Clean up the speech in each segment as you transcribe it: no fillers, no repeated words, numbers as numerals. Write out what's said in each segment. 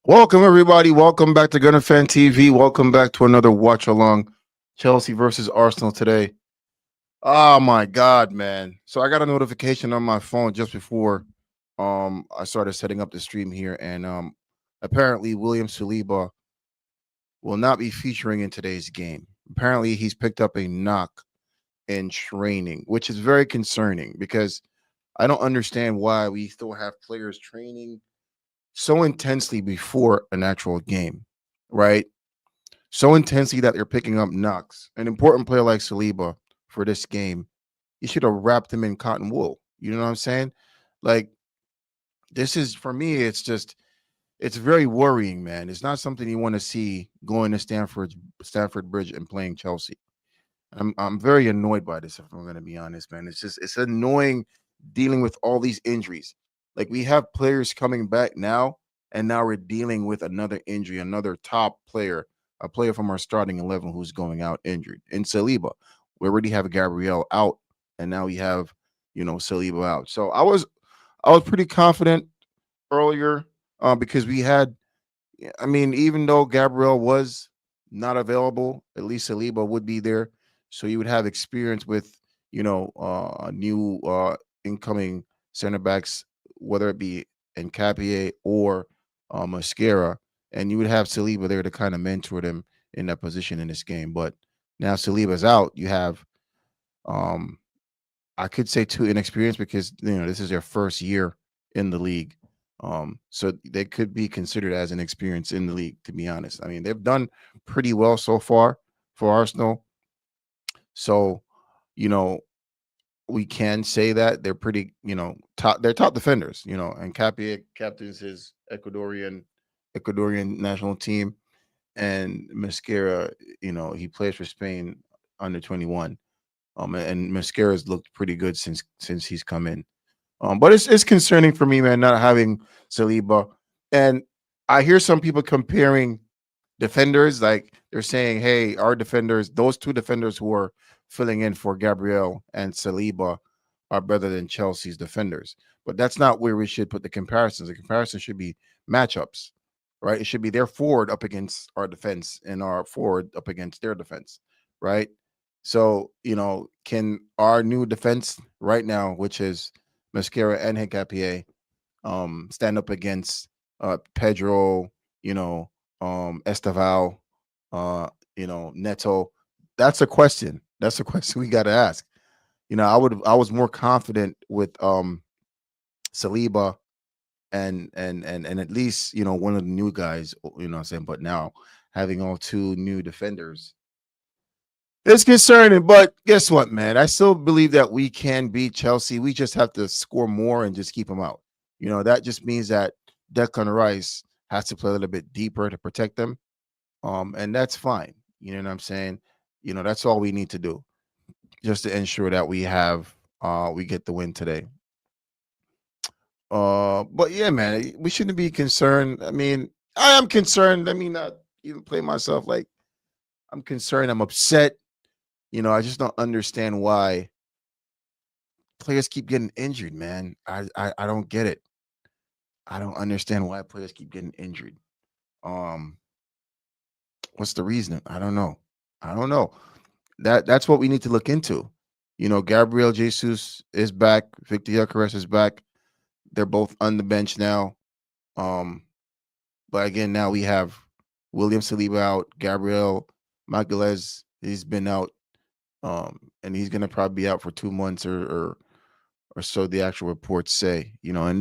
Welcome, everybody. Welcome back to Gunner Fan TV. Welcome back to another watch along. Chelsea versus Arsenal today. Oh my God, man! So I got a notification on my phone just before I started setting up the stream here, and apparently William Saliba will not be featuring in today's game. Apparently, he's picked up a knock in training, which is very concerning because I don't understand why we still have players training so intensely before an actual game, right? So intensely that they're picking up knocks. An important player like Saliba for this game, you should have wrapped him in cotton wool. You know what I'm saying? Like, this is for me, it's very worrying, man. It's not something you want to see going to Stanford Bridge and playing Chelsea. I'm very annoyed by this, if I'm gonna be honest, man. It's annoying dealing with all these injuries. Like, we have players coming back now, and now we're dealing with another injury, another top player, a player from our starting 11 who's going out injured. In Saliba, we already have Gabriel out, and now we have, Saliba out. So I was pretty confident earlier, because we had, I mean, even though Gabriel was not available, at least Saliba would be there. So you would have experience with, new incoming center backs, whether it be Nkapie or Mascara, and you would have Saliba there to kind of mentor them in that position in this game. But now Saliba's out, you have, um, I could say, too inexperienced because this is their first year in the league. So they could be considered as an experience in the league, to be honest. I mean, they've done pretty well so far for Arsenal. So, you know, we can say that they're pretty, top. They're top defenders, and Capia captains his Ecuadorian national team, and Mascara, he plays for Spain under 21. And Mascara's looked pretty good since he's come in. But it's concerning for me, man, not having Saliba. And I hear some people comparing defenders, like they're saying, "Hey, our defenders, those two defenders who are filling in for Gabriel and Saliba, are better than Chelsea's defenders." But that's not where we should put the comparisons. The comparison should be matchups, right? It should be their forward up against our defense and our forward up against their defense, right? So, can our new defense right now, which is Mascara and Hincapie, stand up against Pedro, Estaval, Neto? That's a question. That's a question we got to ask. I was more confident with Saliba and at least one of the new guys. What I'm saying, but now having all two new defenders, it's concerning. But guess what, man? I still believe that we can beat Chelsea. We just have to score more and just keep them out. That just means that Declan Rice has to play a little bit deeper to protect them. And that's fine. You know what I'm saying? That's all we need to do just to ensure that we get the win today. But yeah, man, we shouldn't be concerned. I mean, I am concerned. I mean, not even play myself like I'm concerned. I'm upset. I just don't understand why players keep getting injured, man. I don't get it. I don't understand why players keep getting injured. Um, what's the reason? I don't know. I don't know. That's what we need to look into. Gabriel Jesus is back. Victor Gyökeres is back. They're both on the bench now. Um, but again, now we have William Saliba out, Gabriel Magalhaes, he's been out, and he's gonna probably be out for 2 months or so the actual reports say. And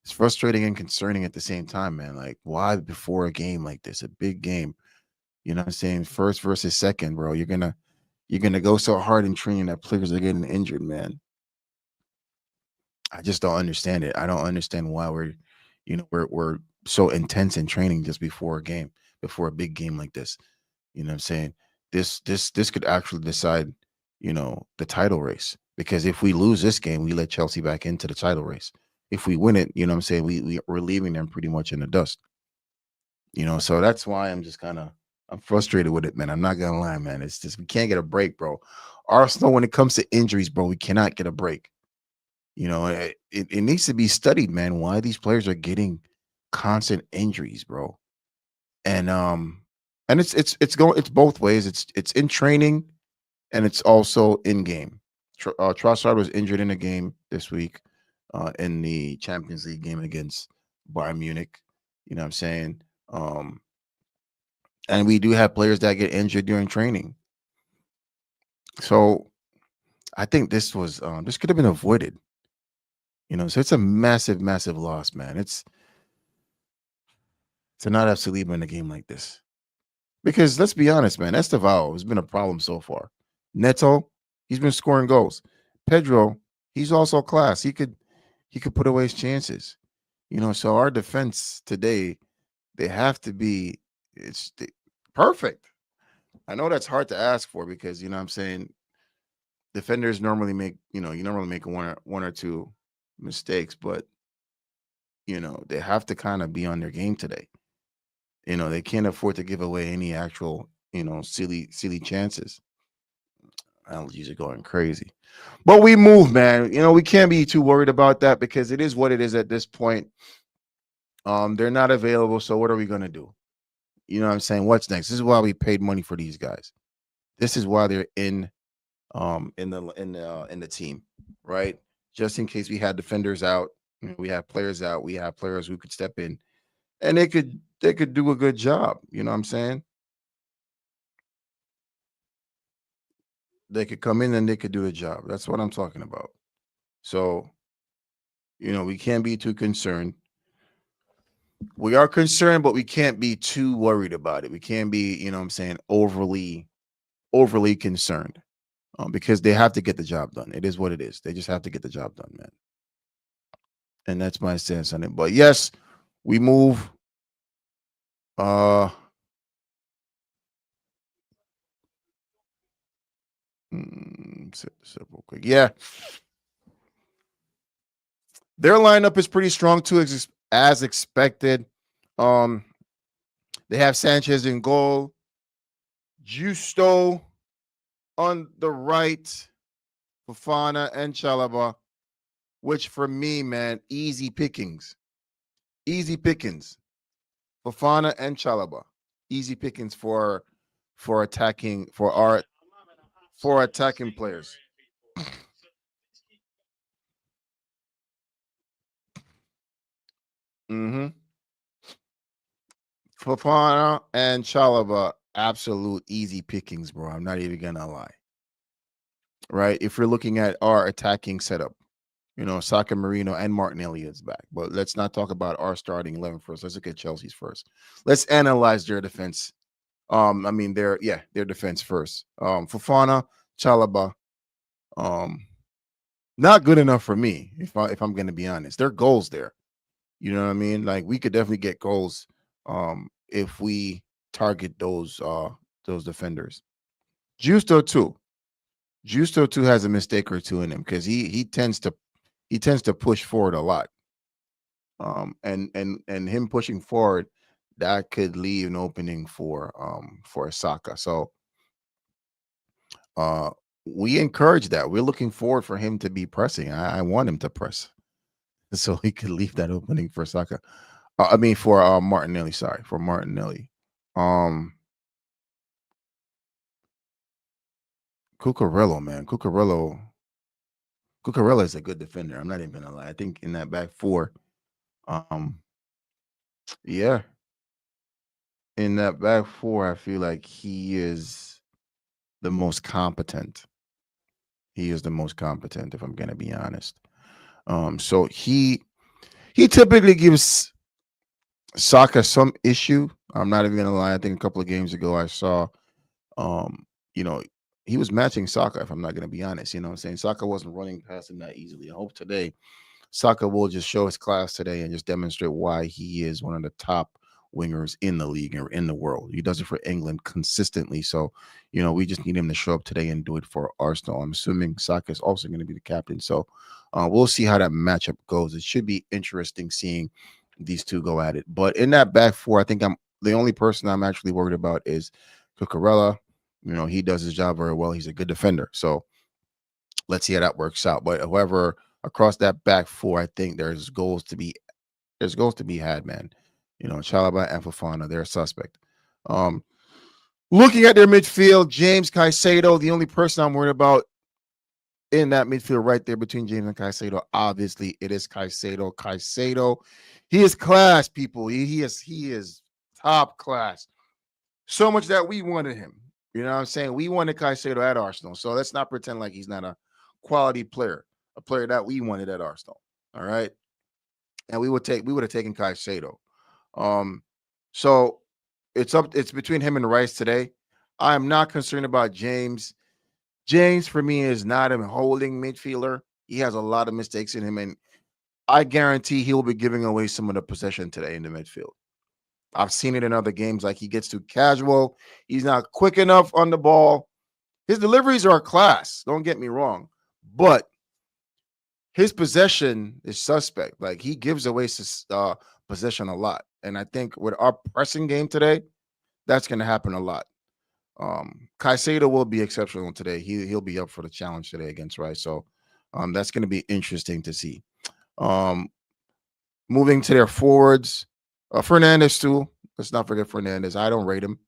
it's frustrating and concerning at the same time, man. Like, why before a game like this, a big game? What I'm saying? First versus second, bro. You're gonna go so hard in training that players are getting injured, man. I just don't understand it. I don't understand why we're so intense in training just before a game, before a big game like this. You know what I'm saying? This could actually decide, the title race. Because if we lose this game, we let Chelsea back into the title race. If we win it, what I'm saying, we're leaving them pretty much in the dust. So that's why I'm just kind of I'm frustrated with it, man. I'm not gonna lie, man. It's just we can't get a break, bro. Arsenal, when it comes to injuries, bro, we cannot get a break. It needs to be studied, man. Why these players are getting constant injuries, bro. And it's both ways. It's in training and it's also in game. Trossard was injured in a game this week, in the Champions League game against Bayern Munich. You know what I'm saying? And we do have players that get injured during training. So I think this could have been avoided. So it's a massive, massive loss, man. It's to not have Saliba in a game like this. Because let's be honest, man, Estevao has been a problem so far. Neto, he's been scoring goals. Pedro, he's also class. He could put away his chances. So our defense today, they have to be perfect. I know that's hard to ask for because I'm saying defenders normally make, you normally make one or two mistakes, but they have to kind of be on their game today. They can't afford to give away any actual, silly chances. Allergies are going crazy. But we move, man. We can't be too worried about that because it is what it is at this point. They're not available, so what are we gonna do? You know what I'm saying? What's next? This is why we paid money for these guys. This is why they're in the team, right? Just in case we had defenders out, we have players out, we have players who could step in and they could do a good job. You know what I'm saying? They could come in and they could do a job. That's what I'm talking about. So, we can't be too concerned. We are concerned, but we can't be too worried about it. We can't be, what I'm saying, overly concerned. Because they have to get the job done. It is what it is. They just have to get the job done, man. And that's my stance on it. But yes, we move. Uh, real quick. Yeah, their lineup is pretty strong too, as expected. Um, they have Sanchez in goal, Justo on the right, Fofana and Chalaba, which for me, man, easy pickings. Easy pickings. Fofana and Chalaba. Easy pickings for attacking for attacking players. Mm-hmm. Fofana and Chalaba, absolute easy pickings, bro. I'm not even gonna lie. Right? If you're looking at our attacking setup, Saka Marino and Martinelli is back. But let's not talk about our starting 11 first. Let's look at Chelsea's first. Let's analyze their defense. Their defense first. Fofana, Chalaba, not good enough for me. If I'm going to be honest, there are goals there. You know what I mean? Like we could definitely get goals, if we target those defenders. Justo too. Justo too has a mistake or two in him because he tends to push forward a lot. And him pushing forward, that could leave an opening for Saka. So uh we encourage that. We're looking forward for him to be pressing. I want him to press so he could leave that opening for Saka. For Martinelli. Sorry, for Martinelli. Um, Cucurella, man, Cucurella is a good defender. I'm not even gonna lie. I think in that back four, um, yeah, in that back four, I feel like he is the most competent. He is the most competent, if I'm gonna be honest. So he typically gives Saka some issue. I'm not even gonna lie. I think a couple of games ago I saw, um, you know, he was matching Saka. If I'm not gonna be honest, what I'm saying, Saka wasn't running past him that easily. I hope today Saka will just show his class today and just demonstrate why he is one of the top wingers in the league or in the world. He does it for England consistently. So, we just need him to show up today and do it for Arsenal. I'm assuming Saka is also going to be the captain. So we'll see how that matchup goes. It should be interesting seeing these two go at it. But in that back four, I think The only person I'm actually worried about is Cucurella. You know, he does his job very well. He's a good defender. So let's see how that works out. But however, across that back four, I think there's goals to be had, man. You know, Chalaba and Fofana, they're a suspect. Um, Looking at their midfield, James Caicedo, the only person I'm worried about in that midfield right there between James and Caicedo, obviously it is Caicedo. Caicedo, he is class, people. He is top class. So much that we wanted him. You know what I'm saying? We wanted Caicedo at Arsenal. So let's not pretend like he's not a quality player, a player that we wanted at Arsenal. All right. And we would have taken Caicedo. Um, so it's between him and Rice today. I am not concerned about James. James for me is not a holding midfielder. He has a lot of mistakes in him, and I guarantee he'll be giving away some of the possession today in the midfield. I've seen it in other games, like he gets too casual. He's not quick enough on the ball. His deliveries are class, don't get me wrong, but his possession is suspect. Like he gives away possession a lot. And I think with our pressing game today, that's going to happen a lot. Caicedo will be exceptional today. He'll be up for the challenge today against Rice. So that's going to be interesting to see. Moving to their forwards, Fernandez too. Let's not forget Fernandez. I don't rate him.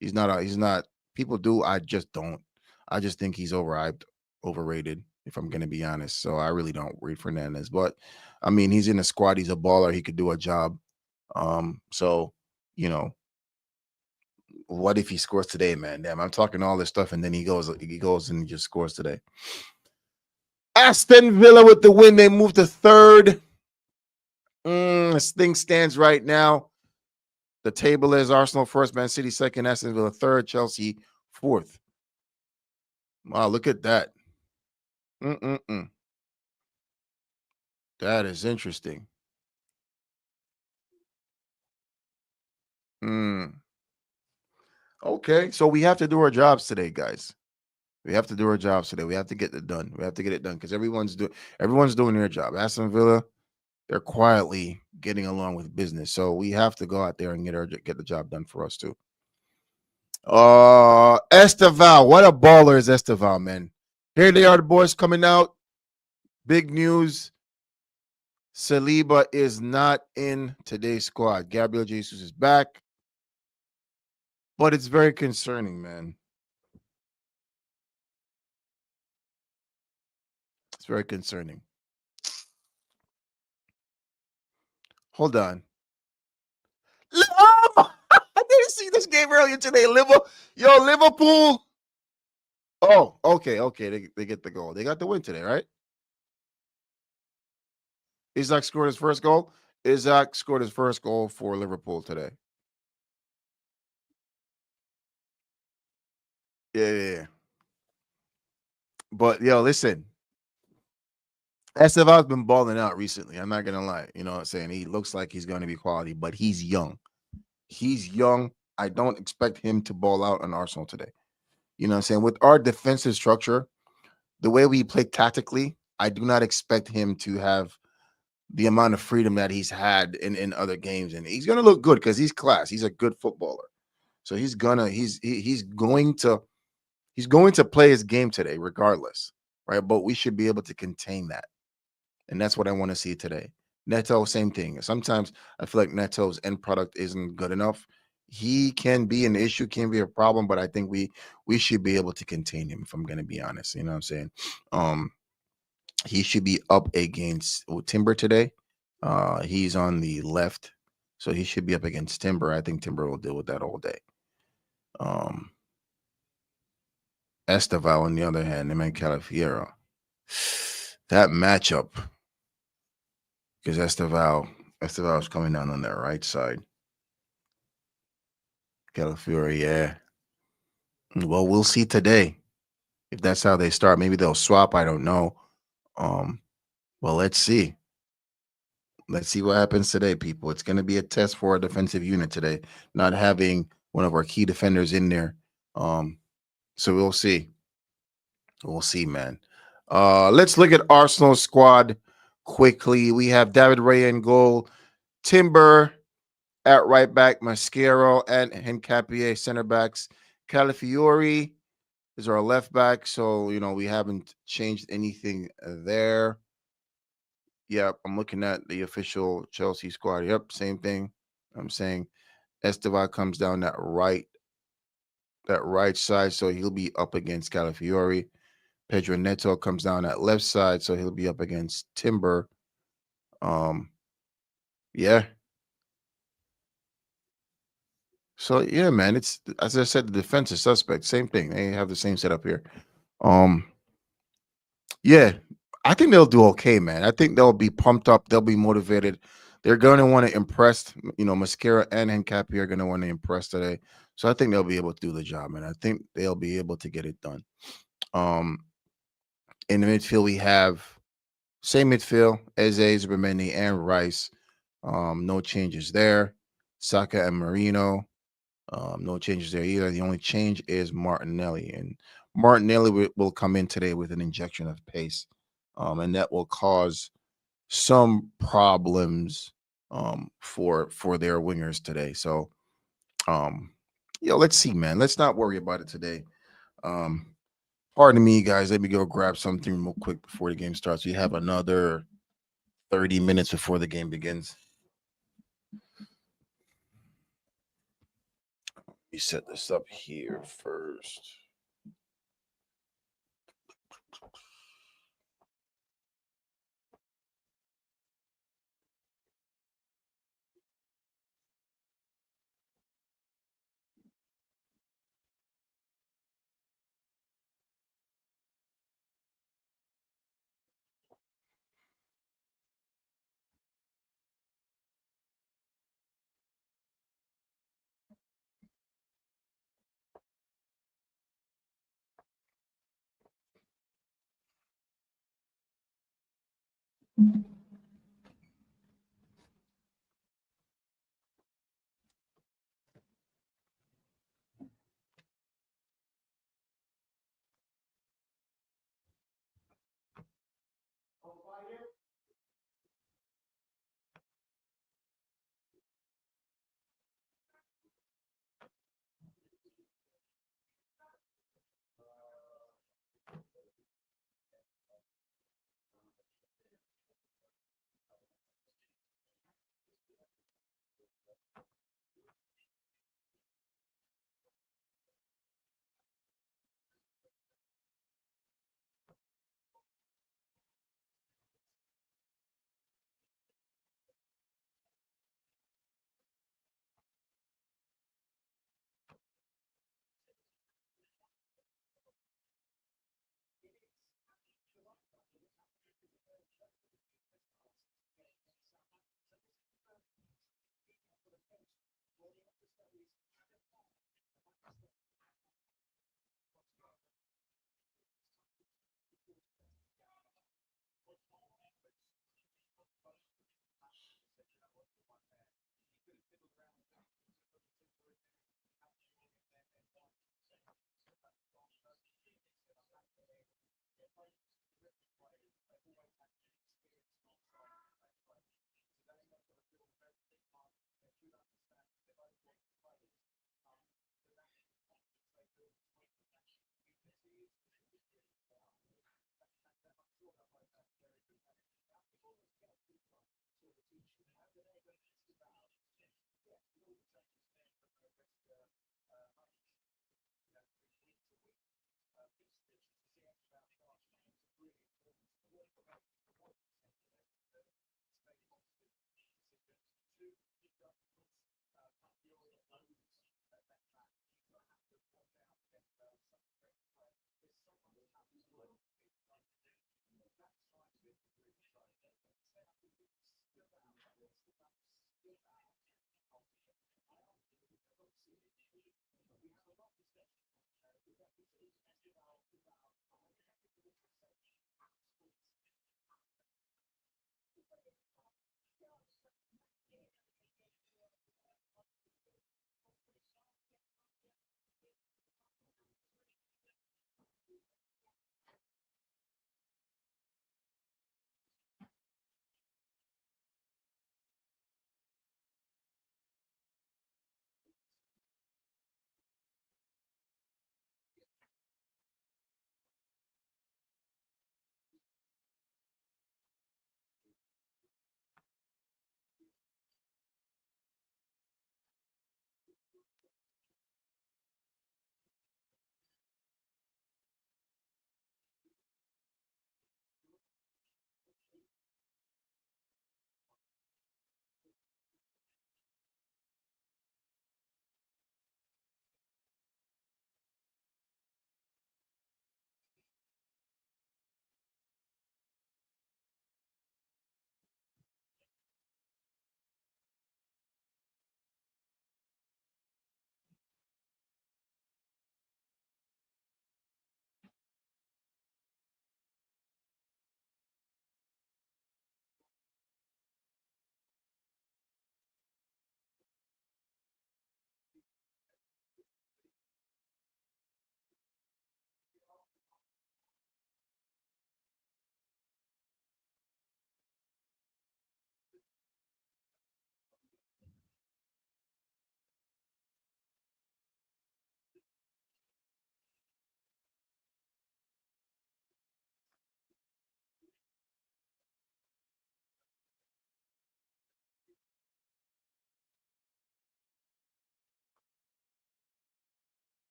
He's not. People do. I just don't. I just think he's overrated. If I'm going to be honest, so I really don't rate Fernandez. But I mean, he's in the squad. He's a baller. He could do a job. So you know, what if he scores today, man? Damn, I'm talking all this stuff, and then he goes and he just scores today. Aston Villa with the win. They move to third. This thing stands right now. The table is Arsenal first, Man City second, Aston Villa third, Chelsea fourth. Wow, look at that. That is interesting. Okay, so we have to do our jobs today, guys. We have to do our jobs today. We have to get it done. We have to get it done because everyone's doing their job. Aston Villa, they're quietly getting along with business. So we have to go out there and get the job done for us too. Esteval, what a baller is Esteval, man. Here they are, the boys coming out. Big news. Saliba is not in today's squad. Gabriel Jesus is back. But it's very concerning, man. It's very concerning. Hold on. I didn't see this game earlier today. Liverpool. Oh, okay. They get the goal. They got the win today, right? Isaac scored his first goal. Isaac scored his first goal for Liverpool today. Yeah. But yo, listen. Esteval's been balling out recently. I'm not gonna lie. You know what I'm saying? He looks like he's gonna be quality, but he's young. He's young. I don't expect him to ball out on Arsenal today. You know what I'm saying? With our defensive structure, the way we play tactically, I do not expect him to have the amount of freedom that he's had in other games. And he's gonna look good because he's class. He's a good footballer. So he's going to play his game today, regardless. Right. But we should be able to contain that. And that's what I want to see today. Neto, same thing. Sometimes I feel like Neto's end product isn't good enough. He can be an issue, can be a problem, but I think we should be able to contain him, if I'm going to be honest. You know what I'm saying? He should be up against Timber today. He's on the left, so he should be up against Timber. I think Timber will deal with that all day. Esteval, on the other hand, and Calafiero. That matchup, because Esteval is coming down on that right side. Calafiero, yeah. Well, we'll see today if that's how they start. Maybe they'll swap. I don't know. Well, let's see. Let's see what happens today, people. It's going to be a test for our defensive unit today, not having one of our key defenders in there. So we'll see. We'll see, man. Let's look at Arsenal's squad quickly. We have David Raya in goal, Timber, At right back, Mascaro and Hincapié center backs. Calafiori is our left back. So, we haven't changed anything there. Yep, I'm looking at the official Chelsea squad. Yep, same thing. I'm saying Esteva comes down that right side, so he'll be up against Calafiori. Pedro Neto comes down that left side, so he'll be up against Timber. Um, yeah. So yeah, man, it's as I said, the defense is suspect. Same thing. They have the same setup here. Um, yeah, I think they'll do okay, man. I think they'll be pumped up. They'll be motivated. They're going to want to impress. Mascara and Hencapi are going to want to impress today. So I think they'll be able to do the job, man. I think they'll be able to get it done. Um, in the midfield, we have same midfield: Eze, Zubemeni, and Rice. No changes there. Saka and Marino. No changes there either. The only change is Martinelli, and Martinelli will come in today with an injection of pace, and that will cause some problems for their wingers today. So, um, let's see, man. Let's not worry about it today. Um, pardon me, guys. Let me go grab something real quick before the game starts. We have another 30 minutes before the game begins. Let me set this up here first.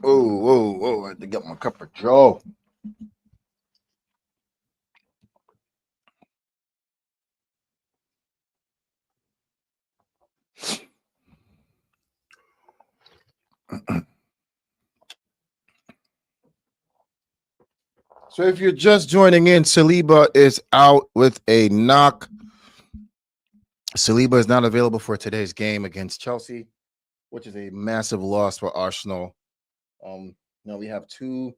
Whoa, whoa, whoa! I had to get my cup of Joe. So if you're just joining in, Saliba is out with a knock. Saliba is not available for today's game against Chelsea, which is a massive loss for Arsenal. Now we have two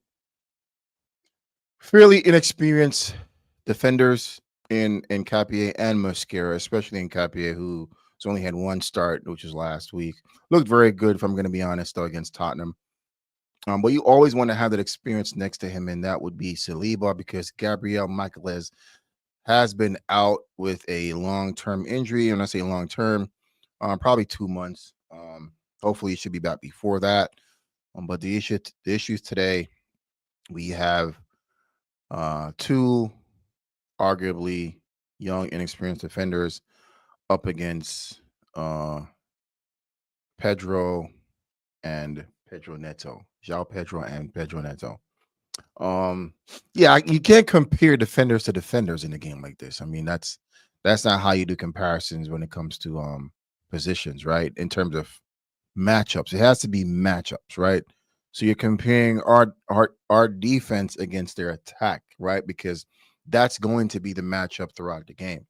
fairly inexperienced defenders in Capier and Mosquera, especially in Capier, who has only had one start, which was last week. Looked very good, if I'm going to be honest, though, against Tottenham. But you always want to have that experience next to him, and that would be Saliba, because Gabriel Magalhaes has been out with a long-term injury. And I say long-term, probably 2 months. Hopefully, he should be back before that. But the issues today, we have two arguably young, inexperienced defenders up against Pedro and Pedro Neto, João Pedro and Pedro Neto. Yeah, you can't compare defenders to defenders in a game like this. I mean, that's not how you do comparisons when it comes to positions, right? In terms of matchups, it has to be matchups, right? So you're comparing our defense against their attack, right? Because that's going to be the matchup throughout the game.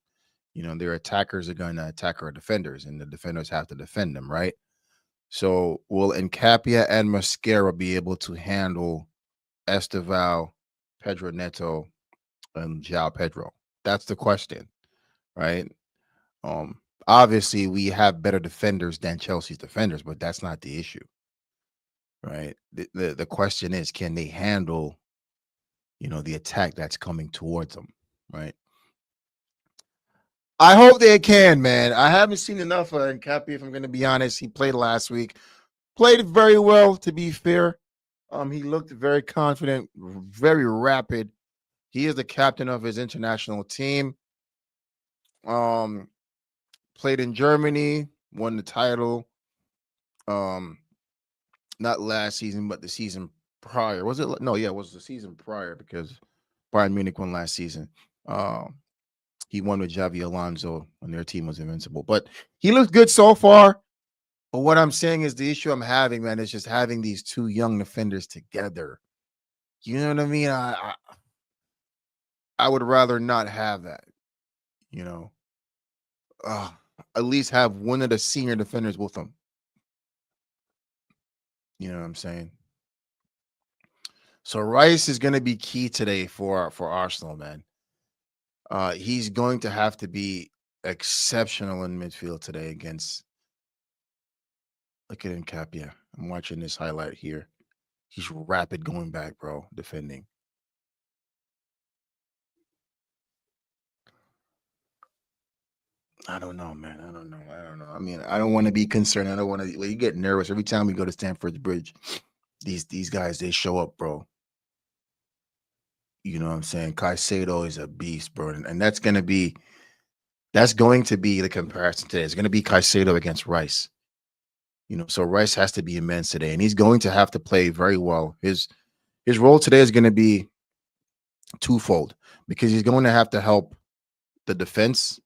You know, their attackers are going to attack our defenders, and the defenders have to defend them, right? So will Encapia and Mosquera be able to handle Esteval, Pedro Neto, and João Pedro? That's the question, right? Obviously we have better defenders than Chelsea's defenders, but that's not the issue, right? The question is, can they handle, the attack that's coming towards them, right? I hope they can, man. I haven't seen enough of Nkapie, if I'm going to be honest. He played last week, played very well, to be fair. He looked very confident, very rapid. He is the captain of his international team. Played in Germany, won the title. Not last season, but the season prior. Was it? No, yeah, it was the season prior, because Bayern Munich won last season. He won with Xavi Alonso when their team was invincible. But he looked good so far. But what I'm saying is, the issue I'm having, man, is just having these two young defenders together. You know what I mean? I would rather not have that, you know. Uh, at least have one of the senior defenders with them. You know what I'm saying? So Rice is going to be key today for Arsenal, man. He's going to have to be exceptional in midfield today against. Look at Nkapia. I'm watching this highlight here. He's rapid going back, bro, defending. I don't know, man. I don't know. I don't know. I mean, I don't want to be concerned. I don't want to. Well, you get nervous every time we go to Stamford Bridge. These guys, they show up, bro. You know what I'm saying? Caicedo is a beast, bro, and that's going to be the comparison today. It's going to be Caicedo against Rice. You know, so Rice has to be immense today, and he's going to have to play very well. His role today is going to be twofold because he's going to have to help the defense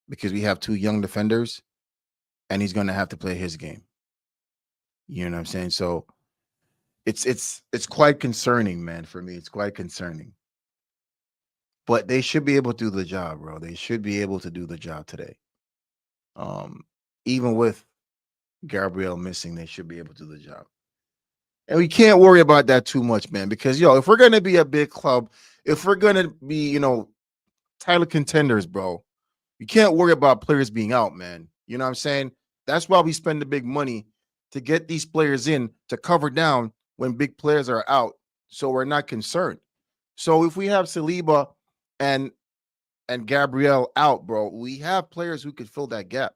because we have two young defenders, and he's going to have to play his game. You know what I'm saying? So it's quite concerning, man. For me, it's quite concerning. But they should be able to do the job, bro. They should be able to do the job today. Um, even with Gabriel missing, they should be able to do the job. And we can't worry about that too much, man, because if we're gonna be a big club, if we're gonna be, title contenders, bro, you can't worry about players being out, man. You know what I'm saying? That's why we spend the big money to get these players in to cover down when big players are out, so we're not concerned. So if we have Saliba and Gabriel out, bro, we have players who could fill that gap.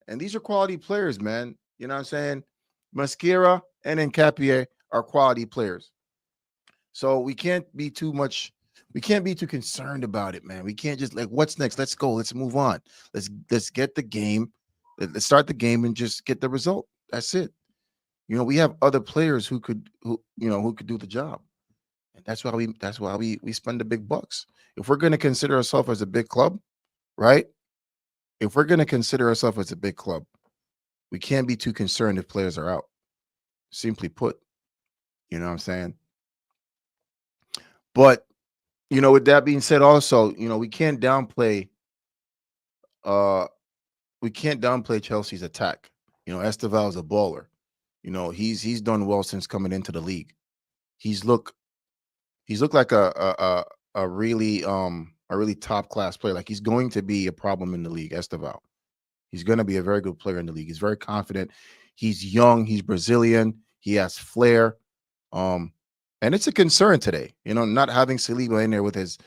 And these are quality players, man. You know what I'm saying? Mascara and Encapier are quality players. So we can't be too concerned about it, man. We can't just like what's next? Let's go. Let's move on. Let's get the game. Let's start the game and just get the result. That's it. We have other players who could do the job. And that's why we spend the big bucks. If we're going to consider ourselves as a big club, right? If we're going to consider ourselves as a big club, we can't be too concerned if players are out. Simply put, you know what I'm saying? But with that being said, also, uh we can't downplay Chelsea's attack. Esteval is a baller. He's done well since coming into the league. He's look he's looked like a really top class player. Like he's going to be a problem in the league, Esteval. He's going to be a very good player in the league. He's very confident. He's young. He's Brazilian. He has flair. Um, and it's a concern today. Not having Saliba in there with his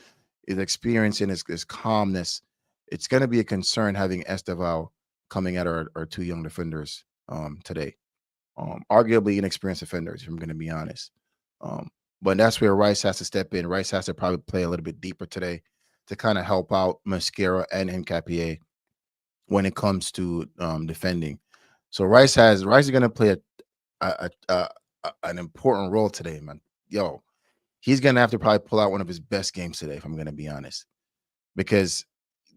experience and his calmness. It's going to be a concern having Esteval coming at our two young defenders today. Arguably inexperienced defenders, if I'm going to be honest. Um, but that's where Rice has to step in. Rice has to probably play a little bit deeper today to kind of help out Mascara and Nkapier when it comes to defending. So Rice is going to play an important role today, man. Yo, he's going to have to probably pull out one of his best games today, if I'm going to be honest, because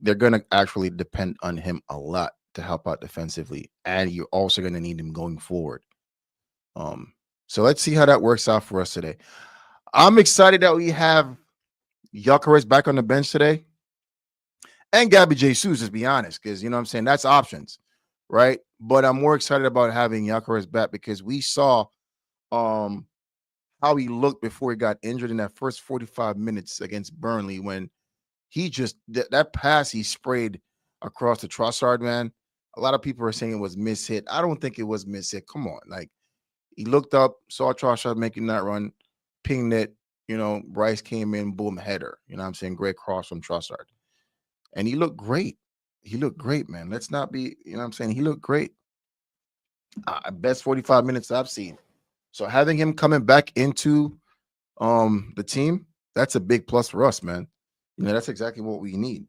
they're going to actually depend on him a lot to help out defensively, and you're also going to need him going forward. Um, so let's see how that works out for us today. I'm excited that we have Gyökeres back on the bench today and Gabby Jesus, to be honest, because you know what I'm saying, that's options, right? But I'm more excited about having Gyökeres back because we saw um how he looked before he got injured in that first 45 minutes against Burnley when he just that pass he sprayed across the Trossard, man. A lot of people are saying it was mishit. I don't think it was mishit. Come on, like he looked up, saw Trossard making that run, pinged it. Bryce came in, boom, header. You know what I'm saying? Great cross from Trossard. And he looked great. He looked great, man. Let's not be, you know what I'm saying? He looked great. Best 45 minutes I've seen. So having him coming back into the team, that's a big plus for us, man. That's exactly what we need.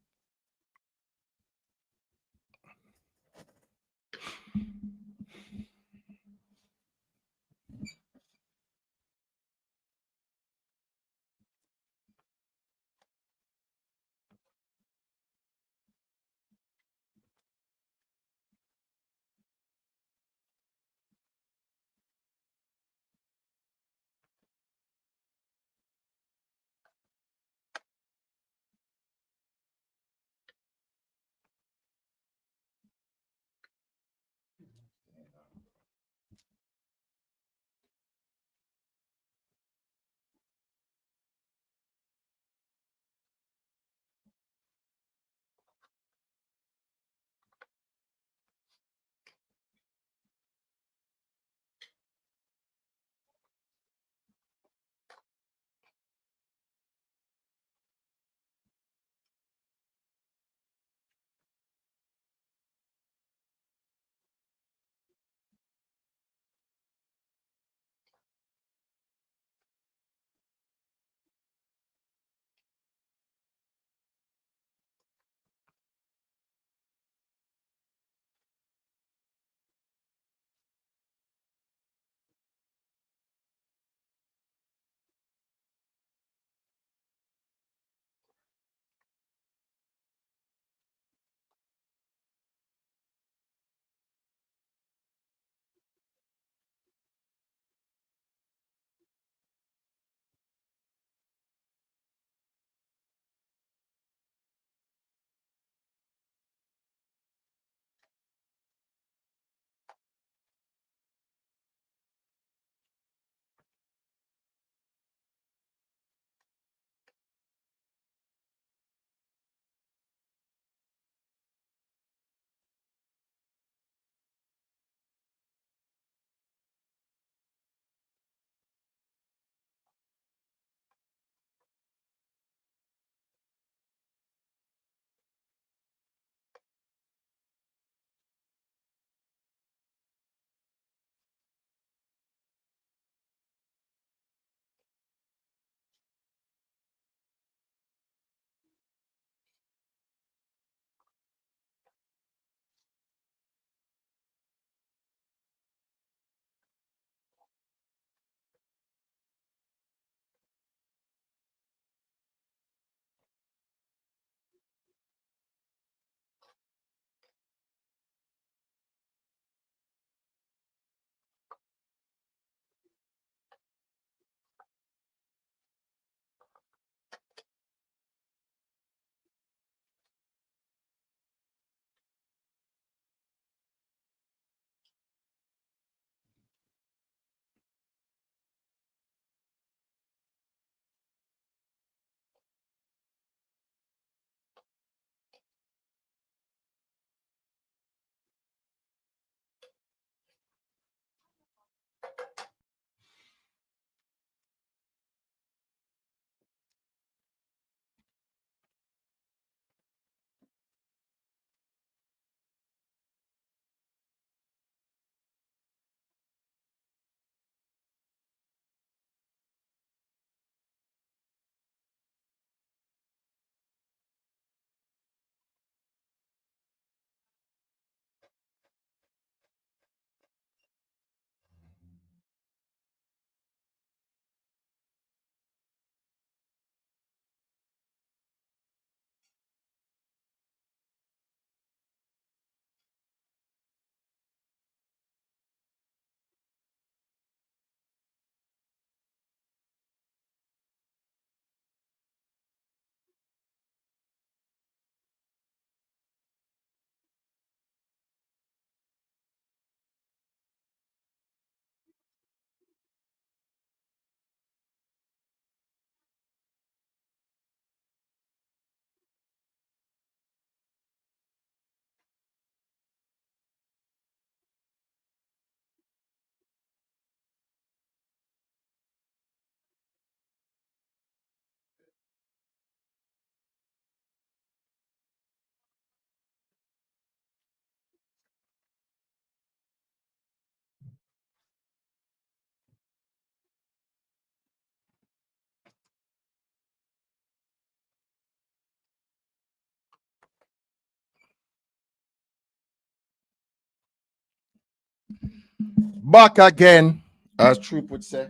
Back again, as Troop would say.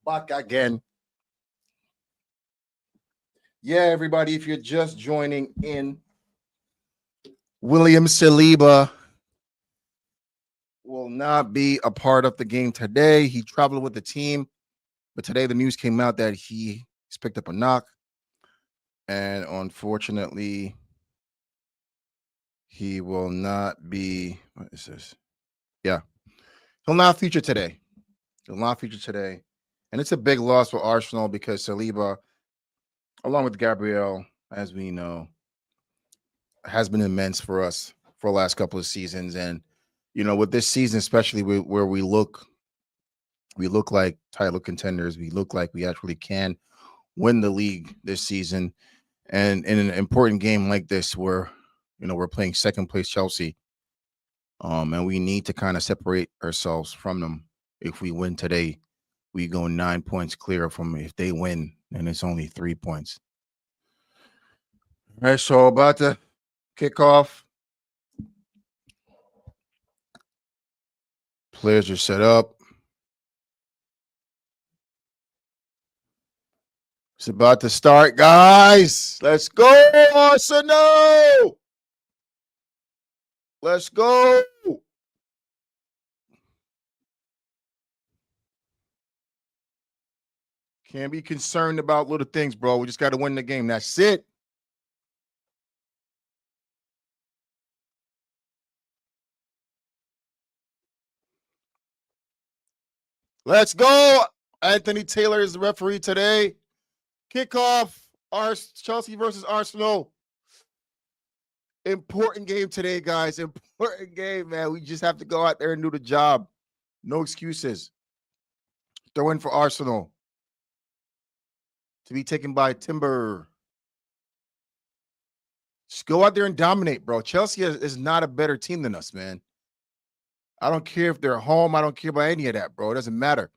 Back again. Yeah, everybody, if you're just joining in, William Saliba will not be a part of the game today. He traveled with the team, but today the news came out that he's picked up a knock. And unfortunately, he will not be. What is this? Yeah. He'll not feature today. He'll not feature today. And it's a big loss for Arsenal because Saliba, along with Gabriel, as we know, has been immense for us for the last couple of seasons. And, with this season, especially where we look like title contenders. We look like we actually can win the league this season. And in an important game like this, where, we're playing second place Chelsea, and we need to kind of separate ourselves from them. If we win today, we go 9 points clear from. If they win, and it's only 3 points. All right, so about to kick off. Players are set up. It's about to start, guys. Let's go, Arsenal. Let's go. Can't be concerned about little things, bro. We just got to win the game. That's it. Let's go. Anthony Taylor is the referee today. Kickoff, Chelsea versus Arsenal. Important game today, guys. Important game, man. We just have to go out there and do the job. No excuses. Throw in for Arsenal. To be taken by Timber. Just go out there and dominate, bro. Chelsea is not a better team than us, man. I don't care if they're home. I don't care about any of that, bro. It doesn't matter.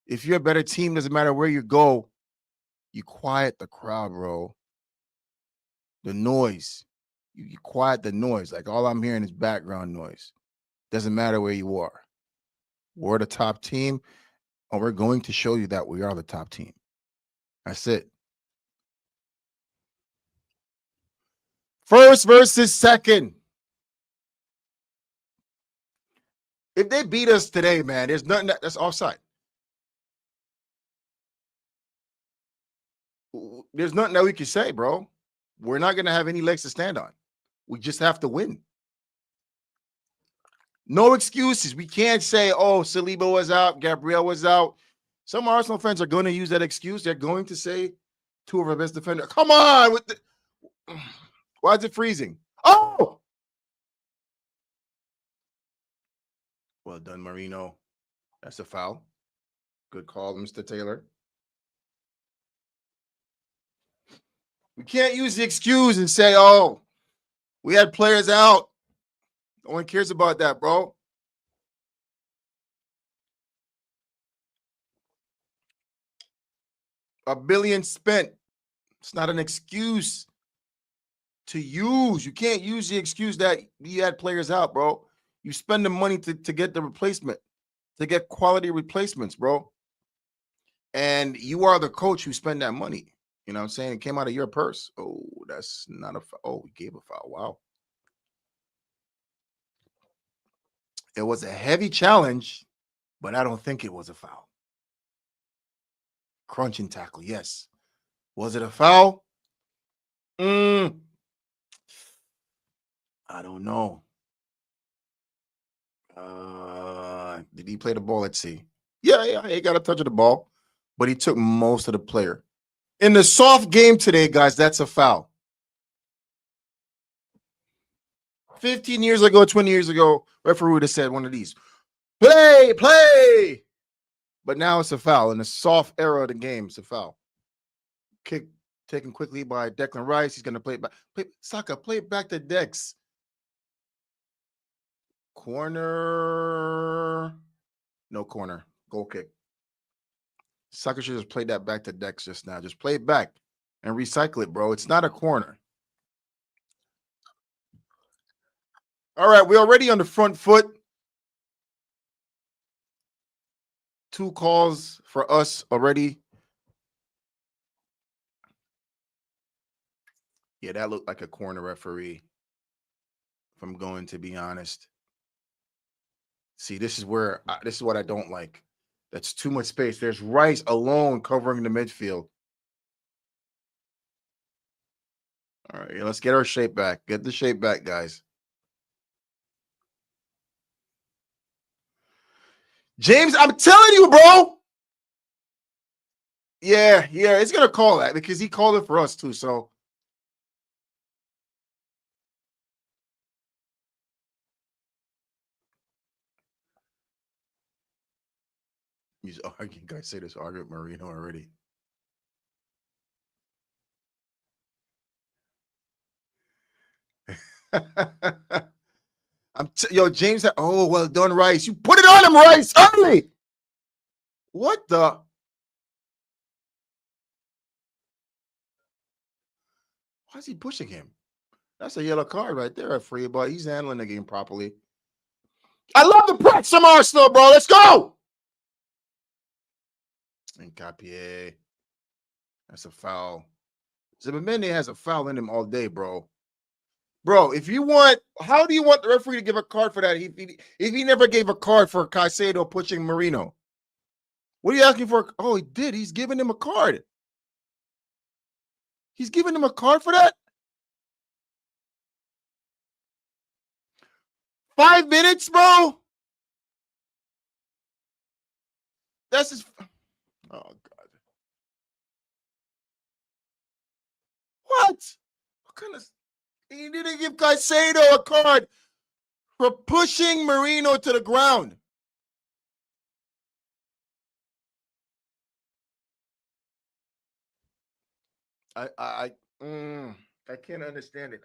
If you're a better team, doesn't matter where you go. You quiet the crowd, bro. The noise. You quiet the noise. Like all I'm hearing is background noise. Doesn't matter where you are. We're the top team, and we're going to show you that we are the top team. That's it. First versus second. If they beat us today, man, there's nothing that's offside. There's nothing that we can say, bro. We're not going to have any legs to stand on. We just have to win. No excuses. We can't say, oh, Saliba was out, Gabriel was out. Some Arsenal fans are going to use that excuse. They're going to say two of our best defenders. Come on. Why is it freezing? Oh! Well done, Marino. That's a foul. Good call, Mr. Taylor. We can't use the excuse and say, oh, we had players out. No one cares about that, bro. $1 billion spent. It's not an excuse to use. You can't use the excuse that you had players out, bro. You spend the money to get the replacement, to get quality replacements, bro. And you are the coach who spent that money. You know what I'm saying? It came out of your purse. Oh, that's not a foul. Oh, we gave a foul. Wow. It was a heavy challenge, but I don't think it was a foul. Crunching tackle, yes. Was it a foul? I don't know. Did he play the ball? Let's see. Yeah, he got a touch of the ball, but he took most of the player. In the soft game today, guys, that's a foul. 15 years ago, 20 years ago, referee would have said one of these. Play! But now it's a foul. In the soft era of the game, it's a foul. Kick taken quickly by Declan Rice. He's going to play it back. Saka, play it back to Dex. Corner. No corner. Goal kick. Saka should just play that back to Dex just now. Just play it back and recycle it, bro. It's not a corner. All right, we're already on the front foot. 2 calls for us already. Yeah, that looked like a corner referee, if I'm going to be honest. See, this is this is what I don't like. That's too much space. There's Rice alone covering the midfield. All right, let's get our shape back. Get the shape back, guys. James, I'm telling you, bro. Yeah, it's gonna call that because he called it for us too. So he's arguing. Guys say this argument Marino already. Yo, James. Oh, well done, Rice. You put it on him, Rice, early. What the? Why is he pushing him? That's a yellow card right there, free, but he's handling the game properly. I love the press from Arsenal, bro. Let's go. And Capier. That's a foul. Zimmerman has a foul in him all day, bro. Bro, if you want, how do you want the referee to give a card for that if he never gave a card for Caicedo pushing Marino? What are you asking for? Oh, he did. He's giving him a card. He's giving him a card for that? 5 minutes, bro? That's his. Oh, God. What? What kind of. He didn't give Caicedo a card for pushing Marino to the ground. I can't understand it.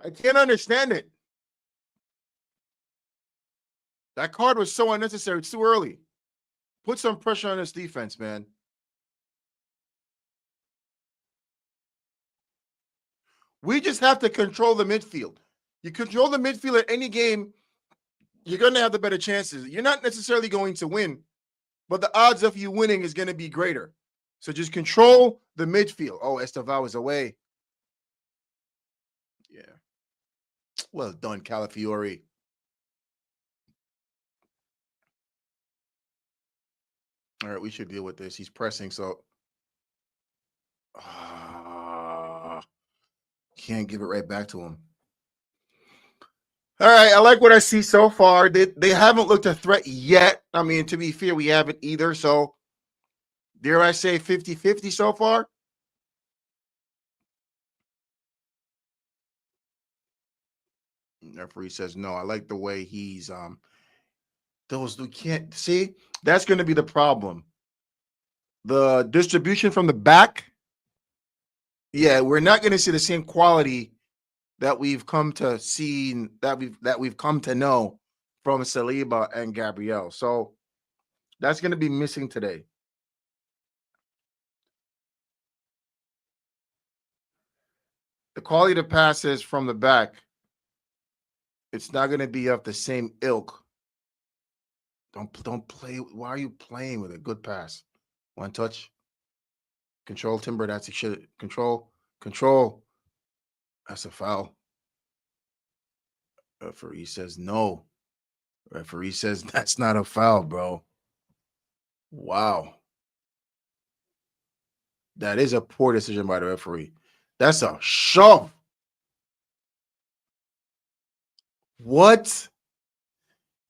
I can't understand it. That card was so unnecessary. It's too early. Put some pressure on this defense, man. We just have to control the midfield. You control the midfield at any game, you're going to have the better chances. You're not necessarily going to win, but the odds of you winning is going to be greater. So just control the midfield. Oh, Estevao is away. Yeah. Well done, Calafiori. All right, we should deal with this. He's pressing, so can't give it right back to him. All right, I like what I see so far. They haven't looked a threat yet. I mean, to be fair, we haven't either. So, dare I say 50-50 so far? Referee says no. I like the way he's those we can't see. That's going to be the problem. The distribution from the back. Yeah, we're not going to see the same quality that we've come to see that we've come to know from Saliba and Gabriel. So that's going to be missing today. The quality of passes from the back, it's not going to be of the same ilk. Don't play. Why are you playing with a good pass? One touch. Control Timber. That's a shit. Control. That's a foul. Referee says no. Referee says that's not a foul, bro. Wow. That is a poor decision by the referee. That's a shove. What?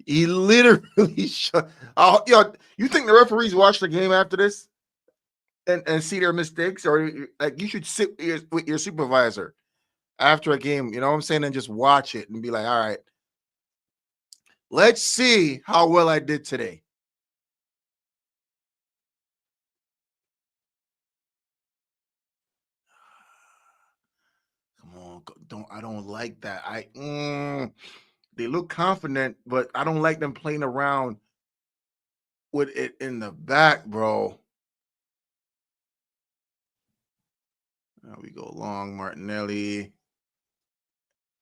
He literally shut. Yo, you think the referees watch the game after this and see their mistakes, or like you should sit with your supervisor after a game? You know what I'm saying, and just watch it and be like, all right, let's see how well I did today. Come on, I don't like that. They look confident, but I don't like them playing around with it in the back, bro. Now we go long, Martinelli.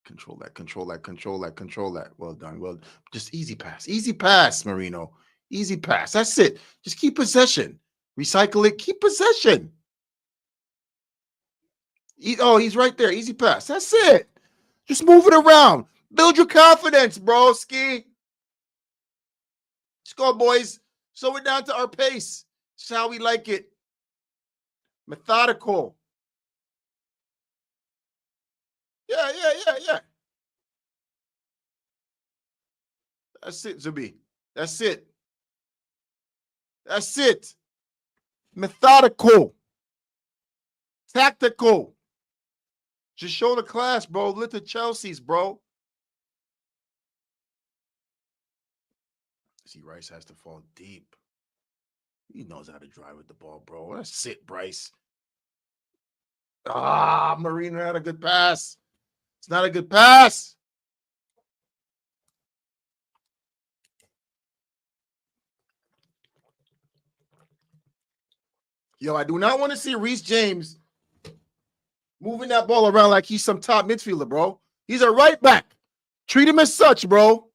Control that. Well done. Well, just easy pass, Marino. Easy pass. That's it. Just keep possession. Recycle it. Keep possession. He's right there. Easy pass. That's it. Just move it around. Build your confidence, bro. Ski. Let's go, boys. Slow it down to our pace. It's how we like it. Methodical. Yeah. That's it, Zubi. That's it. That's it. Methodical. Tactical. Just show the class, bro. Lit the Chelsea's, bro. See, Rice has to fall deep. He knows how to drive with the ball, bro. That's it, Bryce. Marino had a good pass. It's not a good pass. Yo, I do not want to see Reece James moving that ball around like he's some top midfielder, bro. He's a right back. Treat him as such, bro.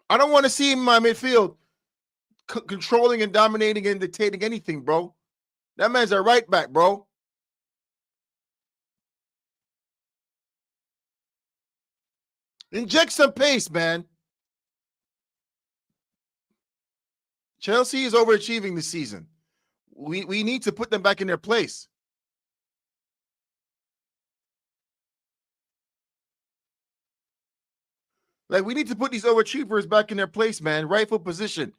I don't want to see him in my midfield controlling and dominating and dictating anything, bro. That man's a right back, bro. Inject some pace, man. Chelsea is overachieving this season. We need to put them back in their place. Like, we need to put these overachievers back in their place, man. Rightful position.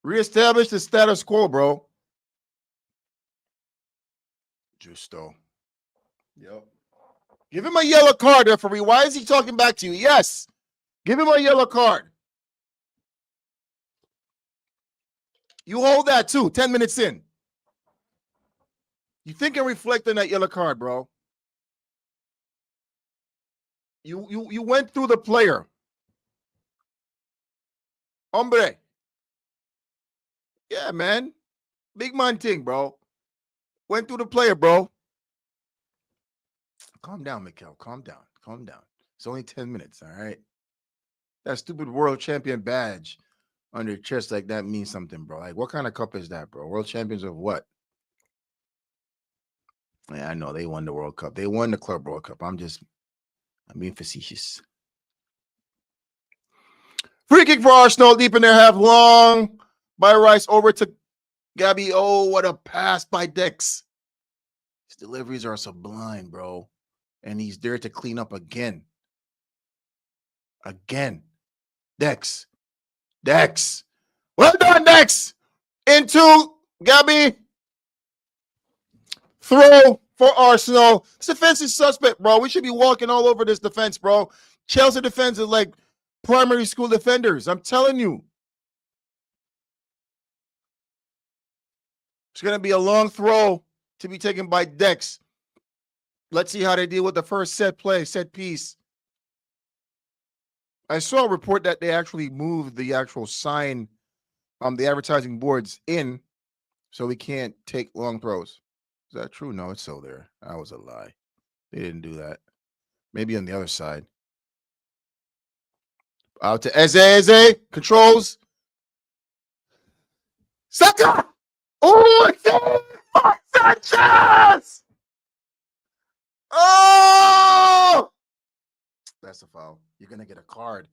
Reestablish the status quo, bro. Justo. Yep. Give him a yellow card, referee. Why is he talking back to you? Yes. Give him a yellow card. You hold that too. 10 minutes in. You think and reflect on that yellow card, bro. You went through the player. Hombre. Yeah, man. Big man thing, bro. Went through the player, bro. Calm down, Mikel. Calm down. Calm down. It's only 10 minutes, all right? That stupid world champion badge on your chest like that means something, bro. Like, what kind of cup is that, bro? World champions of what? Yeah, I know they won the World Cup. They won the Club World Cup. I'm being facetious. Free kick for Arsenal, deep in their half, long by Rice over to Gabby. Oh, what a pass by Dex. His deliveries are sublime, bro. And he's there to clean up again. Dex. Well done, Dex. Into Gabby. Throw for Arsenal. This defense is suspect, bro. We should be walking all over this defense, bro. Chelsea defense is like primary school defenders. I'm telling you. It's going to be a long throw to be taken by Dex. Let's see how they deal with the first set piece. I saw a report that they actually moved the actual sign on the advertising boards in, so we can't take long throws. Is that true? No, it's still there. That was a lie. They didn't do that. Maybe on the other side. Out to Eze. Controls. Saka! Oh, it's Sanchez! Oh! That's a foul. You're going to get a card.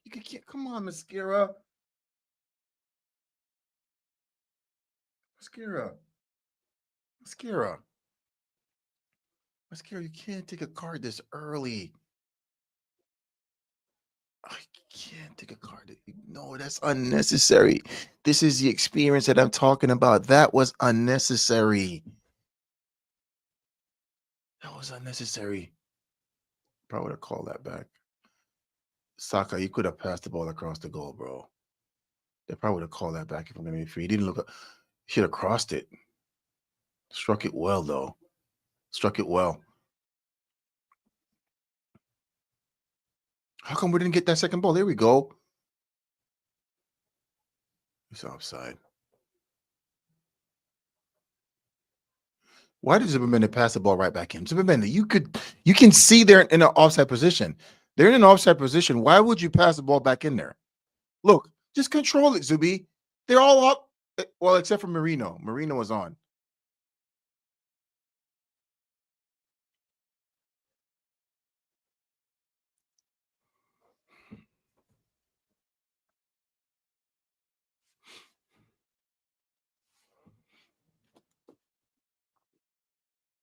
You can get, come on, Mascara. Mascara, you can't take a card this early. I can't take a card. No, that's unnecessary. This is the experience that I'm talking about. That was unnecessary. Probably would have called that back. Saka, you could have passed the ball across the goal, bro. They probably would have called that back if I'm going to be free. He didn't look. He should have crossed it. Struck it well, though. How come we didn't get that second ball? There we go. It's offside. Why does Zimmerman pass the ball right back in? Zimmerman, you can see they're in an offside position. They're in an offside position. Why would you pass the ball back in there? Look, just control it, Zuby. They're all up. Well, except for Marino. Marino was on.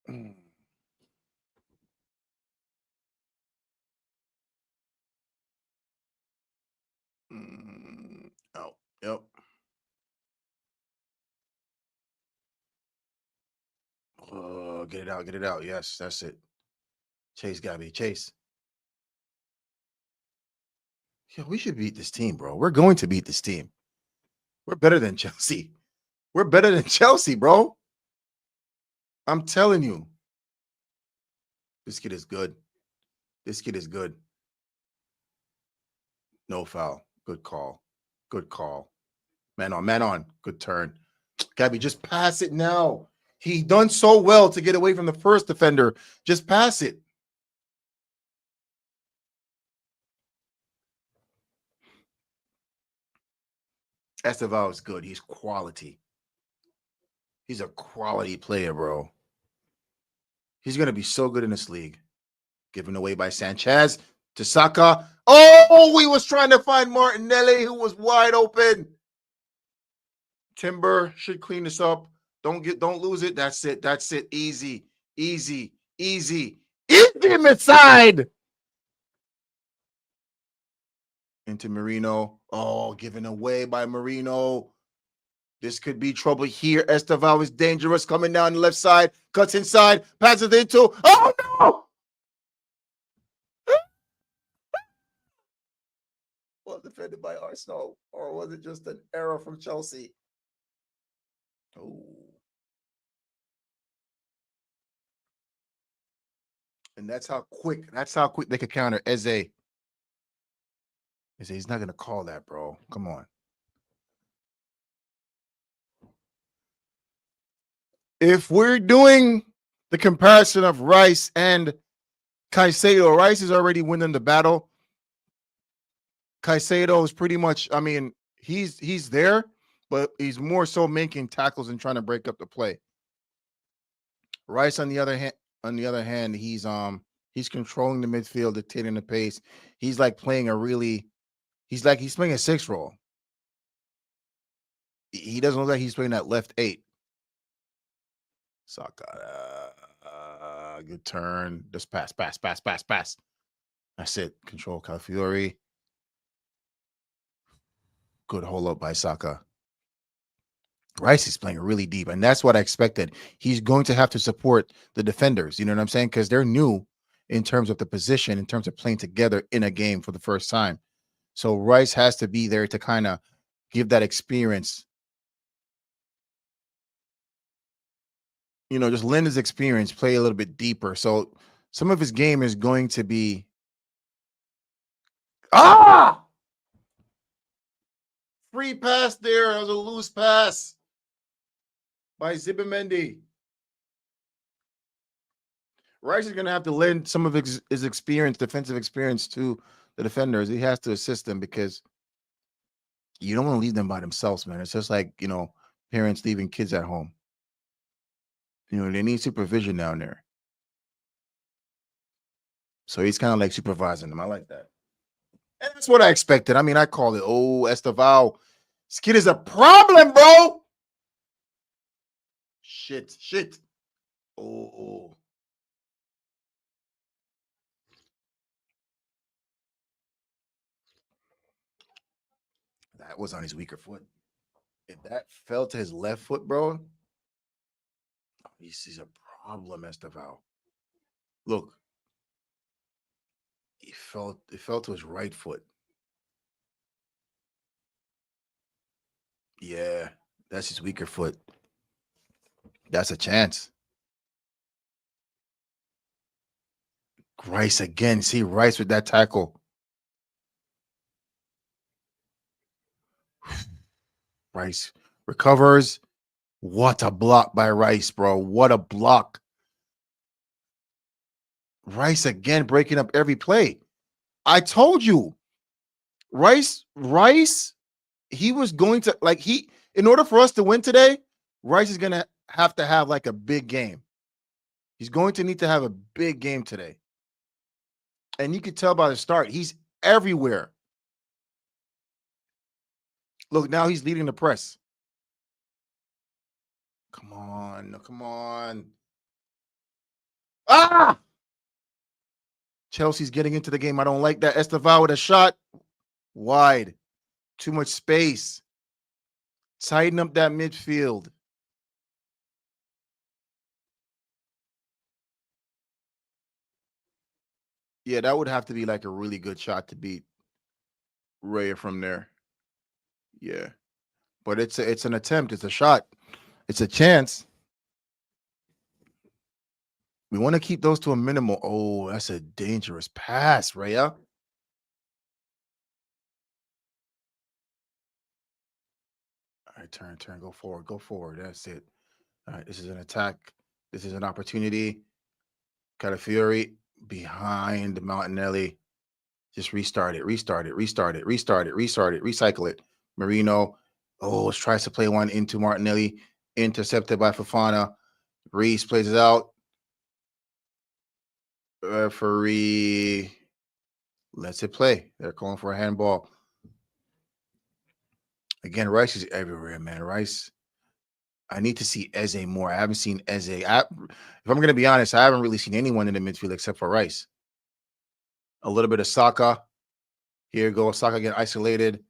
Mm. Oh, yep. Get it out. Get it out. Yes, that's it. Chase Gabby. Chase. Yeah, we should beat this team, bro. We're going to beat this team. We're better than Chelsea. We're better than Chelsea, bro. I'm telling you. This kid is good. This kid is good. No foul. Good call. Good call. Man on, man on. Good turn. Gabby, just pass it now. He done so well to get away from the first defender. Just pass it. Esteval is good. He's quality. He's a quality player, bro. He's going to be so good in this league. Given away by Sanchez to Saka. Oh, we was trying to find Martinelli, who was wide open. Timber should clean this up. Don't lose it. That's it. That's it. Easy. Easy. Easy. Him inside. Into Marino. Oh, given away by Marino. This could be trouble here. Esteval is dangerous. Coming down the left side. Cuts inside. Passes into. Oh, no. Well defended by Arsenal. Or was it just an error from Chelsea? Oh. And that's how quick they could counter Eze. He's not gonna call that, bro. Come on. If we're doing the comparison of Rice and Caicedo, Rice is already winning the battle. Caicedo is pretty much, I mean, he's there, but he's more so making tackles and trying to break up the play. Rice, on the other hand, he's controlling the midfield, dictating the pace. He's like playing he's playing a 6 role. He doesn't look like he's playing that left 8. Saka, good turn. Just pass. That's it. Control Calafiori. Good hold up by Saka. Rice is playing really deep, and that's what I expected. He's going to have to support the defenders. You know what I'm saying? Because they're new in terms of the position, in terms of playing together in a game for the first time. So Rice has to be there to kind of give that experience. Just lend his experience, play a little bit deeper. So some of his game is going to be free pass there. It was a loose pass by Zubimendi. Rice is going to have to lend some of his experience, defensive experience, to the defenders. He has to assist them because you don't want to leave them by themselves, man. It's just like, parents leaving kids at home. They need supervision down there. So he's kind of like supervising them. I like that. And that's what I expected. I mean, I call it, Esteval. This kid is a problem, bro. Shit. Oh. That was on his weaker foot. If that fell to his left foot, bro, he's a problem, Esteval. Look, it fell to his right foot. Yeah, that's his weaker foot. That's a chance. Rice again. See Rice with that tackle. Rice recovers. What a block by Rice, bro. What a block. Rice again breaking up every play. I told you. Rice, he was going to in order for us to win today, Rice is gonna have to have like a big game. He's going to need to have a big game today. And you could tell by the start, he's everywhere. Look, now he's leading the press. Come on, come on. Ah! Chelsea's getting into the game. I don't like that. Estevao with a shot. Wide. Too much space. Tighten up that midfield. Yeah, that would have to be like a really good shot to beat Raya from there. Yeah. But it's an attempt. It's a shot. It's a chance. We want to keep those to a minimal. Oh, that's a dangerous pass, Raya. All right, turn, go forward. That's it. All right, this is an attack. This is an opportunity. Calafiori behind Martinelli. Just restart it, recycle it. Marino, tries to play one into Martinelli, intercepted by Fofana. Reese plays it out. Referee lets it play. They're calling for a handball. Again, Rice is everywhere, man. Rice. I need to see Eze more. I haven't seen Eze. If I'm going to be honest, I haven't really seen anyone in the midfield except for Rice. A little bit of Saka. Here goes Saka getting isolated.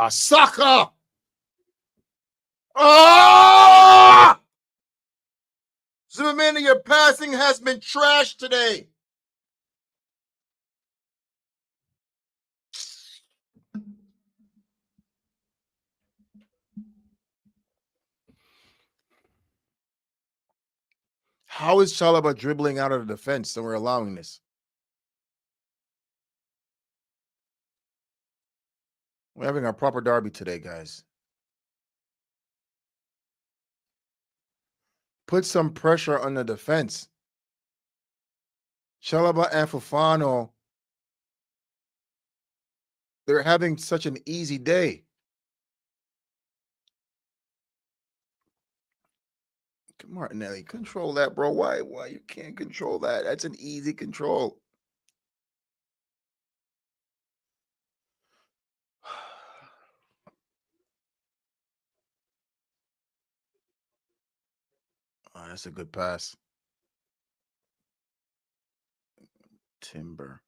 Saka! Ah! Zimmerman, your passing has been trashed today. How is Chalaba dribbling out of the defense and we're allowing this? We're having our proper derby today, guys. Put some pressure on the defense. Chalaba and Fofana, they're having such an easy day. Martinelli, control that, bro. Why you can't control that? That's an easy control. Oh, that's a good pass. Timber.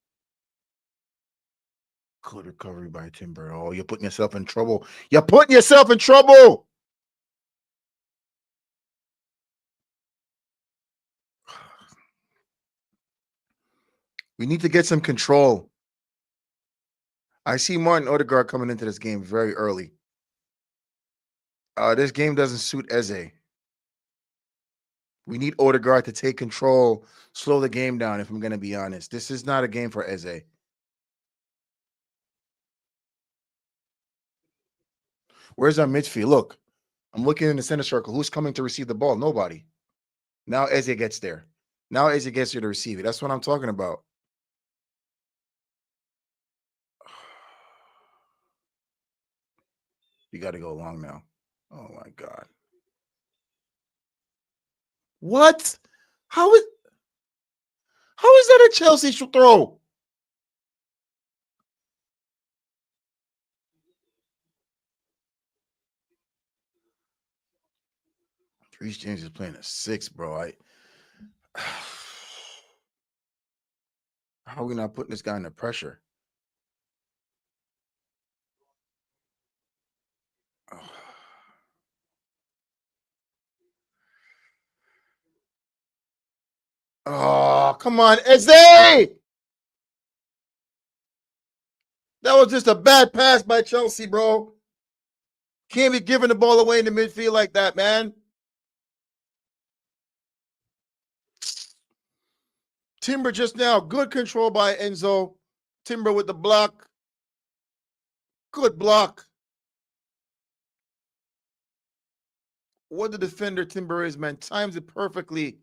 Good recovery by Timber. Oh, you're putting yourself in trouble. You're putting yourself in trouble. We need to get some control. I see Martin Odegaard coming into this game very early. This game doesn't suit Eze. We need Odegaard to take control, slow the game down, if I'm going to be honest. This is not a game for Eze. Where's our midfield? Look, I'm looking in the center circle. Who's coming to receive the ball? Nobody. Now Eze gets there. Now Eze gets here to receive it. That's what I'm talking about. You got to go long now. Oh, my God. What? How is that a Chelsea throw? Reece James is playing a 6, bro. How are we not putting this guy under pressure? Oh, come on, Eze! That was just a bad pass by Chelsea, bro. Can't be giving the ball away in the midfield like that, man. Timber just now, good control by Enzo. Timber with the block. Good block. what the defender Timber is, man. Times it perfectly.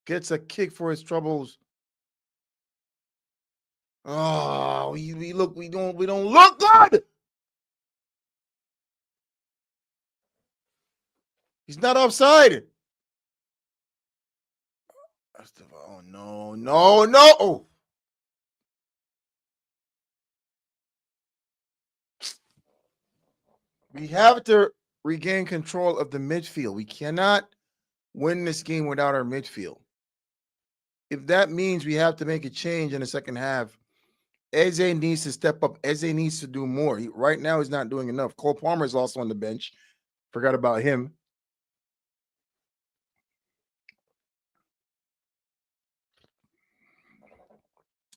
Gets a kick for his troubles. Oh, we look, we don't look good. He's not offside. Oh no, no, no. Oh. We have to regain control of the midfield. We cannot win this game without our midfield. If that means we have to make a change in the second half, Eze needs to step up. Eze needs to do more. Right now, he's not doing enough. Cole Palmer is also on the bench. Forgot about him.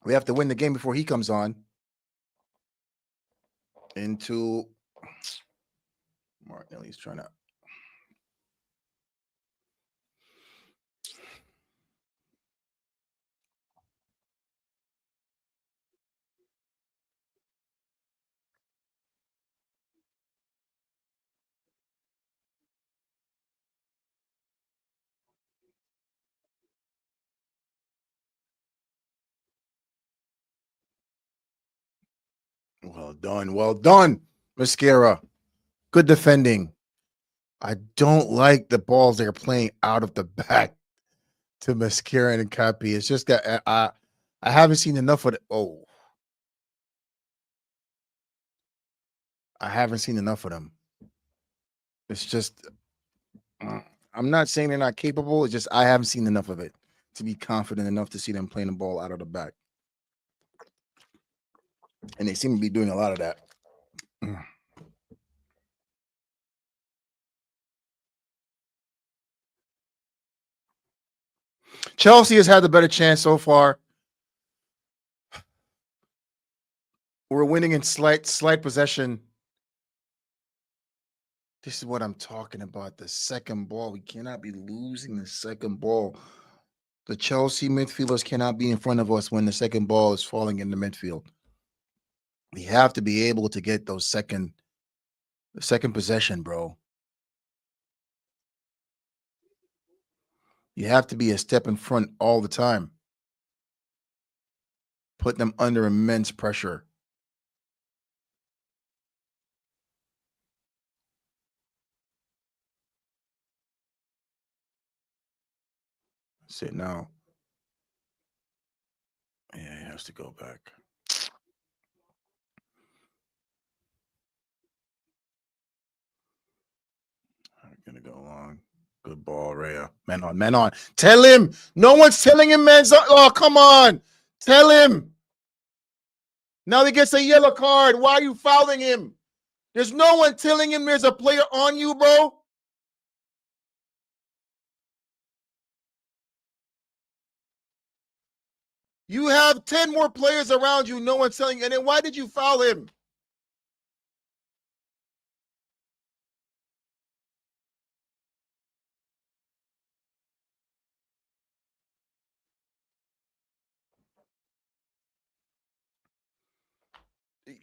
We have to win the game before he comes on. Into Martinelli's trying to. Well done, Mascara. Good defending. I don't like the balls they're playing out of the back to Mascara and Cappy. It's just that I haven't seen enough of it. Oh, I haven't seen enough of them. It's just I'm not saying they're not capable. It's just I haven't seen enough of it to be confident enough to see them playing the ball out of the back. And they seem to be doing a lot of that. Chelsea has had the better chance so far. We're winning in slight possession. This is what I'm talking about. The second ball. We cannot be losing the second ball. The Chelsea midfielders cannot be in front of us when the second ball is falling in the midfield. We have to be able to get those second possession, bro. You have to be a step in front all the time. Put them under immense pressure. That's it now. Yeah, he has to go back. I'm gonna go long. Good ball, Rhea. Man on, man on. Tell him. No one's telling him, man. Oh, come on. Tell him. Now he gets a yellow card. Why are you fouling him? There's no one telling him there's a player on you, bro. You have 10 more players around you. No one's telling you. And then why did you foul him?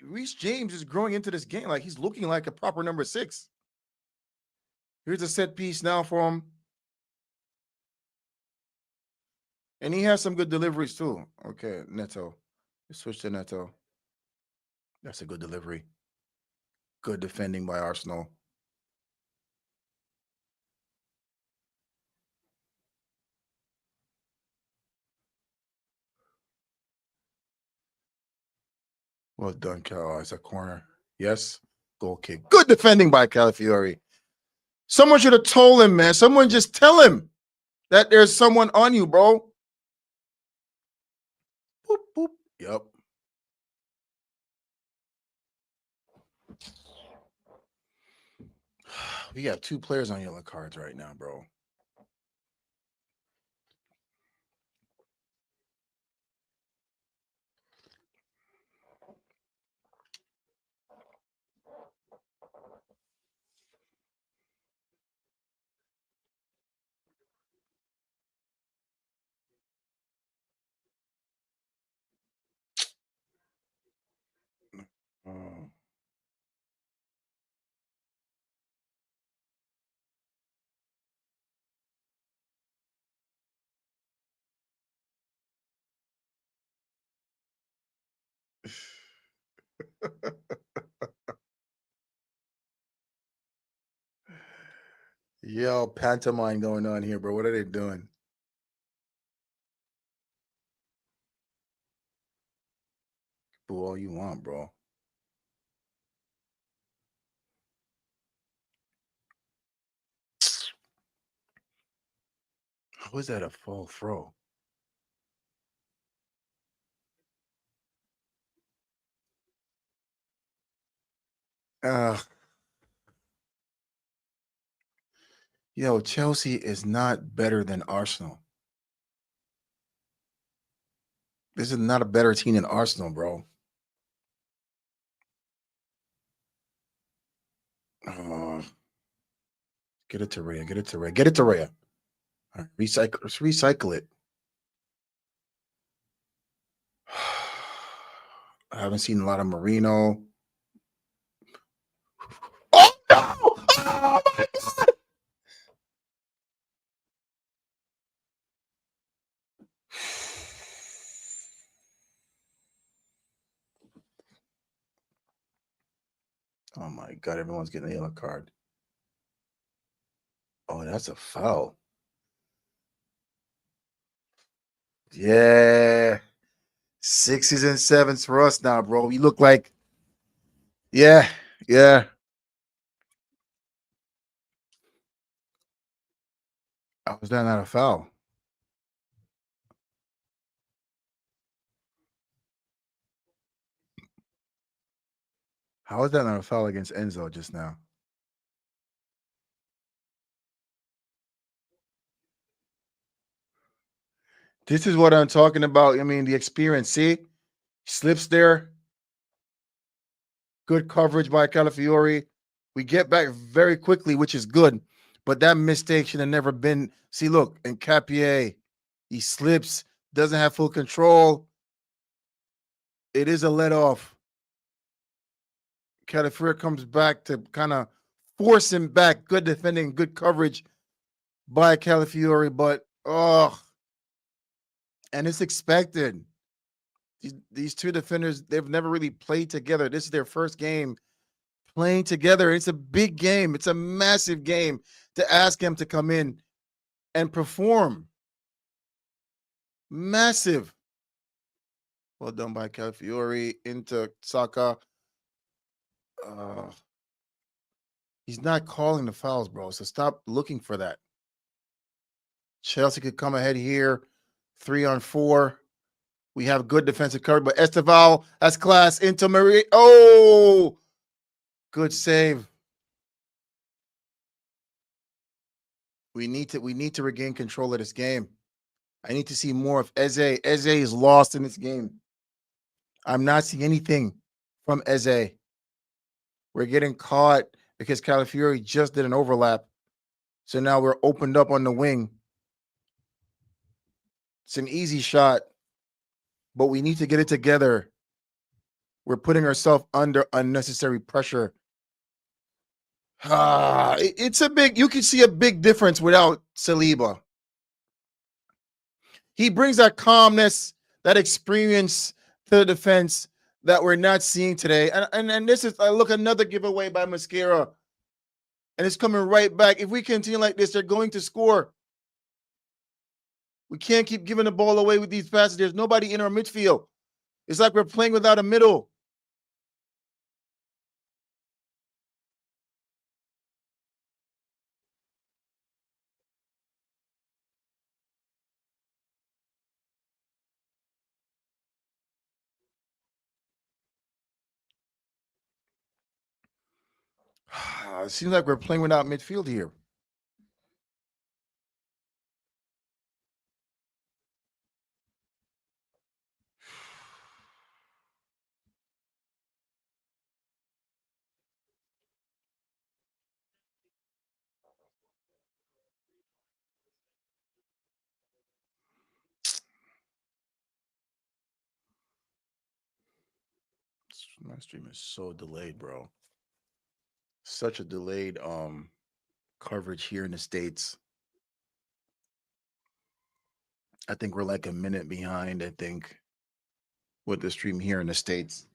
Reece James is growing into this game. Like he's looking like a proper number 6. Here's a set piece now for him. And he has some good deliveries too. Okay, Neto. Switch to Neto. That's a good delivery. Good defending by Arsenal. Well done, Cal. It's a corner. Yes. Goal kick. Good defending by Calafiori. Someone should have told him, man. Someone just tell him that there's someone on you, bro. Boop, boop. Yep. We got 2 players on yellow cards right now, bro. Yo, pantomime going on here, bro. What are they doing? Boo all you want, bro. How is that a full throw? Uh, yo, Chelsea is not better than Arsenal. This is not a better team than Arsenal, bro. Uh, get it to Rhea. Get it to Rhea. Get it to Rhea. All right, recycle. Let's recycle it. I haven't seen a lot of Marino. Oh no! Oh my god! Oh my god! Everyone's getting a yellow card. Oh, that's a foul. Yeah, sixes and sevens for us now, bro. We look like, yeah, yeah. How is that not a foul? How is that not a foul against Enzo just now? This is what I'm talking about. I mean, the experience. See, slips there. Good coverage by Calafiori. We get back very quickly, which is good. But that mistake should have never been. See, look, and Capier, he slips, doesn't have full control. It is a let off. Calafiori comes back to kind of force him back. Good defending, good coverage by Calafiori, but and it's expected. These two defenders, they've never really played together. This is their first game playing together. It's a big game. It's a massive game to ask him to come in and perform. Massive. Well done by Calafiori into Saka. Uh, he's not calling the fouls, bro. So stop looking for that. Chelsea could come ahead here, 3-on-4. We have good defensive coverage, but Esteval, that's class into Marie. Oh, good save. We need to regain control of this game. I need to see more of Eze. Eze is lost in this game. I'm not seeing anything from Eze. We're getting caught because Calafiori just did an overlap. So now we're opened up on the wing. It's an easy shot, but we need to get it together. We're putting ourselves under unnecessary pressure. It's a big, you can see a big difference without Saliba. He brings that calmness, that experience to the defense that we're not seeing today. And this is, look, another giveaway by Mascara. And it's coming right back. If we continue like this, they're going to score. We can't keep giving the ball away with these passes. There's nobody in our midfield. It's like we're playing without a middle. It seems like we're playing without midfield here. My stream is so delayed, bro. Such a delayed coverage here in the States. I think we're like a minute behind, I think, with the stream here in the States.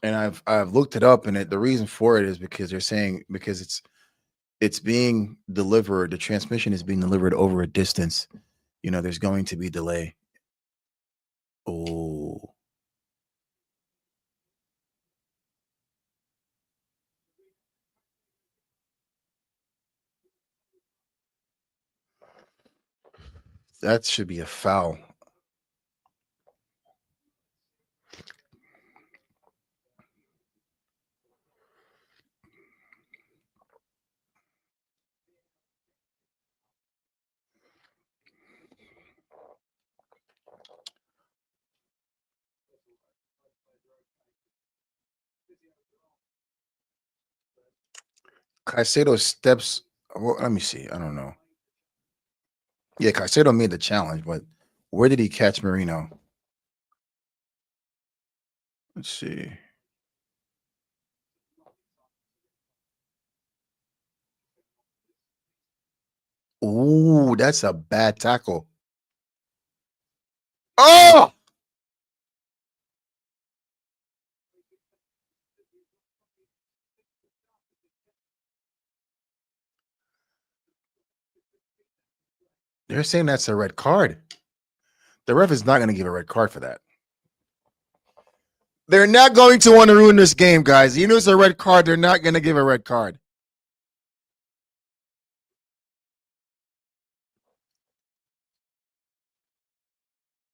And I've looked it up, and the reason for it is because they're saying because it's being delivered. The transmission is being delivered over a distance. There's going to be delay. Oh, that should be a foul. Caicedo steps. Well, let me see. I don't know. Yeah, Caicedo made the challenge, but where did he catch Marino? Let's see. Ooh, that's a bad tackle. Oh, they're saying that's a red card. The ref is not going to give a red card for that. They're not going to want to ruin this game, guys. You know it's a red card. They're not going to give a red card.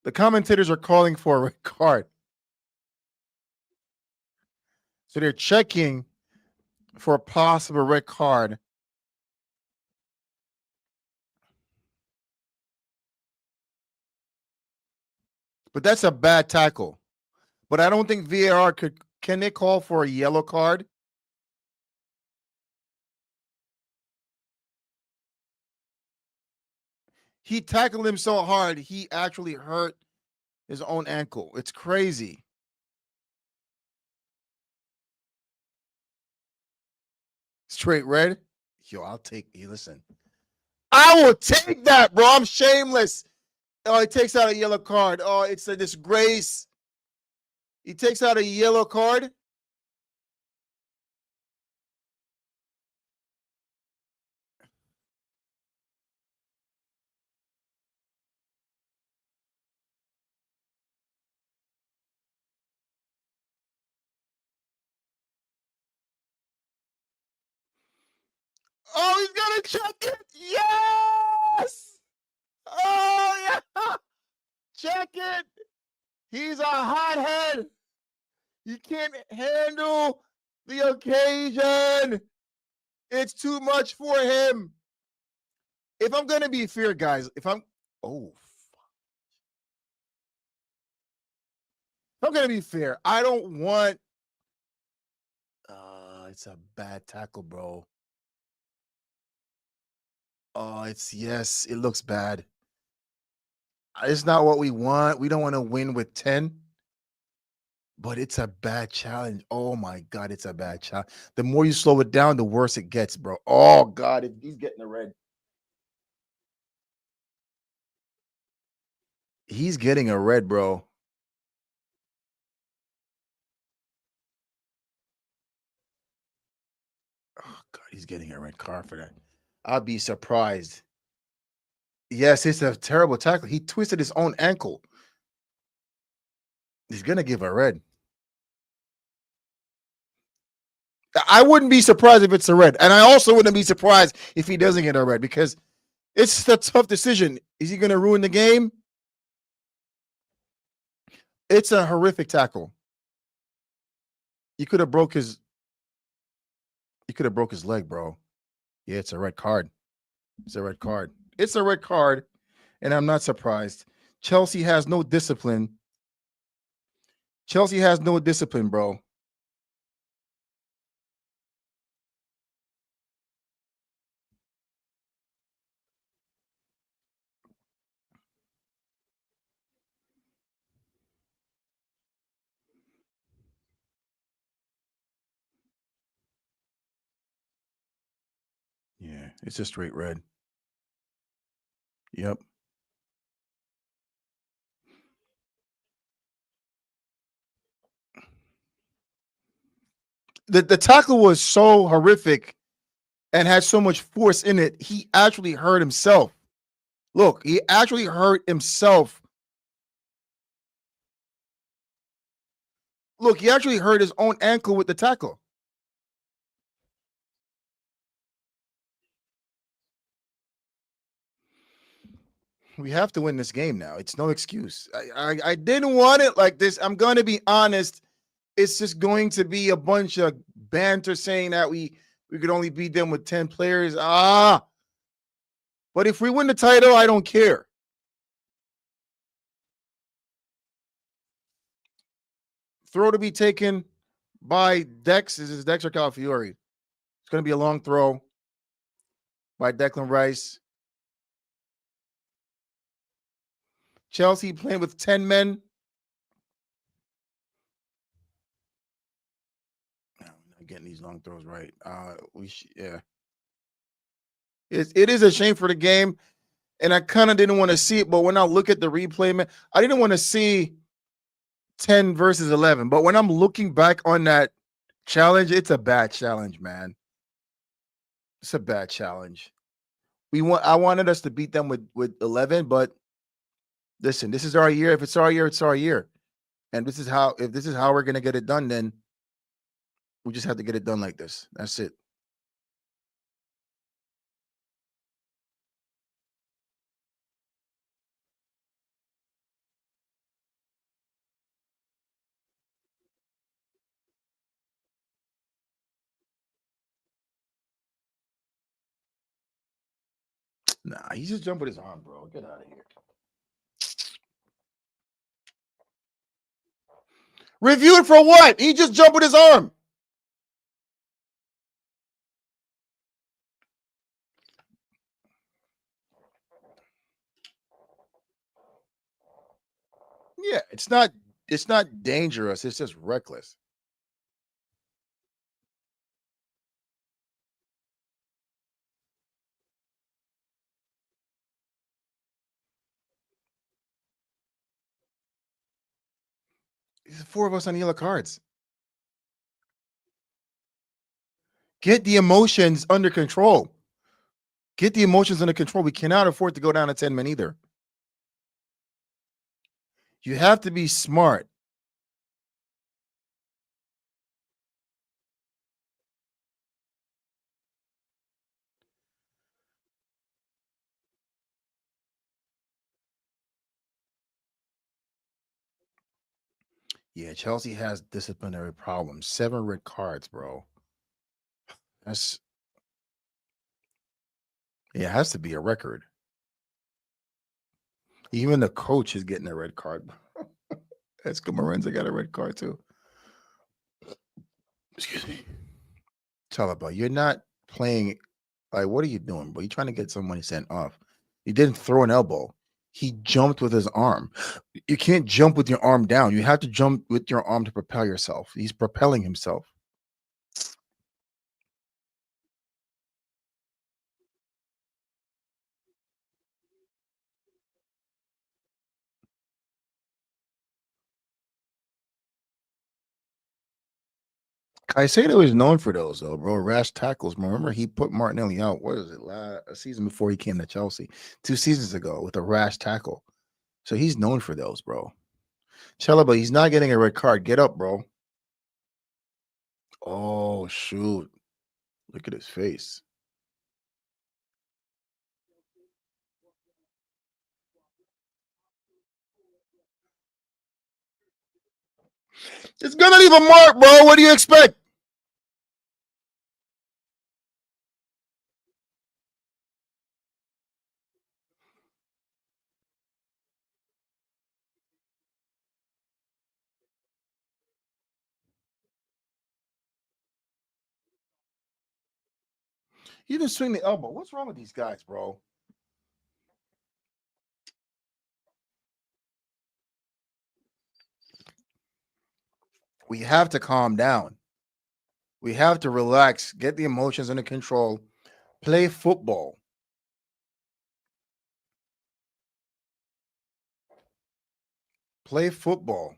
The commentators are calling for a red card. So they're checking for a possible red card. But that's a bad tackle. But I don't think VAR can they call for a yellow card? He tackled him so hard, he actually hurt his own ankle. It's crazy. Straight red. Yo, I'll take you. Listen, I will take that, bro. I'm shameless. Oh, he takes out a yellow card. Oh, it's a disgrace. He takes out a yellow card. Oh, he's gonna check it. Yes. Oh yeah. Check it. He's a hothead. He can't handle the occasion. It's too much for him. If I'm gonna be fair, guys, oh, if I'm gonna be fair, I don't want. It's a bad tackle, bro. Oh, it's yes, it looks bad. It's not what we want. We don't want to win with 10, but it's a bad challenge. Oh my god, it's a bad challenge. The more you slow it down, the worse it gets, bro. Oh god, he's getting a red. He's getting a red, bro. Oh god, he's getting a red card for that. I'll be surprised. Yes, it's a terrible tackle. He twisted his own ankle. He's gonna give a red. I wouldn't be surprised if it's a red, and I also wouldn't be surprised if he doesn't get a red because it's a tough decision. Is he gonna ruin the game? It's a horrific tackle. He could have broke his. He could have broke his leg, bro. Yeah, it's a red card. It's a red card. It's a red card, and I'm not surprised. Chelsea has no discipline. Chelsea has no discipline, bro. Yeah, it's a straight red. Yep. The tackle was so horrific and had so much force in it. He actually hurt himself. Look, he actually hurt himself. Look, he actually hurt his own ankle with the tackle. We have to win this game now. It's no excuse. I didn't want it like this. I'm going to be honest. It's just going to be a bunch of banter saying that we could only beat them with 10 players. But if we win the title, I don't care. Throw to be taken by Dex. Is it Dex or Calafiori? It's going to be a long throw by Declan Rice. Chelsea playing with 10 men. I'm not getting these long throws right. Yeah. It is a shame for the game, and I kind of didn't want to see it. But when I look at the replay, man, I didn't want to see 10 versus 11. But when I'm looking back on that challenge, it's a bad challenge, man. It's a bad challenge. I wanted us to beat them with 11, but listen, this is our year. If it's our year, it's our year. And if this is how we're gonna get it done, then we just have to get it done like this. That's it. Nah, he just jumped with his arm, bro. Get out of here. Reviewed for what? He just jumped with his arm. Yeah, it's not dangerous. It's just reckless. There's 4 of us on yellow cards. Get the emotions under control. Get the emotions under control. We cannot afford to go down to 10 men either. You have to be smart. Yeah, Chelsea has disciplinary problems. 7 red cards, bro. That's It has to be a record. Even the coach is getting a red card. Esco Morenza got a red card too. Excuse me. Chalaba, you're not playing. Like, what are you doing, bro? You trying to get somebody sent off? He didn't throw an elbow. He jumped with his arm. You can't jump with your arm down. You have to jump with your arm to propel yourself. He's propelling himself. Caicedo is known for those, though, bro. Rash tackles. Remember, he put Martinelli out. What is it? A season before he came to Chelsea, 2 seasons ago, with a rash tackle. So he's known for those, bro. Chalaba, he's not getting a red card. Get up, bro. Oh shoot! Look at his face. It's gonna leave a mark, bro. What do you expect? He didn't swing the elbow. What's wrong with these guys, bro? We have to calm down. We have to relax, get the emotions under control, play football. Play football.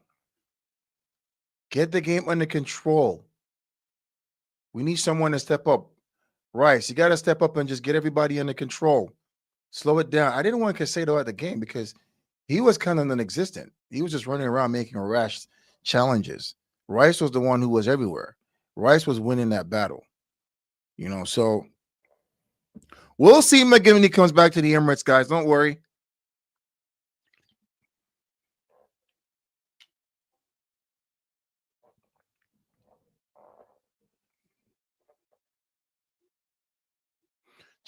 Get the game under control. We need someone to step up. Rice, you got to step up and just get everybody under control. Slow it down. I didn't want Casado at the game because he was kind of non-existent. He was just running around making rash challenges. Rice was the one who was everywhere. Rice was winning that battle. So we'll see McGivney comes back to the Emirates, guys. Don't worry.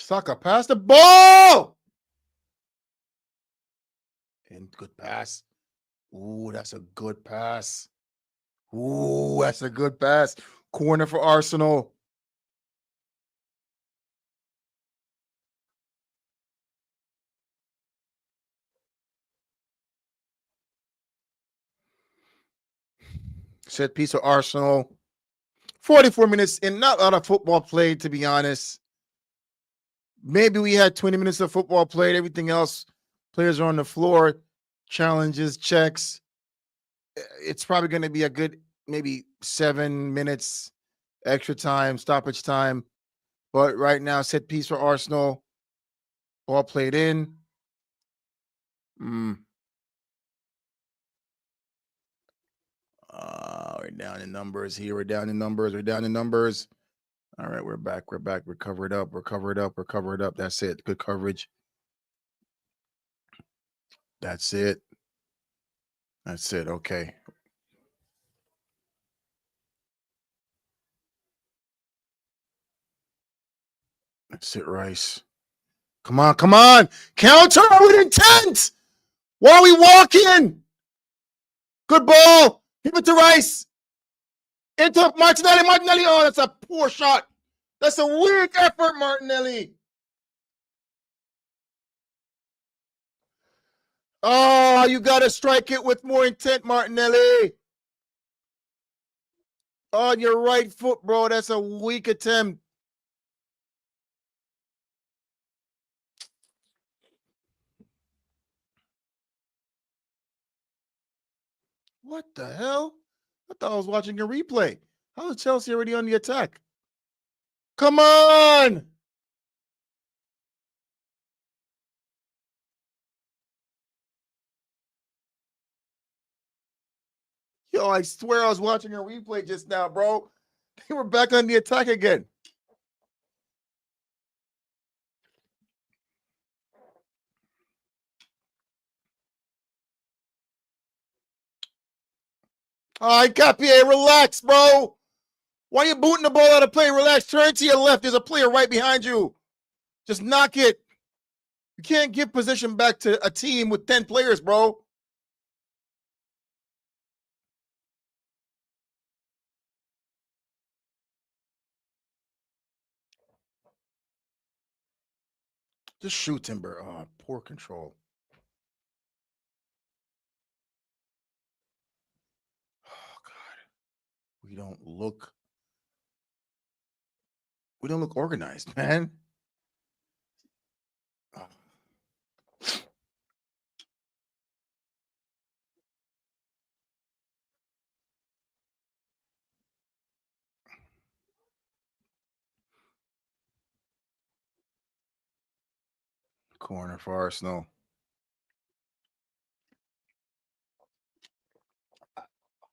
Saka, pass the ball. And good pass. Ooh, that's a good pass. Ooh, that's a good pass. Corner for Arsenal. Set piece of Arsenal. 44 minutes in, not a lot of football played, to be honest. Maybe we had 20 minutes of football played. Everything else, players are on the floor, challenges, checks. It's probably going to be a good maybe 7 minutes extra time, stoppage time. But right now, set piece for Arsenal. Ball played in. We're down in numbers here. We're down in numbers. All right, we're back. We're covered up. That's it. Good coverage. That's it. Okay. That's it, Rice. Come on. Counter with intent. Why are we walking? Good ball. Give it to Rice. Into Martinelli. Oh, that's a poor shot. That's a weak effort, Martinelli. Oh, you got to strike it with more intent, Martinelli. On your right foot, bro. That's a weak attempt. What the hell? I thought I was watching a replay. How is Chelsea already on the attack? Come on! Yo, I swear I was watching a replay just now, bro. They were back on the attack again. All right, Capier, relax, bro. Why are you booting the ball out of play? Relax. Turn to your left. There's a player right behind you. Just knock it. You can't give position back to a team with 10 players, bro. Just shoot, Timber. Oh, poor control. Oh, God. We don't look organized, man. Corner for Arsenal.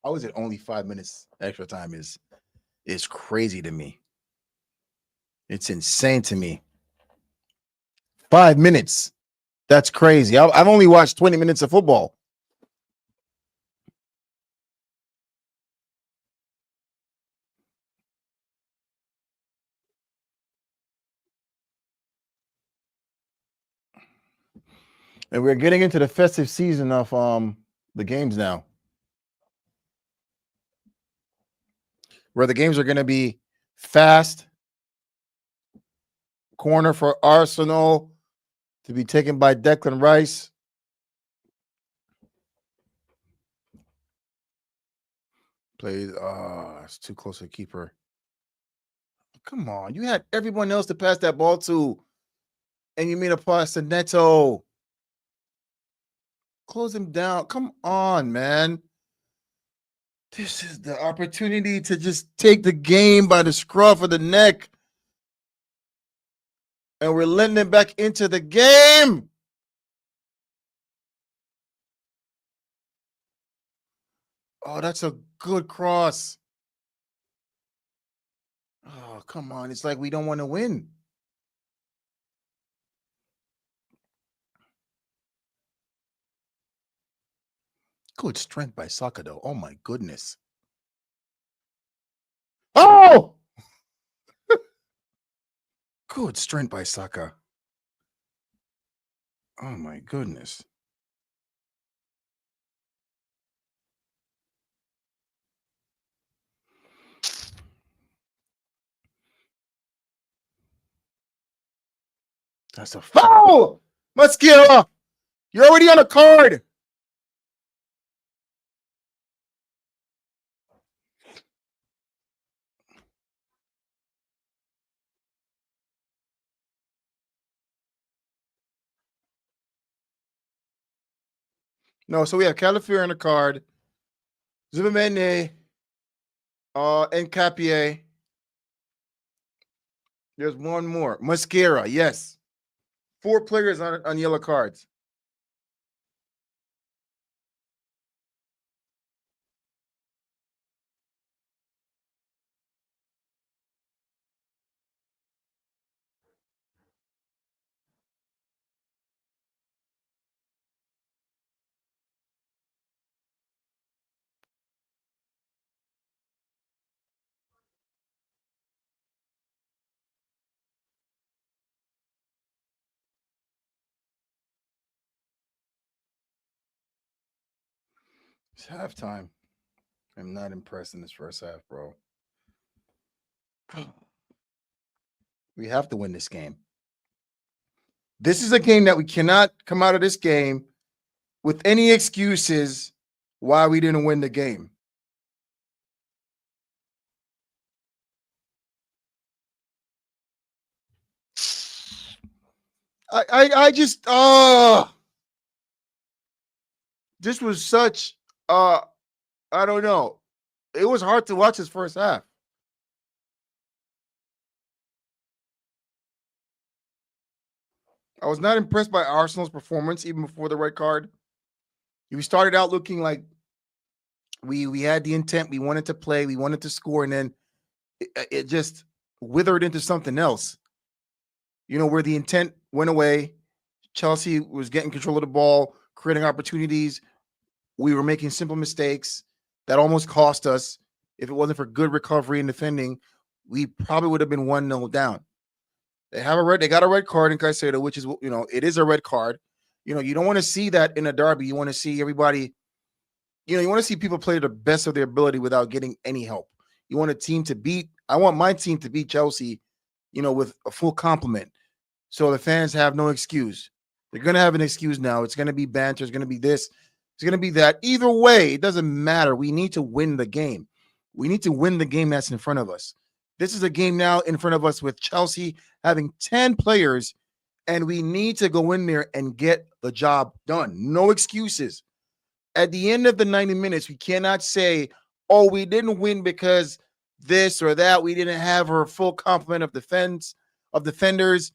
How is it only 5 minutes extra time is crazy to me. It's insane to me. 5 minutes. That's crazy. I've only watched 20 minutes of football. And we're getting into the festive season of the games now, where the games are going to be fast. Corner for Arsenal to be taken by Declan Rice. Plays. It's too close to the keeper. Come on, you had everyone else to pass that ball to, and you made a pass to Neto. Close him down. Come on, man. This is the opportunity to just take the game by the scruff of the neck. And we're letting it back into the game. Oh, that's a good cross. Oh, come on. It's like we don't want to win. Good strength by Saka, though. Oh, my goodness. Oh! Good strength by Saka. Oh, my goodness. That's a foul! Mosquera! You're already on a card. No, so we have Calafior on the card, Zubimene, and Capier. There's one more. Mosquera, yes. 4 players on yellow cards. It's halftime. I'm not impressed in this first half, bro. We have to win this game. This is a game that we cannot come out of this game with any excuses why we didn't win the game. I just this was such I don't know. It was hard to watch this first half. I was not impressed by Arsenal's performance even before the red card. We started out looking like we had the intent, we wanted to play, we wanted to score, and then it just withered into something else. You know, where the intent went away. Chelsea was getting control of the ball, creating opportunities. We were making simple mistakes that almost cost us. If it wasn't for good recovery and defending, we probably would have been 1-0 down. They got a red card in Caicedo, which is, it is a red card. You don't want to see that in a derby. You want to see everybody, you want to see people play the best of their ability without getting any help. You want a team to beat. I want my team to beat Chelsea, with a full complement. So the fans have no excuse. They're going to have an excuse now. It's going to be banter. It's going to be this. It's going to be that. Either way, it doesn't matter. We need to win the game. We need to win the game that's in front of us. This is a game now in front of us with Chelsea having 10 players, and we need to go in there and get the job done. No excuses. At the end of the 90 minutes, we cannot say, oh, we didn't win because this or that. We didn't have our full complement of defenders.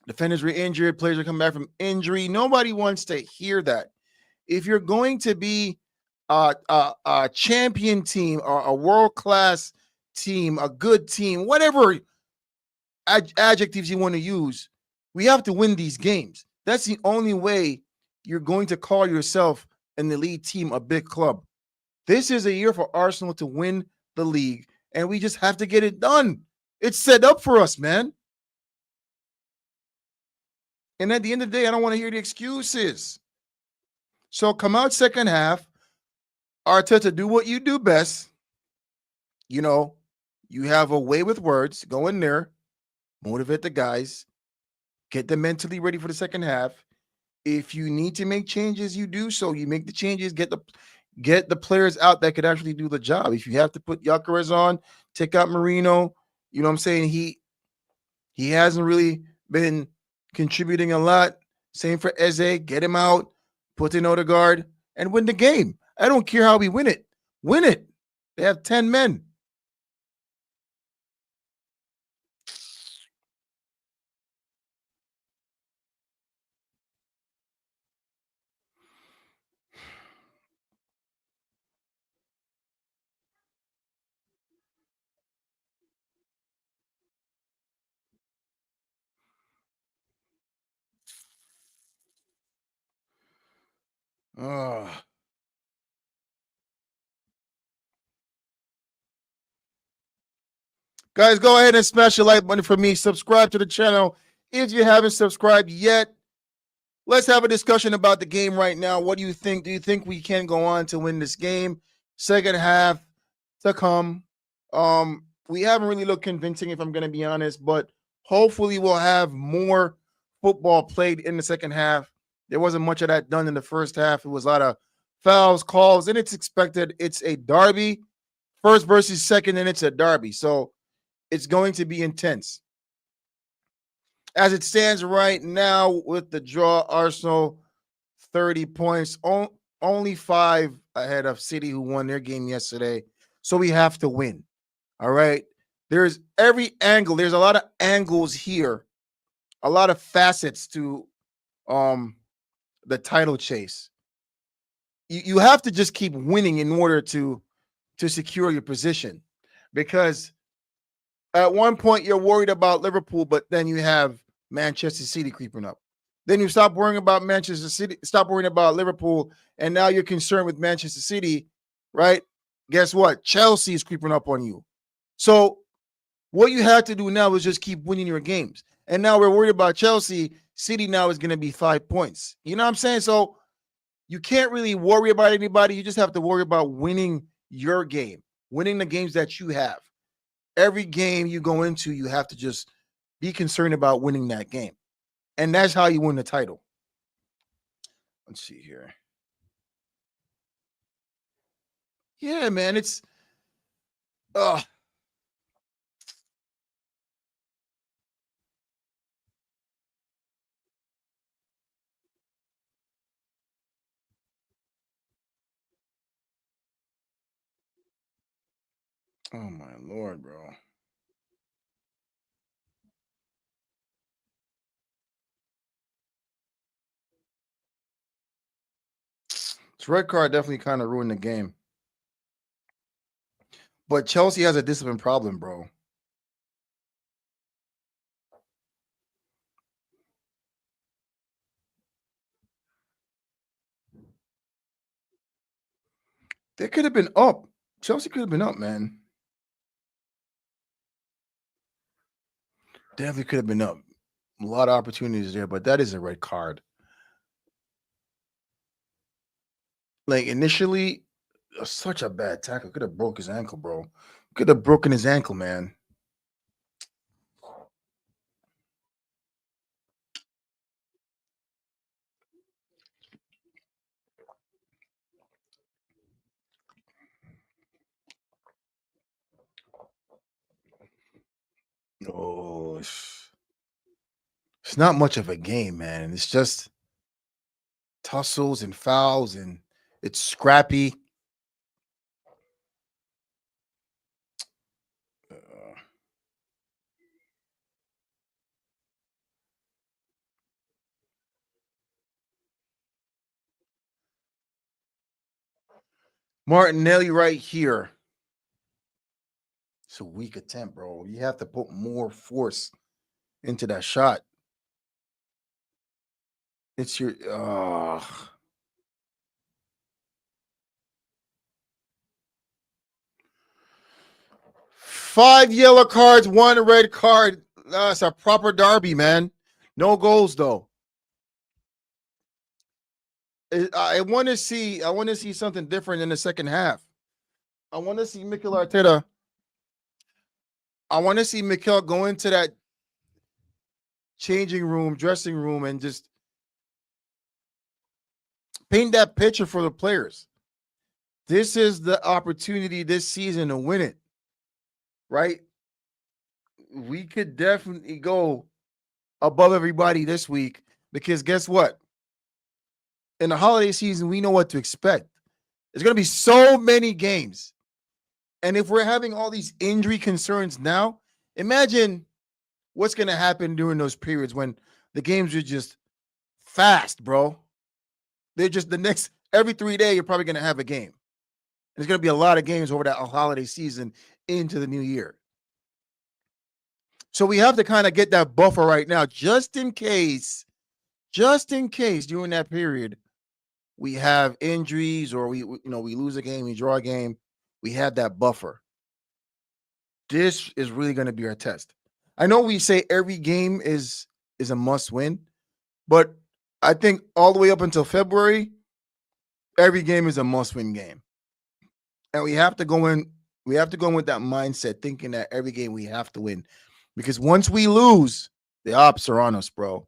Defenders were injured. Players are coming back from injury. Nobody wants to hear that. If you're going to be a champion team or a world-class team, a good team, whatever adjectives you want to use, we have to win these games. That's the only way you're going to call yourself an elite team, a big club. This is a year for Arsenal to win the league, and we just have to get it done. It's set up for us, man. And at the end of the day, I don't want to hear the excuses. So come out second half. Arteta, do what you do best. You have a way with words. Go in there, motivate the guys, get them mentally ready for the second half. If you need to make changes, you do so. You make the changes, get the players out that could actually do the job. If you have to put Gyökeres on, take out Marino, you know what I'm saying? He hasn't really been contributing a lot. Same for Eze. Get him out, put in Odegaard, and win the game. I don't care how we win it, Win it. They have 10 men. Ugh. Guys, go ahead and smash the like button for me. Subscribe to the channel if you haven't subscribed yet. Let's have a discussion about the game right now. What do you think? Do you think we can go on to win this game? Second half to come. We haven't really looked convincing, if I'm going to be honest, but hopefully we'll have more football played in the second half. There wasn't much of that done in the first half. It was a lot of fouls, calls, and it's expected. It's a derby, first versus second, and it's a derby. So it's going to be intense. As it stands right now with the draw, Arsenal 30 points, only 5 ahead of City, who won their game yesterday. So we have to win. All right. There's every angle. There's a lot of angles here, a lot of facets to the title chase. You have to just keep winning in order to secure your position, because at one point you're worried about Liverpool, but then you have Manchester City creeping up. Then you stop worrying about Manchester City, stop worrying about Liverpool, and now you're concerned with Manchester City, right? Guess what? Chelsea is creeping up on you. So what you have to do now is just keep winning your games. And now we're worried about Chelsea. City now is going to be 5 points. You know what I'm saying? So you can't really worry about anybody. You just have to worry about winning your game, winning the games that you have. Every game you go into, you have to just be concerned about winning that game. And that's how you win the title. Let's see here. Yeah, man, it's oh my Lord, bro. This red card definitely kind of ruined the game. But Chelsea has a discipline problem, bro. They could have been up. Chelsea could have been up, man. Definitely could have been up. A lot of opportunities there, but that is a red card. Like initially, such a bad tackle. Could have broke his ankle, bro. Could have broken his ankle, man. Oh, it's not much of a game, man. It's just tussles and fouls, and it's scrappy. Uh, Martinelli right here. It's a weak attempt, bro. You have to put more force into that shot. It's your 5 yellow cards, 1 red card. It's a proper derby, man. No goals though. I want to see. I want to see something different in the second half. I want to see Mikel Arteta. I want to see Mikel go into that changing room, dressing room, and just paint that picture for the players. This is the opportunity this season to win it, right? We could definitely go above everybody this week, because guess what? In the holiday season, we know what to expect. There's going to be so many games. And if we're having all these injury concerns now, imagine what's going to happen during those periods when the games are just fast, bro. They're just the next every 3 days, you're probably going to have a game. There's going to be a lot of games over that holiday season into the new year. So we have to kind of get that buffer right now, just in case during that period we have injuries or we lose a game, we draw a game, we have that buffer. This is really going to be our test. I know we say every game is a must win, but I think all the way up until February, every game is a must win game. And we have to go in with that mindset, thinking that every game we have to win. Because once we lose, the ops are on us, bro.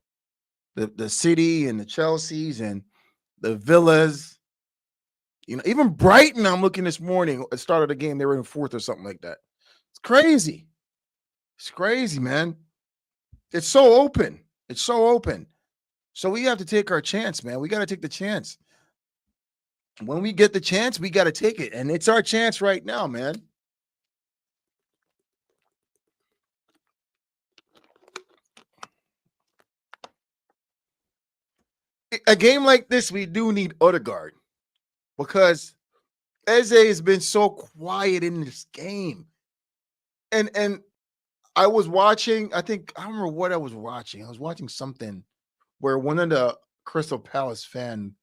The City and the Chelseas and the Villas, even Brighton, I'm looking this morning at the start of the game, they were in fourth or something like that. It's crazy. It's crazy, man. It's so open. It's so open. So we have to take our chance, man. We got to take the chance. When we get the chance, we got to take it. And it's our chance right now, man. A game like this, we do need Odegaard because Eze has been so quiet in this game. And I was watching, I don't remember what I was watching. I was watching something where one of the Crystal Palace fan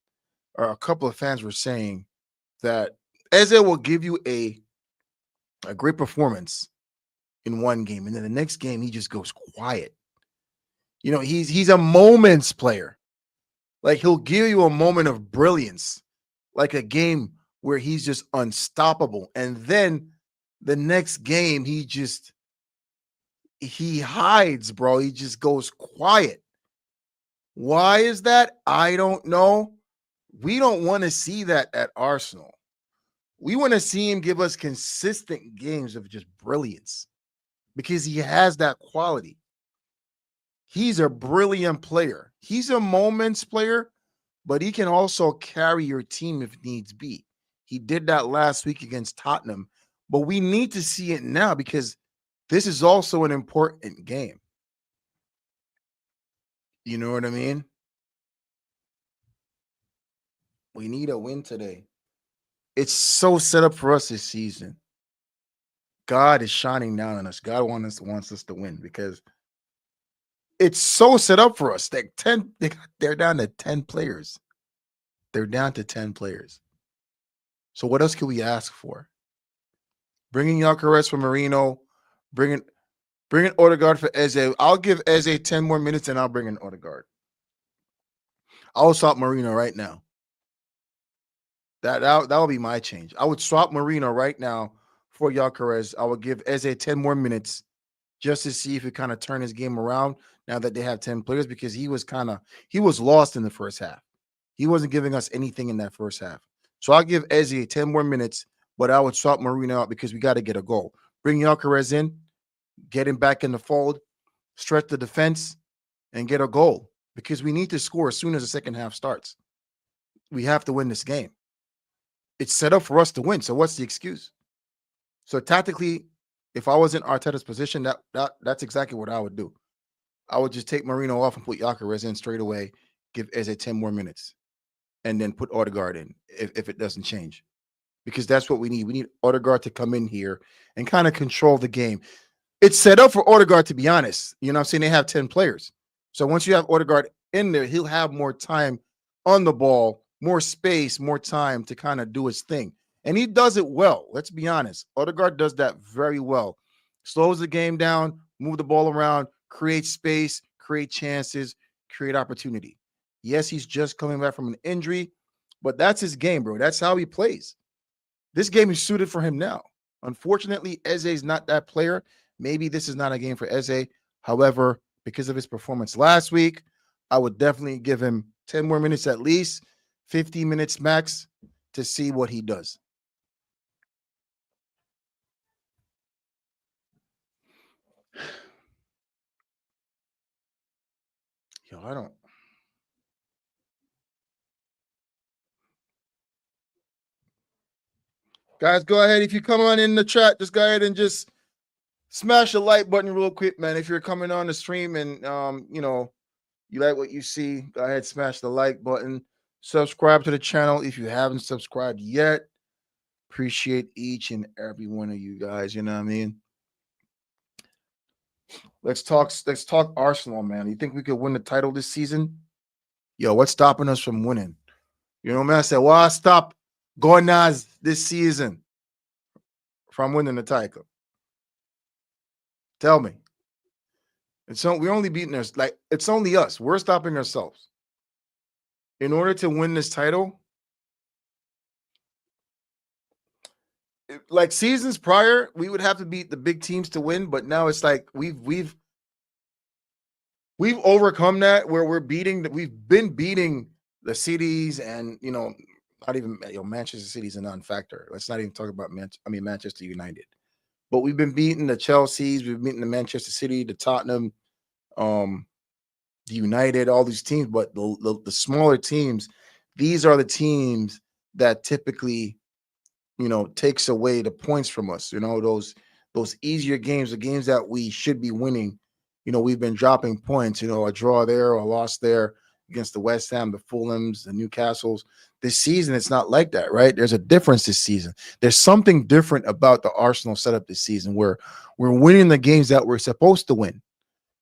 or a couple of fans were saying that Eze will give you a great performance in one game, and then the next game he just goes quiet. He's a moments player. Like he'll give you a moment of brilliance, like a game where he's just unstoppable, and then the next game he hides, bro. He just goes quiet. Why is that? I don't know. We don't want to see that at Arsenal. We want to see him give us consistent games of just brilliance because he has that quality. He's a brilliant player. He's a moments player, but he can also carry your team if needs be. He did that last week against Tottenham, but we need to see it now because this is also an important game. You know what I mean? We need a win today. It's so set up for us this season. God is shining down on us. God wants us to win because it's so set up for us. They're down to 10 players. They're down to 10 players. So what else can we ask for? Bringing Gyökeres for Marino, bringing Odegaard for Eze. I'll give Eze 10 more minutes and I'll bring in Odegaard. I'll swap Marino right now. That will be my change. I would swap Marino right now for Gyökeres. I would give Eze 10 more minutes just to see if he kind of turn his game around now that they have 10 players because he was lost in the first half. He wasn't giving us anything in that first half. So I'll give Eze 10 more minutes, but I would swap Marino out because we got to get a goal. Bring Gyökeres in, get him back in the fold, stretch the defense, and get a goal because we need to score as soon as the second half starts. We have to win this game. It's set up for us to win. So what's the excuse? So tactically, if I was in Arteta's position, that's exactly what I would do. I would just take Marino off and put Gyökeres in straight away, give Eze 10 more minutes, and then put Odegaard in if it doesn't change. Because that's what we need. We need Odegaard to come in here and kind of control the game. It's set up for Odegaard, to be honest. You know what I'm saying? They have 10 players. So once you have Odegaard in there, he'll have more time on the ball, more space, more time to kind of do his thing. And he does it well. Let's be honest. Odegaard does that very well. Slows the game down, move the ball around, create space, create chances, create opportunity. Yes, he's just coming back from an injury, but that's his game, bro. That's how he plays. This game is suited for him now. Unfortunately, Eze is not that player. Maybe this is not a game for Eze. However, because of his performance last week, I would definitely give him 10 more minutes at least, 15 minutes max to see what he does. Yo, I don't. Guys, go ahead. If you come on in the chat, just go ahead and just smash the like button real quick, man. If you're coming on the stream and you like what you see, go ahead, smash the like button. Subscribe to the channel if you haven't subscribed yet. Appreciate each and every one of you guys. You know what I mean? Let's talk Arsenal, man. You think we could win the title this season? Yo, what's stopping us from winning? You know, man, I said, well, stop Gornaz this season from winning the title. Tell me. We're only beating us, like it's only us. We're stopping ourselves. In order to win this title, like seasons prior, we would have to beat the big teams to win, but now it's like we've overcome that where we've been beating the cities and not even Manchester City's a non-factor. Let's not even talk about Manchester United. But we've been beating the Chelseas, we've beaten the Manchester City, the Tottenham, the United, all these teams, but the smaller teams, these are the teams that typically, takes away the points from us. Those easier games, the games that we should be winning, we've been dropping points, a draw there or a loss there against the West Ham, the Fulhams, the Newcastles. This season, it's not like that, right? There's a difference this season. There's something different about the Arsenal setup this season where we're winning the games that we're supposed to win.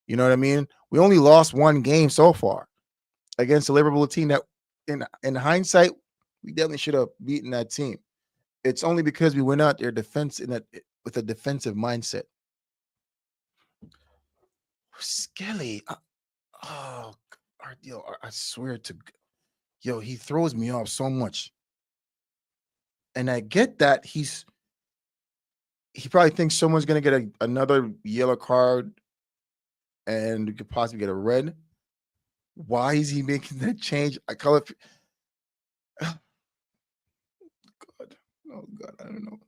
You know what I mean? We only lost one game so far against the Liverpool team that, in hindsight, we definitely should have beaten that team. It's only because we went out there with a defensive mindset. Skelly, I swear to, he throws me off so much, and I get that he probably thinks someone's gonna get another yellow card, and we could possibly get a red. Why is he making that change? I call it. God, oh God, I don't know.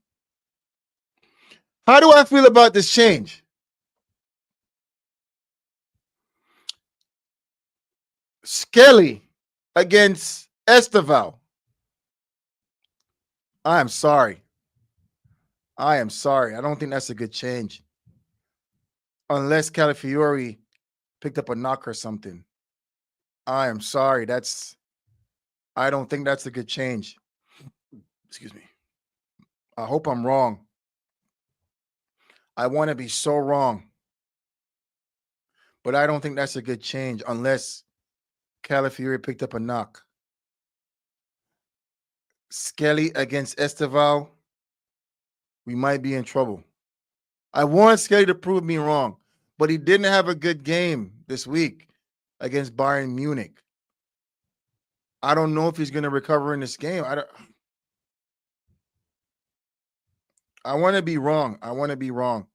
How do I feel about this change? Skelly against Esteval. I am sorry. I don't think that's a good change. Unless Calafiori picked up a knock or something. I am sorry. I don't think that's a good change. Excuse me. I hope I'm wrong. I want to be so wrong. But I don't think that's a good change unless Calafiori picked up a knock. Skelly against Esteval, we might be in trouble. I want Skelly to prove me wrong, but he didn't have a good game this week against Bayern Munich. I don't know if he's going to recover in this game. I want to be wrong. I want to be wrong.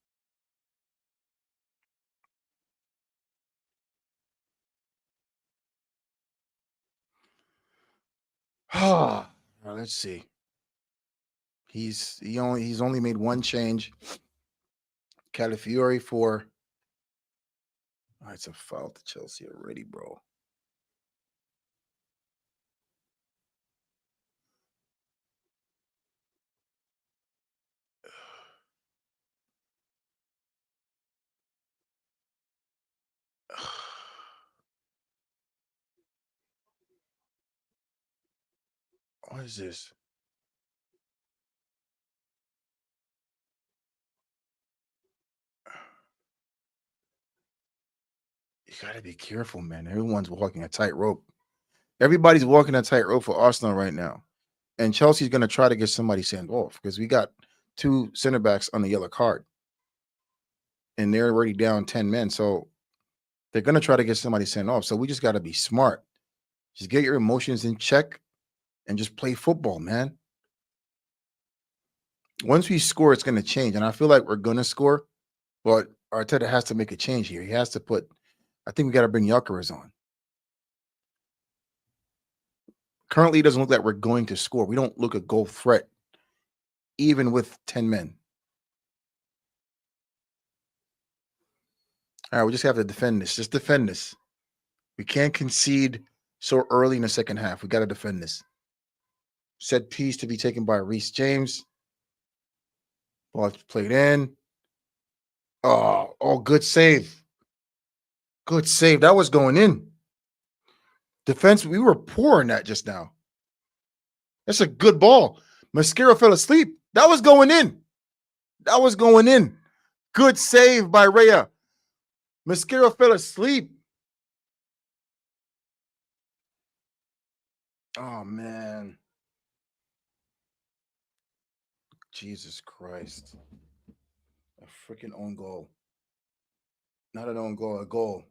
Let's see. He's only made one change. Calafiori for. Oh, it's a foul to Chelsea already, bro. What is this? You got to be careful, man. Everyone's walking a tightrope. Everybody's walking a tightrope for Arsenal right now. And Chelsea's going to try to get somebody sent off because we got two center backs on the yellow card. And they're already down 10 men. So they're going to try to get somebody sent off. So we just got to be smart. Just get your emotions in check and just play football, man. Once we score, it's going to change. And I feel like we're going to score. But Arteta has to make a change here. He has to I think we got to bring Gyökeres on. Currently, it doesn't look like we're going to score. We don't look a goal threat, even with 10 men. All right, we just have to defend this. Just defend this. We can't concede so early in the second half. We got to defend this. Set piece to be taken by Reece James. Ball played in. Oh, good save. Good save. That was going in. Defense, we were poor in that just now. That's a good ball. Mascara fell asleep. That was going in. That was going in. Good save by Rhea. Mascara fell asleep. Oh, man. Jesus Christ. A freaking own goal. Not an own goal, a goal.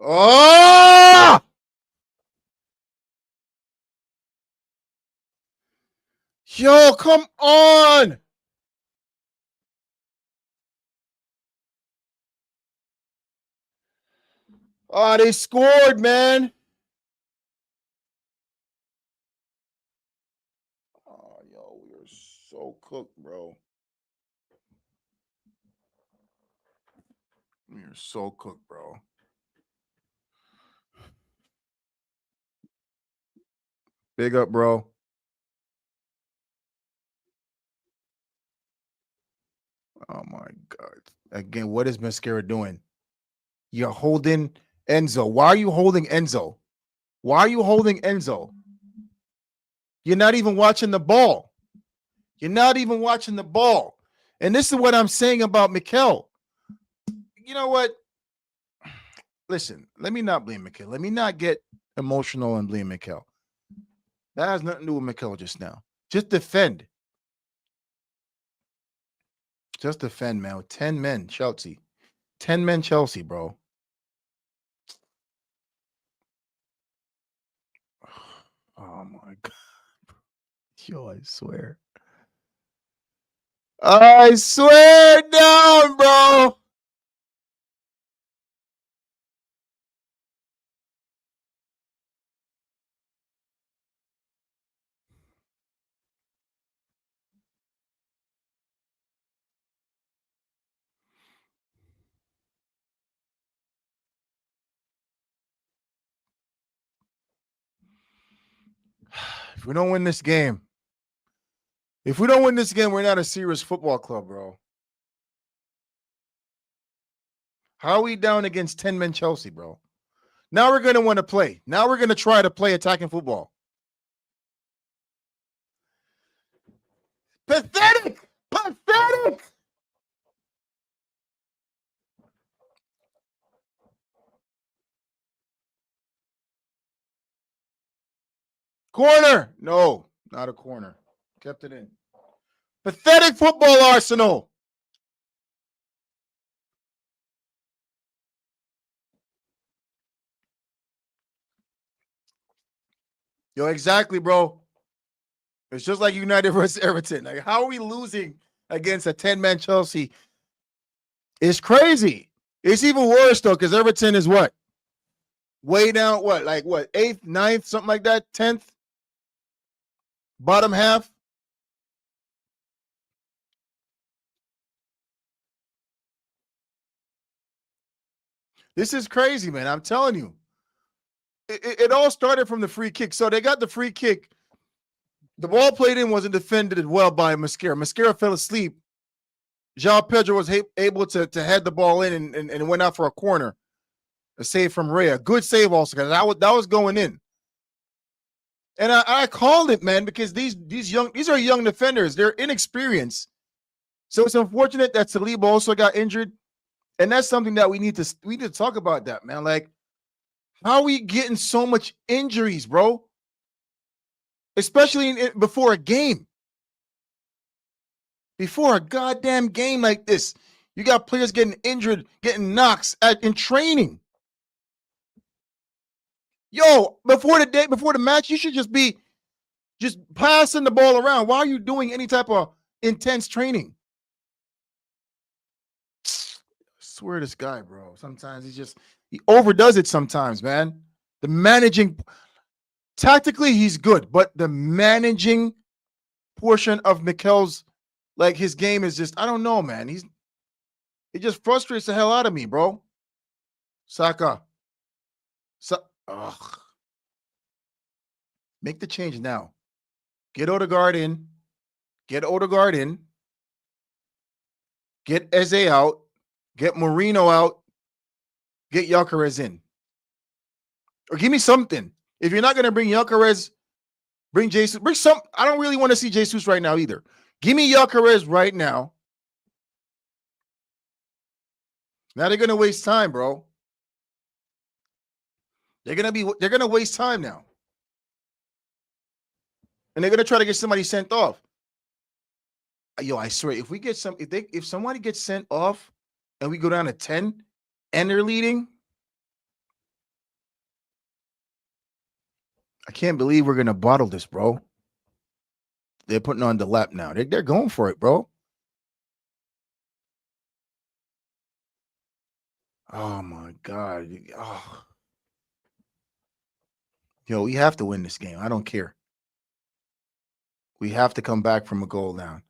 Oh! Yo, come on. Oh, they scored, man. Oh, yo, we are so cooked, bro. We are so cooked, bro. Big up, bro. Oh my God. Again, what is Mascara doing? You're holding Enzo. Why are you holding Enzo? Why are you holding Enzo? You're not even watching the ball. You're not even watching the ball. And this is what I'm saying about Mikel. You know what? Listen, let me not blame Mikel. Let me not get emotional and blame Mikel. That has nothing to do with Mikel just now. Just defend. Just defend, man. With 10 men, Chelsea. 10 men, Chelsea, bro. Oh my God. Yo, I swear. I swear down, bro. If we don't win this game, we're not a serious football club, bro. How are we down against 10 men Chelsea, bro? Now we're going to want to play. Now we're going to try to play attacking football. Pathetic. Pathetic. Corner. No, not a corner. Kept it in. Pathetic football, Arsenal. Yo, exactly, bro. It's just like United versus Everton. Like, how are we losing against a 10-man Chelsea? It's crazy. It's even worse, though, because Everton is what? Way down, what? Like, what? 8th, 9th, something like that? 10th? Bottom half? This is crazy, man. I'm telling you. It all started from the free kick. So they got the free kick. The ball played in wasn't defended well by Mascara. Mascara fell asleep. João Pedro was able to head the ball in and went out for a corner. A save from Rhea. Good save also, because that was going in. And I called it, man, because these are young defenders. They're inexperienced. So it's unfortunate that Saliba also got injured. And that's something that we need to talk about that, man. Like, how are we getting so much injuries, bro? Especially before a game. Before a goddamn game like this, you got players getting injured, getting knocks in training. Yo, before the match, you should just be passing the ball around. Why are you doing any type of intense training? I swear this guy, bro. Sometimes he overdoes it sometimes, man. The managing tactically, he's good, but the managing portion of Mikel's, like, his game is just, I don't know, man. It just frustrates the hell out of me, bro. Saka. Ugh. Make the change now. Get Odegaard in. Get Odegaard in. Get Eze out. Get Marino out. Get Gyökeres in. Or give me something. If you're not going to bring Gyökeres, bring Jesus. Bring some. I don't really want to see Jesus right now either. Give me Gyökeres right now. Now they're going to waste time, bro. They're going to waste time now. And they're going to try to get somebody sent off. Yo, I swear, if somebody gets sent off and we go down to 10 and they're leading, I can't believe we're going to bottle this, bro. They're putting on the lap now. They're going for it, bro. Oh, my God. Oh. Yo, we have to win this game. I don't care. We have to come back from a goal down.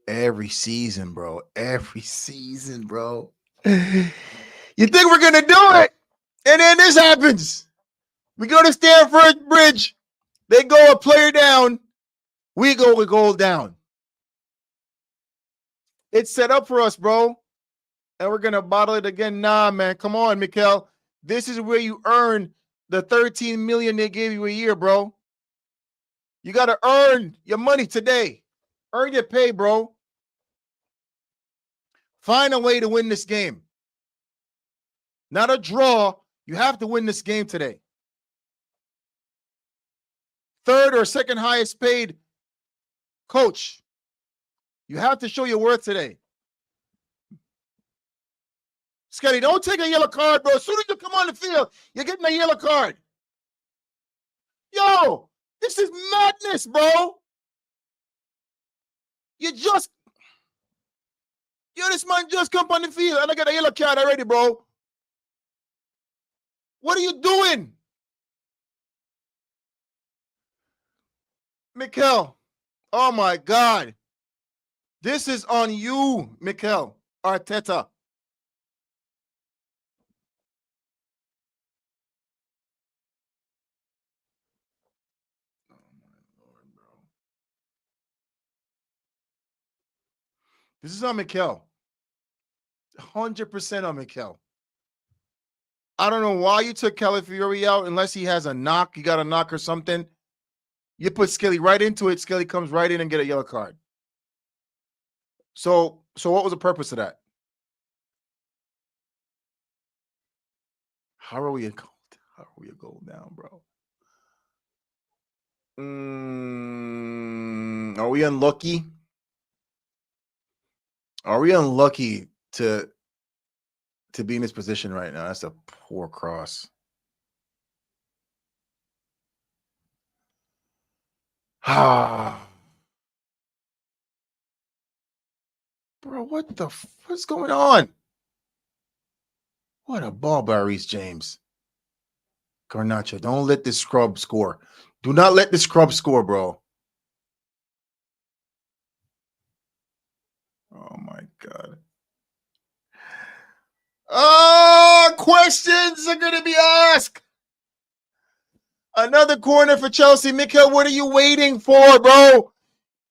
Every season, bro. Every season, bro. You think we're going to do it? And then this happens. We go to Stamford Bridge. They go a player down. We go a goal down. It's set up for us, bro. And we're going to bottle it again. Nah, man. Come on, Mikel. This is where you earn the $13 million they gave you a year, bro. You got to earn your money today. Earn your pay, bro. Find a way to win this game. Not a draw. You have to win this game today. Third or second highest paid coach. You have to show your worth today. Scotty, don't take a yellow card, bro. As soon as you come on the field, you're getting a yellow card. Yo, this is madness, bro. This man just come on the field and I got a yellow card already, bro. What are you doing? Mikel, oh my God. This is on you, Mikel Arteta. Oh my Lord, bro. This is on Mikel. 100% on Mikel. I don't know why you took Calafiori out unless he has a knock. He got a knock or something. You put Skelly right into it. Skelly comes right in and get a yellow card. So what was the purpose of that? How are we a goal? How are we a goal down, bro? Are we unlucky? Are we unlucky to be in this position right now? That's a poor cross. Ah. Bro, what's going on? What a ball by Reece James. Garnacho, don't let this scrub score. Do not let this scrub score, bro. Oh, my God. Questions are going to be asked. Another corner for Chelsea. Mikel, what are you waiting for, bro?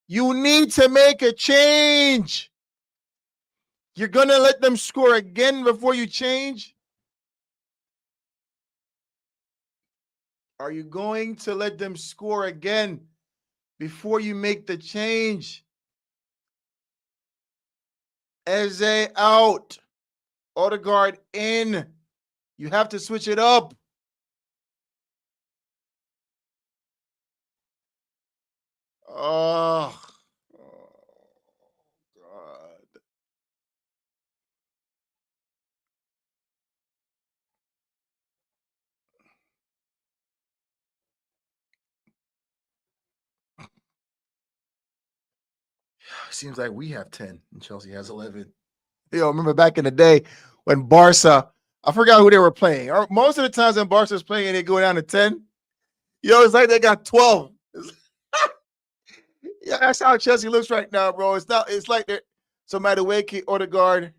You need to make a change. You're going to let them score again before you change? Are you going to let them score again before you make the change? Eze out. Odegaard in. You have to switch it up. Oh, God. Seems like we have 10 and Chelsea has 11. Yo, remember back in the day when Barca, I forgot who they were playing. Most of the times when Barca's playing, they go down to 10. Yo, it's like they got 12. Yeah, that's how Chelsea looks right now, bro. It's like they're so Madueke, Odegaard.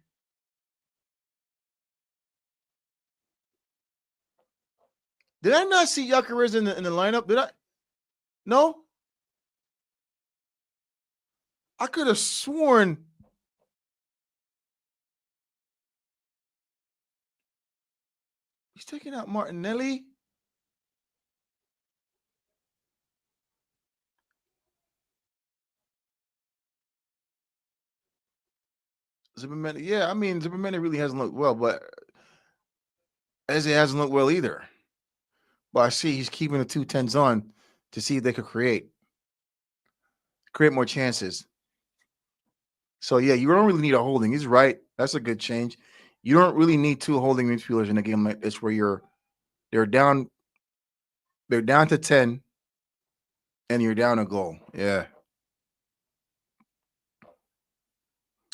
Did I not see Gyökeres in the lineup? Did I? No? I could have sworn he's taking out Martinelli. Zimmerman, yeah, I mean Zimmerman really hasn't looked well, but Eze hasn't looked well either. But I see he's keeping the 2 10s on to see if they could create more chances. So yeah, you don't really need a holding. He's right. That's a good change. You don't really need 2 holding midfielders in a game like this where they're down they're down to 10 and you're down a goal. Yeah.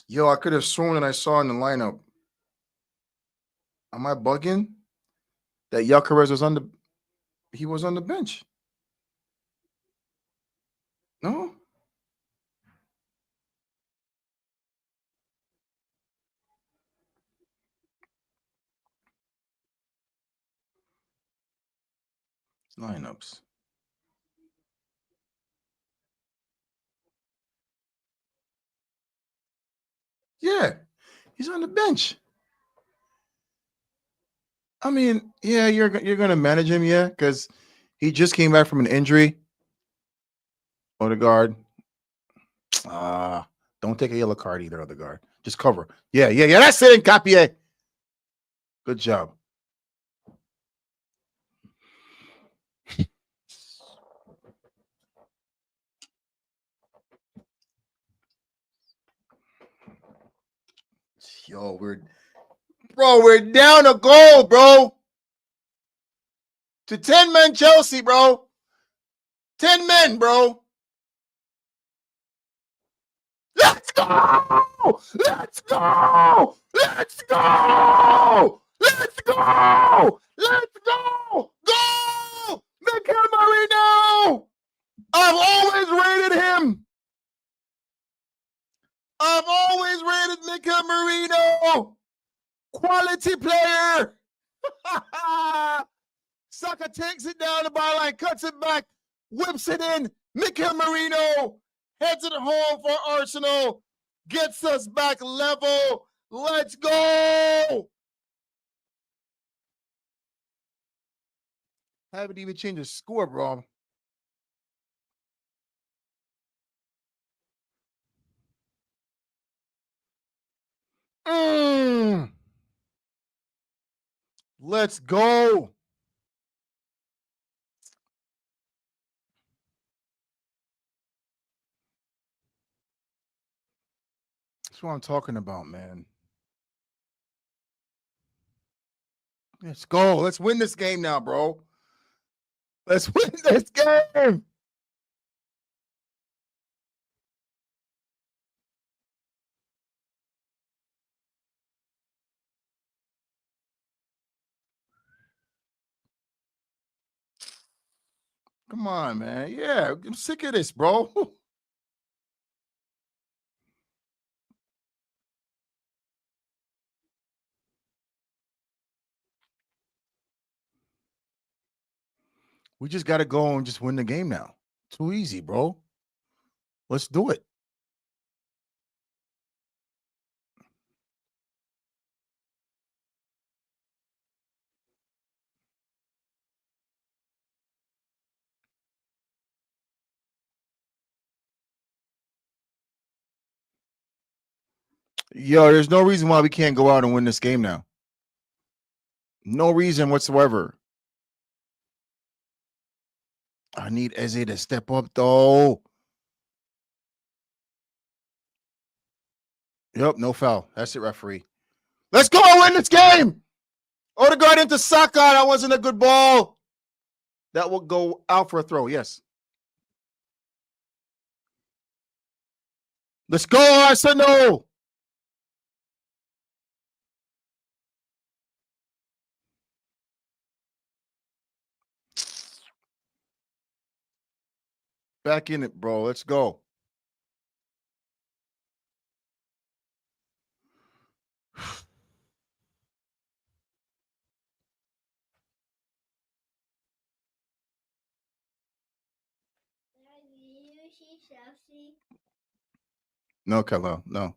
Yo, I could have sworn that I saw in the lineup. Am I bugging? That Gyökeres was on the bench. No? Lineups. Yeah. He's on the bench. I mean, yeah, you're gonna manage him, yeah, because he just came back from an injury. Odegaard. Don't take a yellow card either, Odegaard. Just cover. Yeah. That's it, Capier. Good job. Yo, we're down a goal, bro. To 10 men Chelsea, bro. 10 men, bro. Let's go! Let's go! Let's go! Let's go! Let's go! Go! Mikel Merino! I've always rated him. I've always rated Mikel Merino. Quality player. Saka takes it down the byline, cuts it back, whips it in. Mikel Merino heads it home for Arsenal. Gets us back level. Let's go. Haven't even changed the score, bro. Let's go. That's what I'm talking about, man. Let's go. Let's win this game now, bro. Let's win this game. Come on, man. Yeah, I'm sick of this, bro. We just got to go and just win the game now. Too easy, bro. Let's do it. Yo, there's no reason why we can't go out and win this game now. No reason whatsoever. I need Eze to step up, though. Yep, no foul. That's it, referee. Let's go win this game. Odegaard into Saka. That wasn't a good ball. That will go out for a throw. Yes. Let's go, Arsenal. Back in it, bro. Let's go. No, Kalo. No.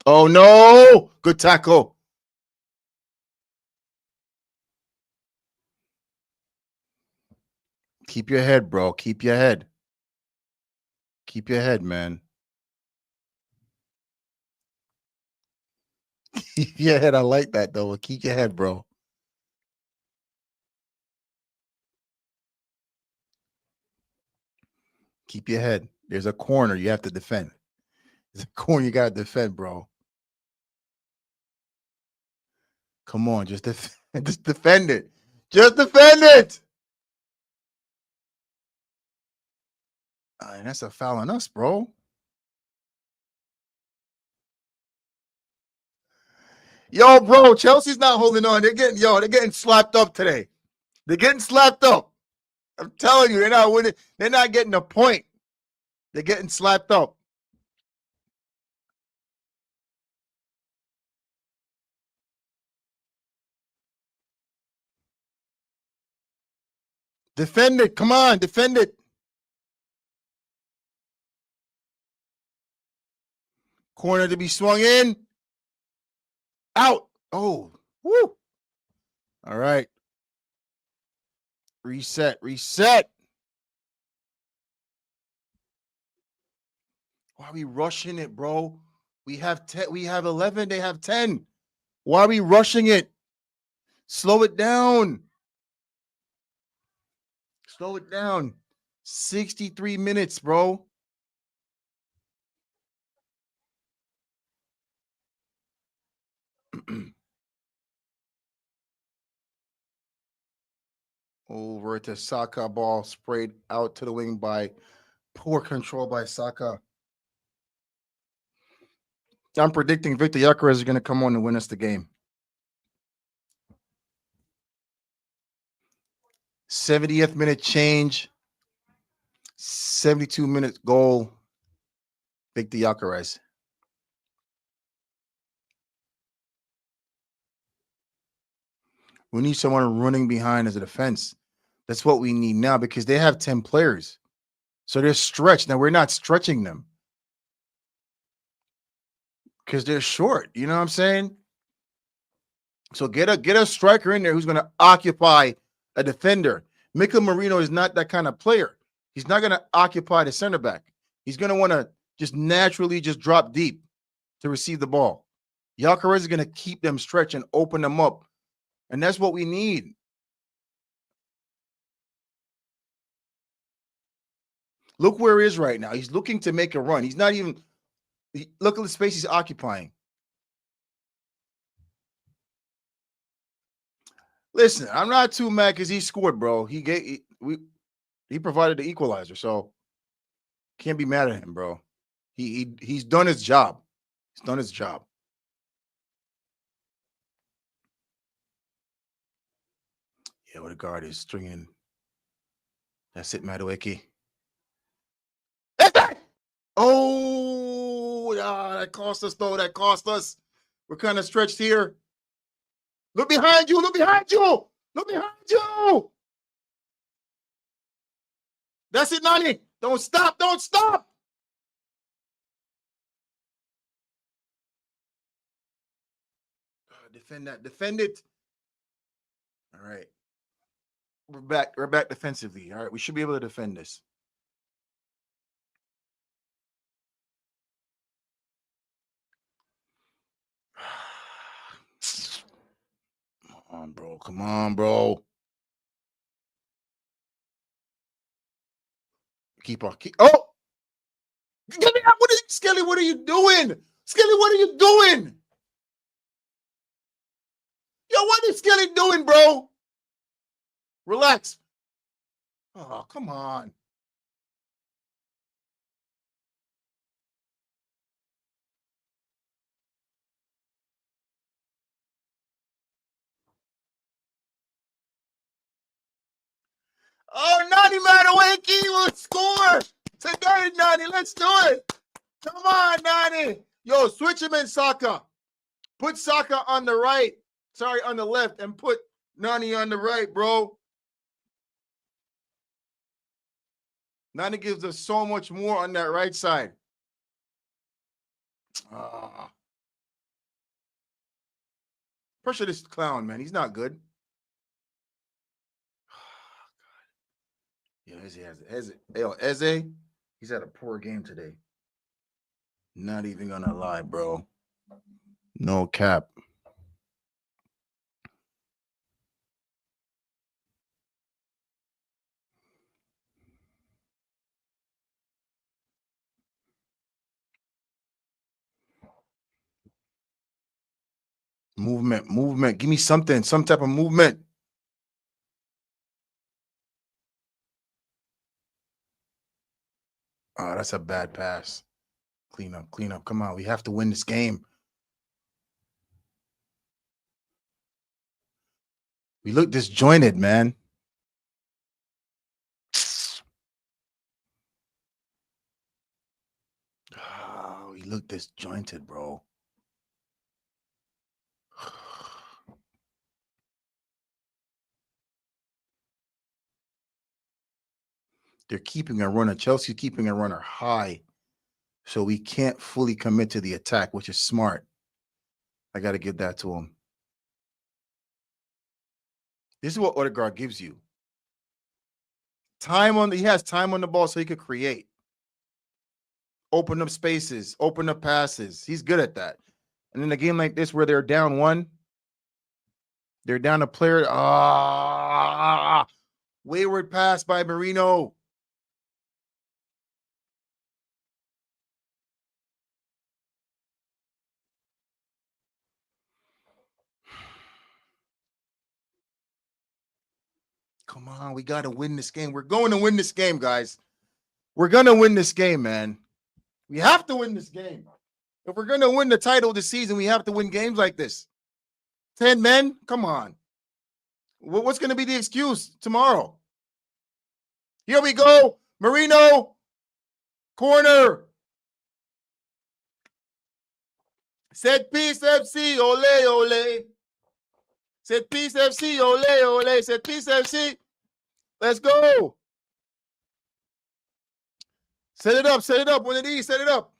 Oh no! Good tackle. Keep your head, bro. Keep your head. Keep your head, man. Keep your head. I like that though. Keep your head, bro. Keep your head. There's a corner you have to defend. There's a corner you gotta defend, bro. Come on, just just defend it. Just defend it. And that's a foul on us, bro. Yo, bro, Chelsea's not holding on. They're getting slapped up today. They're getting slapped up. I'm telling you, they're not winning. They're not getting a point. They're getting slapped up. Defend it. Come on, defend it. Corner to be swung in. Out. Oh, woo. All right. Reset. Reset. Why are we rushing it, bro? We have 10. We have 11. They have 10. Why are we rushing it? Slow it down. Slow it down. 63 minutes, bro. Over to Saka, ball sprayed out to the wing by poor control by Saka. I'm predicting Victor Gyökeres is going to come on and win us the game. 70th minute change. 72 minutes goal. Victor Gyökeres. We need someone running behind as a defense. That's what we need now because they have 10 players. So they're stretched. Now we're not stretching them because they're short. You know what I'm saying? So get a striker in there who's going to occupy a defender. Mikel Merino is not that kind of player. He's not going to occupy the center back. He's going to want to just naturally just drop deep to receive the ball. Gyökeres is going to keep them stretched and open them up. And that's what we need. Look where he is right now. He's looking to make a run. He's not even look at the space he's occupying. Listen, I'm not too mad because he scored, bro. He provided the equalizer, so can't be mad at him, bro. He's done his job. He's done his job. Yeah, what a guard is stringing. That's it, Madueke. Oh, that cost us though. That cost us. We're kind of stretched here. Look behind you. Look behind you. Look behind you. That's it, Nani. Don't stop. Don't stop. Defend that. Defend it. All right. We're back. We're back defensively. All right. We should be able to defend this. Come on, bro. Come on, bro. Keep on. Oh! Get me out. Skelly, what are you doing? Skelly, what are you doing? Yo, what is Skelly doing, bro? Relax. Oh, come on. Oh, Nani Madueke will score. Today, Nani, let's do it. Come on, Nani. Yo, switch him in Saka. Put Saka on the right. Sorry, on the left, and put Nani on the right, bro. Nani gives us so much more on that right side. Pressure this clown, man. He's not good. Yo, Eze, he's had a poor game today. Not even gonna lie, bro. No cap. Movement. Give me something, some type of movement. Oh, that's a bad pass. Clean up. Come on, we have to win this game. We look disjointed, man. Oh, we look disjointed, bro. They're keeping a runner. Chelsea's keeping a runner high. So we can't fully commit to the attack, which is smart. I got to give that to him. This is what Odegaard gives you. He has time on the ball so he could create. Open up spaces, open up passes. He's good at that. And in a game like this where they're down one, they're down a player. Wayward pass by Marino. Come on, we got to win this game. We're going to win this game, guys. We're going to win this game, man. We have to win this game. If we're going to win the title this season, we have to win games like this. 10 men? Come on. What's going to be the excuse tomorrow? Here we go. Marino. Corner. Set piece FC. Ole, ole. Set piece FC. Ole, ole. Set piece FC. Let's go. Set it up. One of these. Set it up.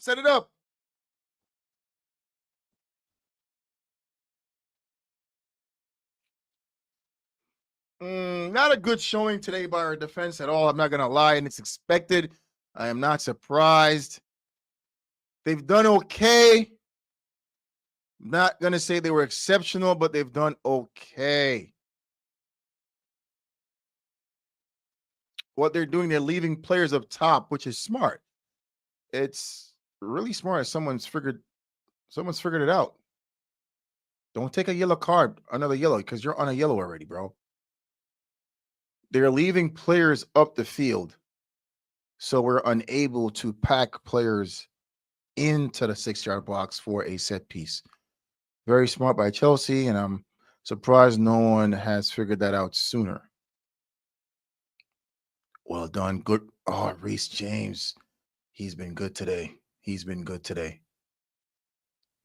Not a good showing today by our defense at all. I'm not going to lie, and it's expected. I am not surprised. They've done okay. I'm not going to say they were exceptional, but they've done okay. What they're doing, they're leaving players up top, which is smart. It's really smart. Someone's figured it out. Don't take a yellow card, another yellow, because you're on a yellow already, bro. They're leaving players up the field, so we're unable to pack players into the 6-yard box for a set piece. Very smart by Chelsea, and I'm surprised no one has figured that out sooner. Well done. Good. Oh, Reece James. He's been good today.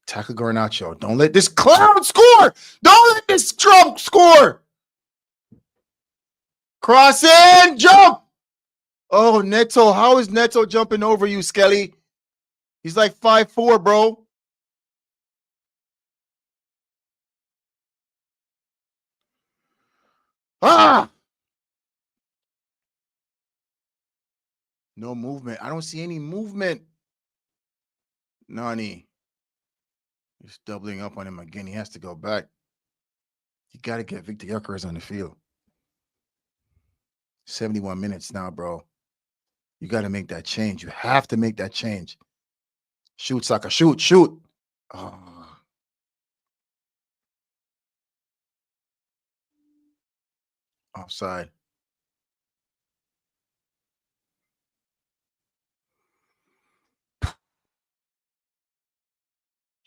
Tackle Garnacho. Don't let this clown score. Don't let this Trump score. Cross in, jump. Oh, Neto. How is Neto jumping over you, Skelly? He's like 5'4", bro. No movement. I don't see any movement. Nani. He's doubling up on him again. He has to go back. You got to get Victor Gyökeres on the field. 71 minutes now, bro. You got to make that change. You have to make that change. Shoot, Saka. Shoot. Oh. Offside.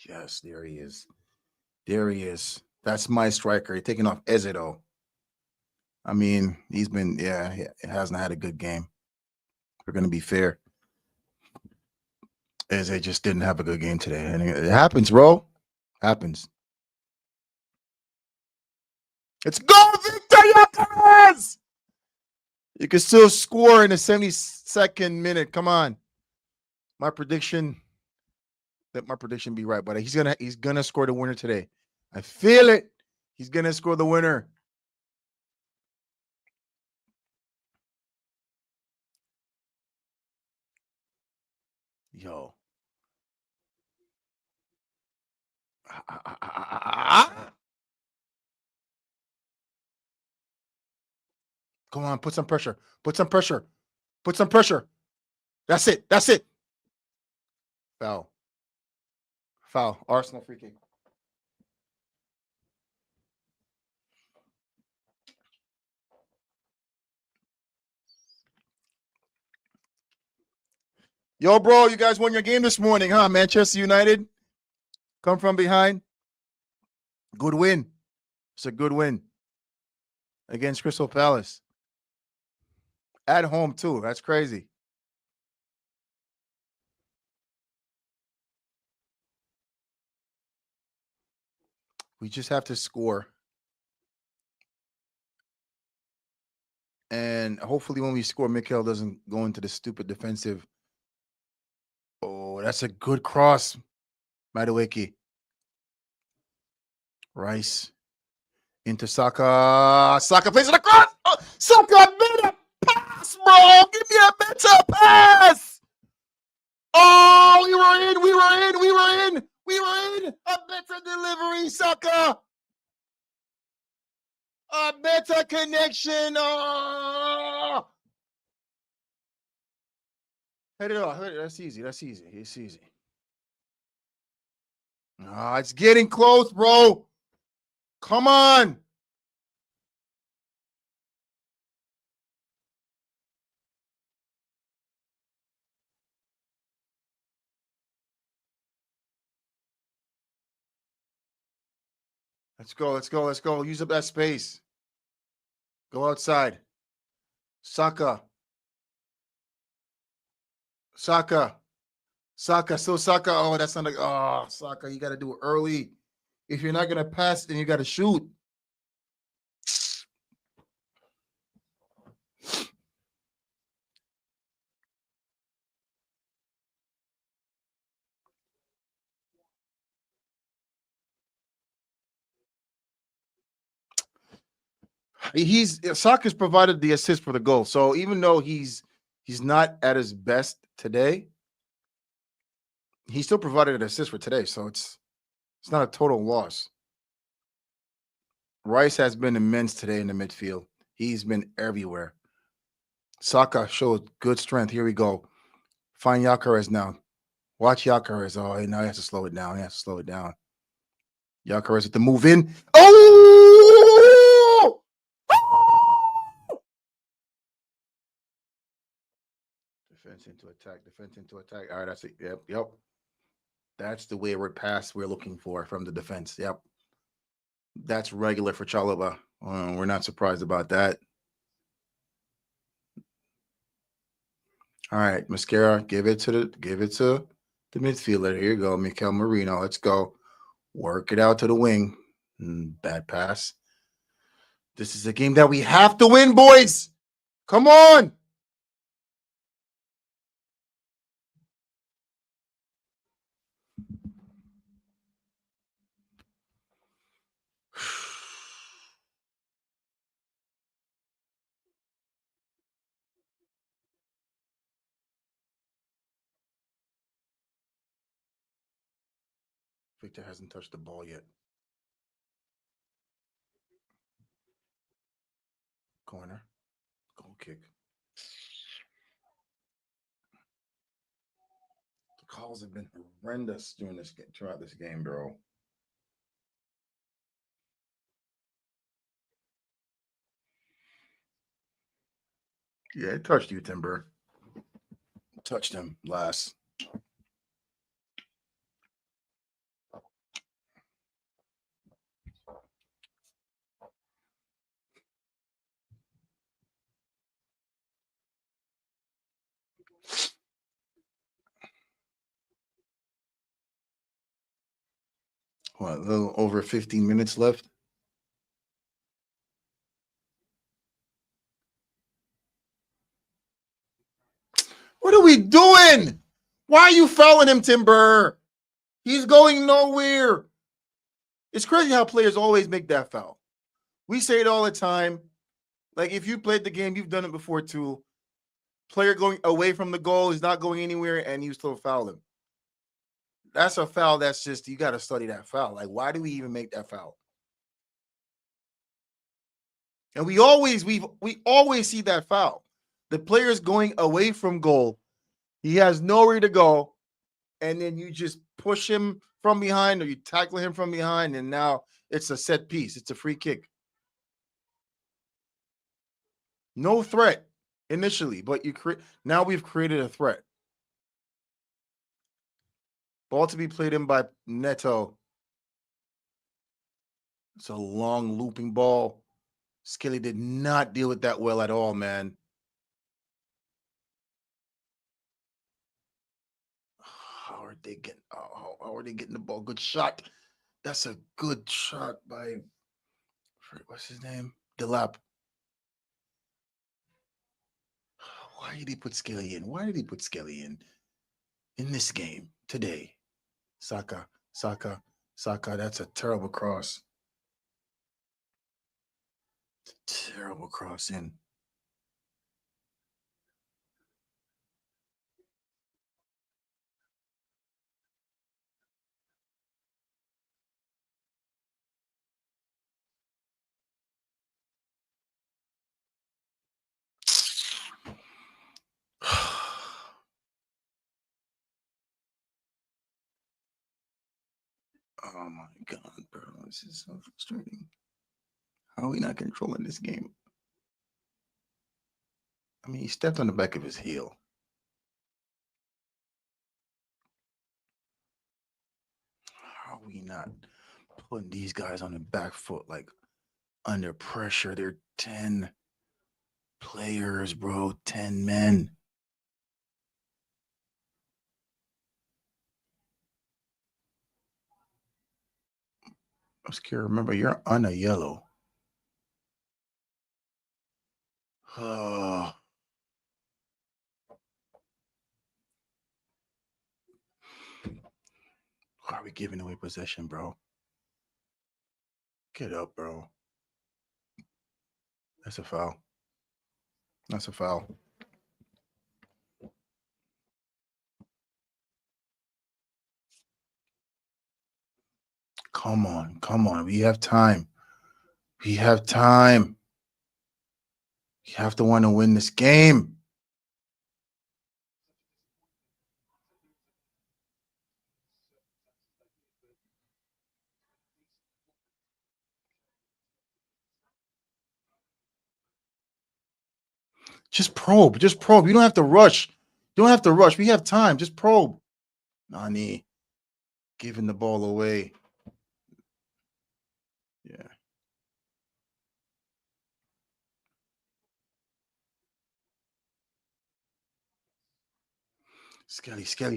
Yes, there he is. That's my striker. He's taking off Ezedo. I mean, he hasn't had a good game. We're going to be fair. is they just didn't have a good game today. And it happens, bro. Happens. Let's go, Victor Gyökeres! You can still score in the 72nd minute. Come on. My prediction. Let my prediction be right, but he's gonna score the winner today. I feel it. He's gonna score the winner. Yo. Come on, put some pressure. Put some pressure. Put some pressure. That's it. That's it. Foul. Foul. Arsenal free kick. Yo, bro, you guys won your game this morning, huh? Manchester United come from behind. Good win. It's a good win against Crystal Palace. At home, too. That's crazy. We just have to score. And hopefully when we score, Mikel doesn't go into the stupid defensive. Oh, that's a good cross, Madueke. Rice into Saka. Saka plays it across. Oh, Saka made a pass, bro. Give me a better pass. Oh, we were in. We were in. We were in. We were in. A better delivery, Saka. A better connection. Oh. Head it off. That's easy. That's easy. It's easy. Ah, it's getting close, bro. Come on. Let's go. Let's go. Let's go. Use up that space. Go outside. Saka. Saka. Saka. Still Saka. Oh, that's not a. Oh, Saka. You got to do it early. If you're not going to pass, then you got to shoot. Saka's provided the assist for the goal. So even though he's not at his best today, he still provided an assist for today. So it's not a total loss. Rice has been immense today in the midfield. He's been everywhere. Saka showed good strength. Here we go. Find Gyökeres now. Watch Gyökeres. Oh, now he has to slow it down. He has to slow it down. Gyökeres with the move in. Oh! Defense into attack. Defense into attack. All right, that's it. Yep, yep. That's the wayward pass we're looking for from the defense. Yep. That's regular for Chalobah. We're not surprised about that. All right, Mascara, give it to the midfielder. Here you go, Mikel Merino. Let's go. Work it out to the wing. Bad pass. This is a game that we have to win, boys. Come on. Victor hasn't touched the ball yet. Corner. Goal kick. The calls have been horrendous throughout this game, bro. Yeah, it touched you, Timber. Touched him last. What, a little over 15 minutes left? What are we doing? Why are you fouling him, Timber? He's going nowhere. It's crazy how players always make that foul. We say it all the time. Like, if you played the game, you've done it before too. Player going away from the goal, he's not going anywhere, and you still foul him. That's a foul that's just, you got to study that foul. Like, why do we even make that foul? And we always see that foul. The player's going away from goal. He has nowhere to go, and then you just push him from behind or you tackle him from behind, and now it's a set piece. It's a free kick. No threat initially, but now we've created a threat. Ball to be played in by Neto. It's a long looping ball. Skelly did not deal with that well at all, man. How are they getting the ball? Good shot. That's a good shot by, what's his name? Delap. Why did he put Skelly in? Why did he put Skelly in this game today? Saka. That's a terrible cross. Terrible cross in. Oh my God, bro. This is so frustrating. How are we not controlling this game? I mean, he stepped on the back of his heel. How are we not putting these guys on the back foot, like under pressure? They're 10 players, bro. 10 men. I'm scared. Remember, you're on a yellow. Oh. Why are we giving away possession, bro? Get up, bro. That's a foul. That's a foul. Come on. We have time. You have to want to win this game. Just probe. You don't have to rush. We have time. Just probe. Nani giving the ball away. Yeah. Skelly,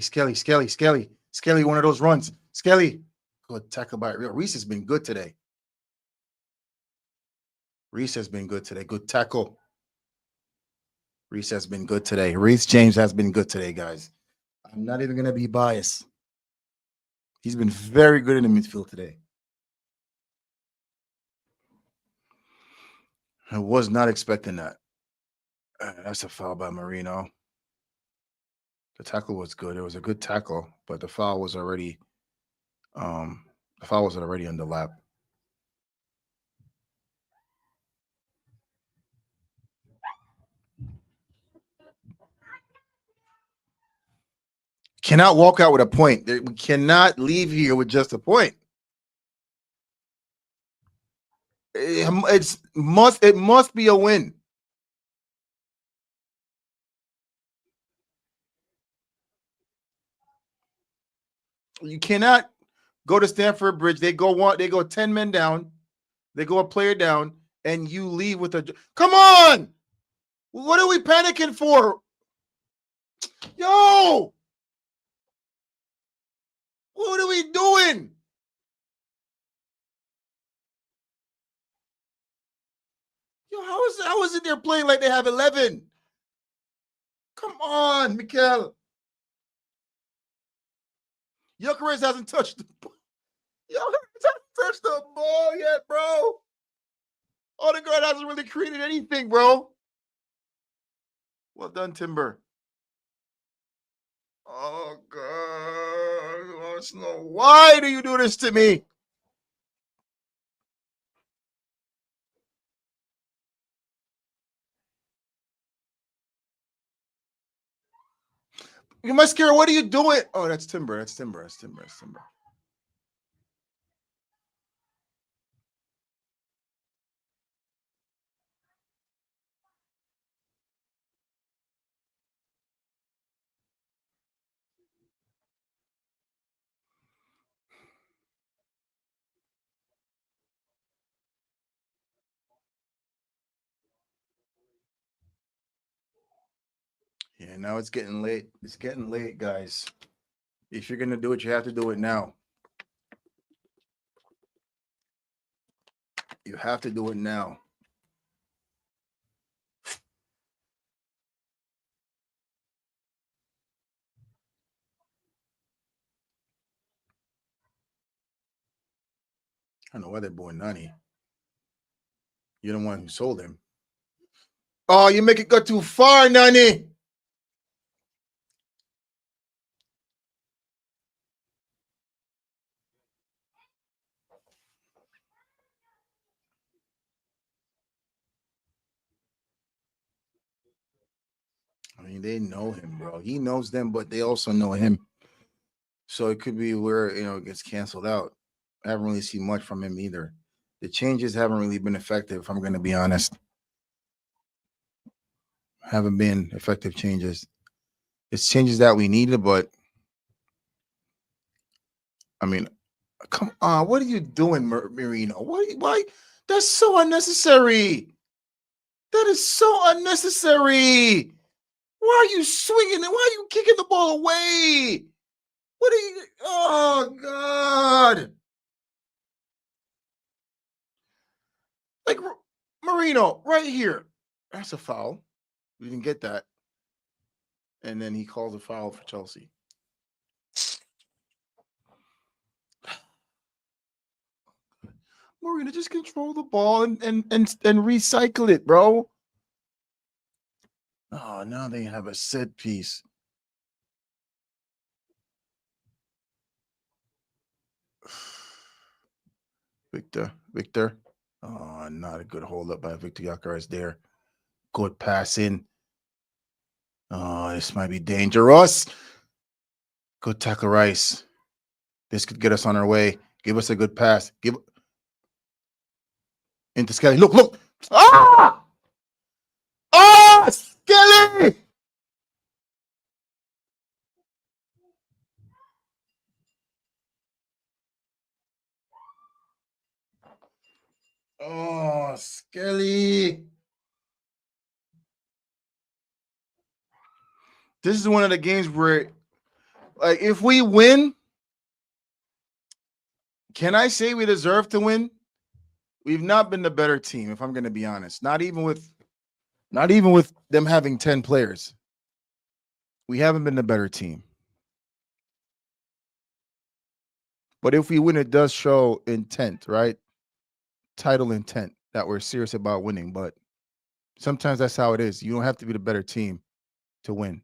one of those runs. Skelly. Good tackle by Reese has been good today. Good tackle. Reese has been good today. Reese James has been good today, guys. I'm not even going to be biased. He's been very good in the midfield today. I was not expecting that. That's a foul by Marino. The tackle was good. It was a good tackle, but the foul was already on the lap. Cannot walk out with a point. We cannot leave here with just a point. It must be a win. You cannot go to Stamford Bridge. They go 10 men down. They go a player down, and you leave with a. Come on! What are we panicking for? Yo! What are we doing? Yo, how is it they're playing like they have 11? Come on, Mikel. Gyökeres hasn't touched the ball. Gyökeres hasn't touched the ball yet, bro. Odegaard hasn't really created anything, bro. Well done, Timber. Oh, God. Arsenal, why do you do this to me? You Mascara, what are you doing? Oh, that's Timber. That's Timber. That's Timber. That's Timber. Yeah, now it's getting late. It's getting late, guys. If you're gonna do it, you have to do it now. You have to do it now. I don't know why they're boy Nani. You're the one who sold him. Oh, you make it go too far, Nani. I mean, they know him, bro. He knows them, but they also know him. So it could be where it gets canceled out. I haven't really seen much from him either. The changes haven't really been effective, if I'm gonna be honest. Haven't been effective changes. It's changes that we needed, but I mean, come on, what are you doing, Marino? Why? That's so unnecessary. That is so unnecessary. Why are you swinging it? Why are you kicking the ball away? What are you? Oh God! Like Marino, right here. That's a foul. We didn't get that, and then he calls a foul for Chelsea. Marino, just control the ball and recycle it, bro. Oh, now they have a set piece. Victor. Oh, not a good hold up by Victor Gyökeres there. Good passing. Oh, this might be dangerous. Good tackle, Rice. This could get us on our way. Give us a good pass. Give into Skelly. Look. Ah! Ah! Skelly! Oh, Skelly. This is one of the games where, like, if we win, can I say we deserve to win? We've not been the better team, if I'm going to be honest. Not even with them having 10 players. We haven't been the better team. But if we win, it does show intent, right? Title intent that we're serious about winning. But sometimes that's how it is. You don't have to be the better team to win.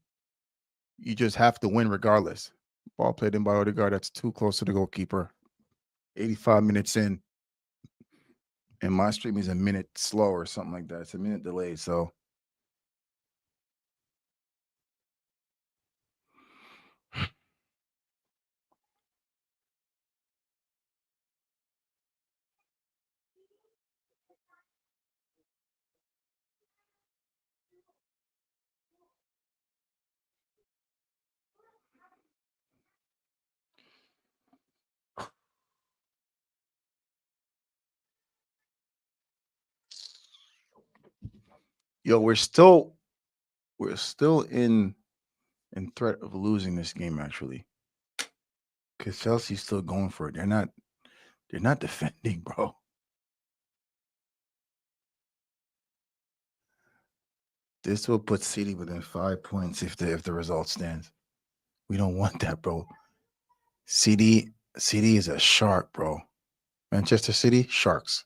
You just have to win regardless. Ball played in by Odegaard. That's too close to the goalkeeper. 85 minutes in. And my stream is a minute slow or something like that. It's a minute delayed. So we're still in threat of losing this game actually. Because Chelsea's still going for it. They're not defending, bro. This will put City within 5 points if the result stands. We don't want that, bro. City is a shark, bro. Manchester City Sharks.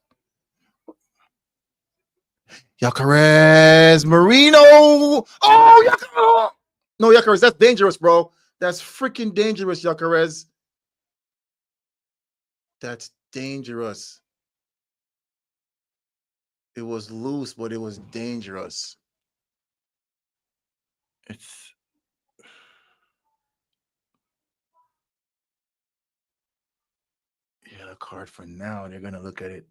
Yacarez Marino. Oh, Yacarez. No, Yacarez, that's dangerous, bro. That's freaking dangerous, Yacarez. That's dangerous. It was loose, but it was dangerous. It's yeah, a card for now. They're gonna look at it.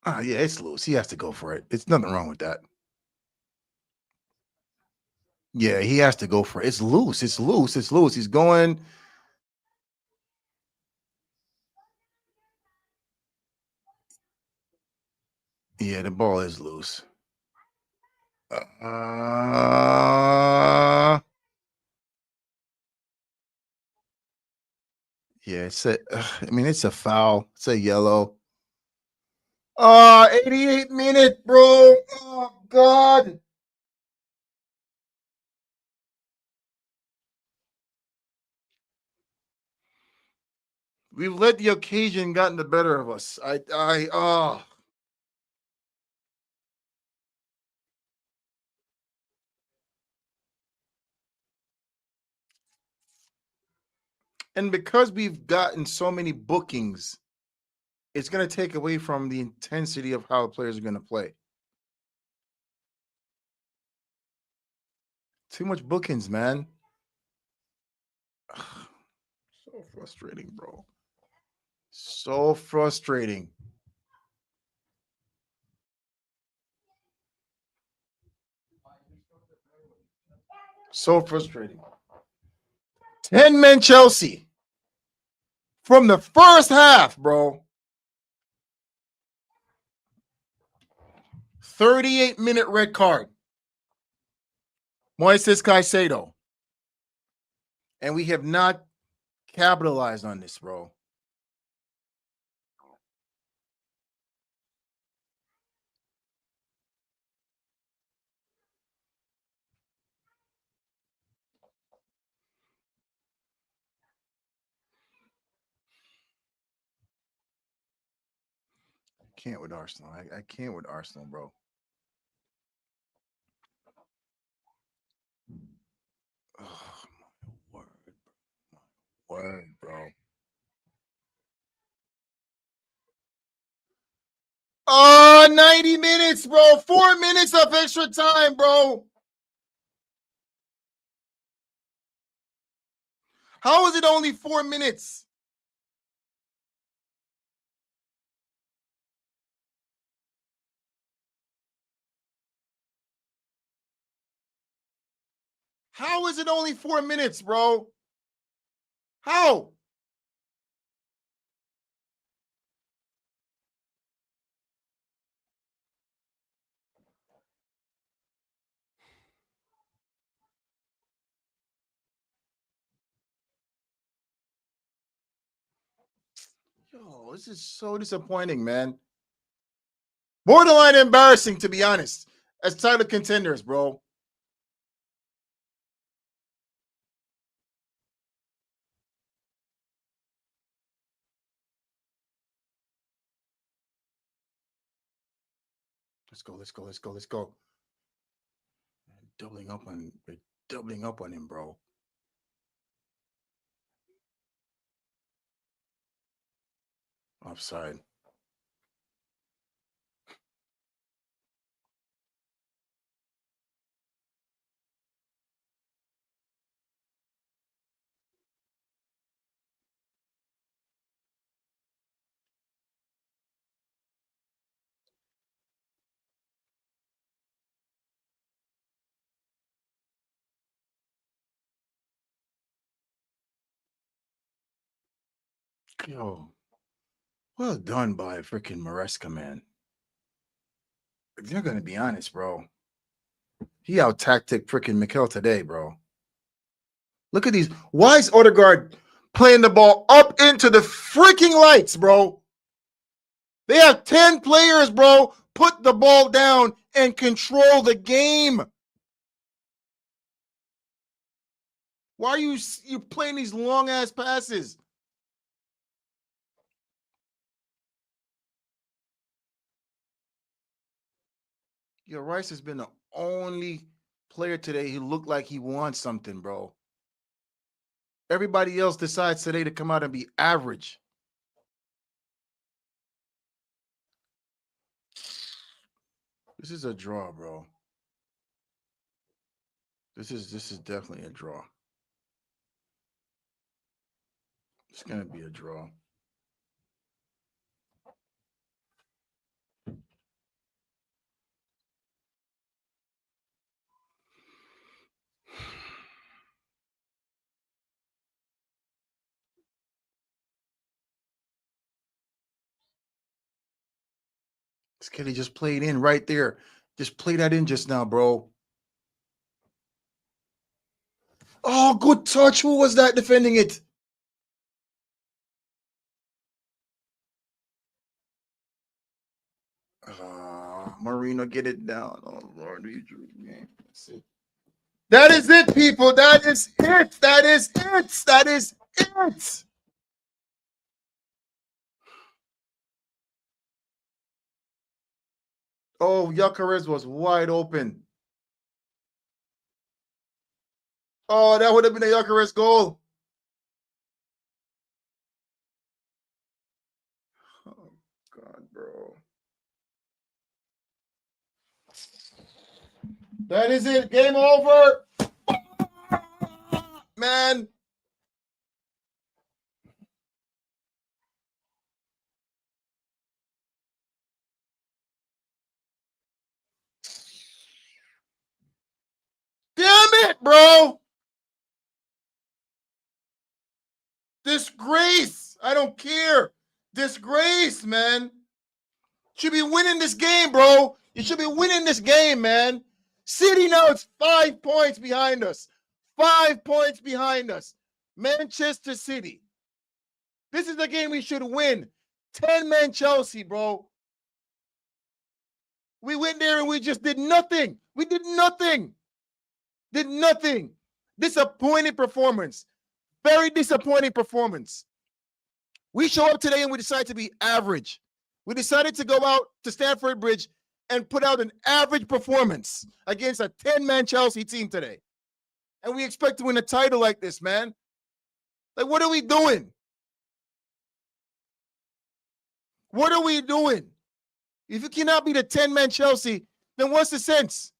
Ah, yeah, it's loose. He has to go for it. It's nothing wrong with that. Yeah, he has to go for it. It's loose. It's loose. It's loose. He's going. Yeah, the ball is loose. Yeah, it's a. I mean, it's a foul. It's a yellow. 88 minute, bro. Oh God. We've let the occasion gotten the better of us. Oh. And because we've gotten so many bookings, it's going to take away from the intensity of how the players are going to play. Too much bookings, man. So frustrating, bro. So frustrating. So frustrating. 10 men Chelsea from the first half, bro. 38-minute red card. Moises Caicedo. And we have not capitalized on this, bro. I can't with Arsenal. I can't with Arsenal, bro. Oh, my word. My word, bro. 90 minutes, bro. 4 minutes of extra time, bro. How is it only 4 minutes? How is it only 4 minutes, bro? How? Yo, this is so disappointing, man. Borderline embarrassing, to be honest, as title contenders, bro. Let's go, let's go, let's go, let's go. Doubling up on him, bro. Offside. Yo. Well done by freaking Maresca, man. If you're gonna be honest, bro, he out tactic freaking Mikel today, bro. Look at these. Why is Odegaard playing the ball up into the freaking lights, bro? They have 10 players, bro. Put the ball down and control the game. Why are you playing these long ass passes? Yo, Rice has been the only player today who looked like he wants something, bro. Everybody else decides today to come out and be average. This is a draw, bro. This is definitely a draw. It's gonna be a draw. This kid he just played in right there. Just play that in just now, bro. Oh, good touch. Who was that defending it? Marino, get it down. Oh, Lord. That is it, people. That is it. That is it. That is it. Oh, Gyökeres was wide open. Oh, that would have been a Gyökeres goal. Oh, God, bro. That is it. Game over. Man. Damn it, bro. Disgrace. I don't care. Disgrace, man. Should be winning this game, bro. You should be winning this game, man. City now it's 5 points behind us. 5 points behind us. Manchester City. This is the game we should win. 10-man Chelsea, bro. We went there and we just did nothing. We did nothing. Did nothing. Disappointing performance. Very disappointing performance. We show up today and we decide to be average. We decided to go out to Stamford Bridge and put out an average performance against a 10-man Chelsea team today. And we expect to win a title like this, man. Like, what are we doing? What are we doing? If you cannot beat a 10-man Chelsea, then what's the sense?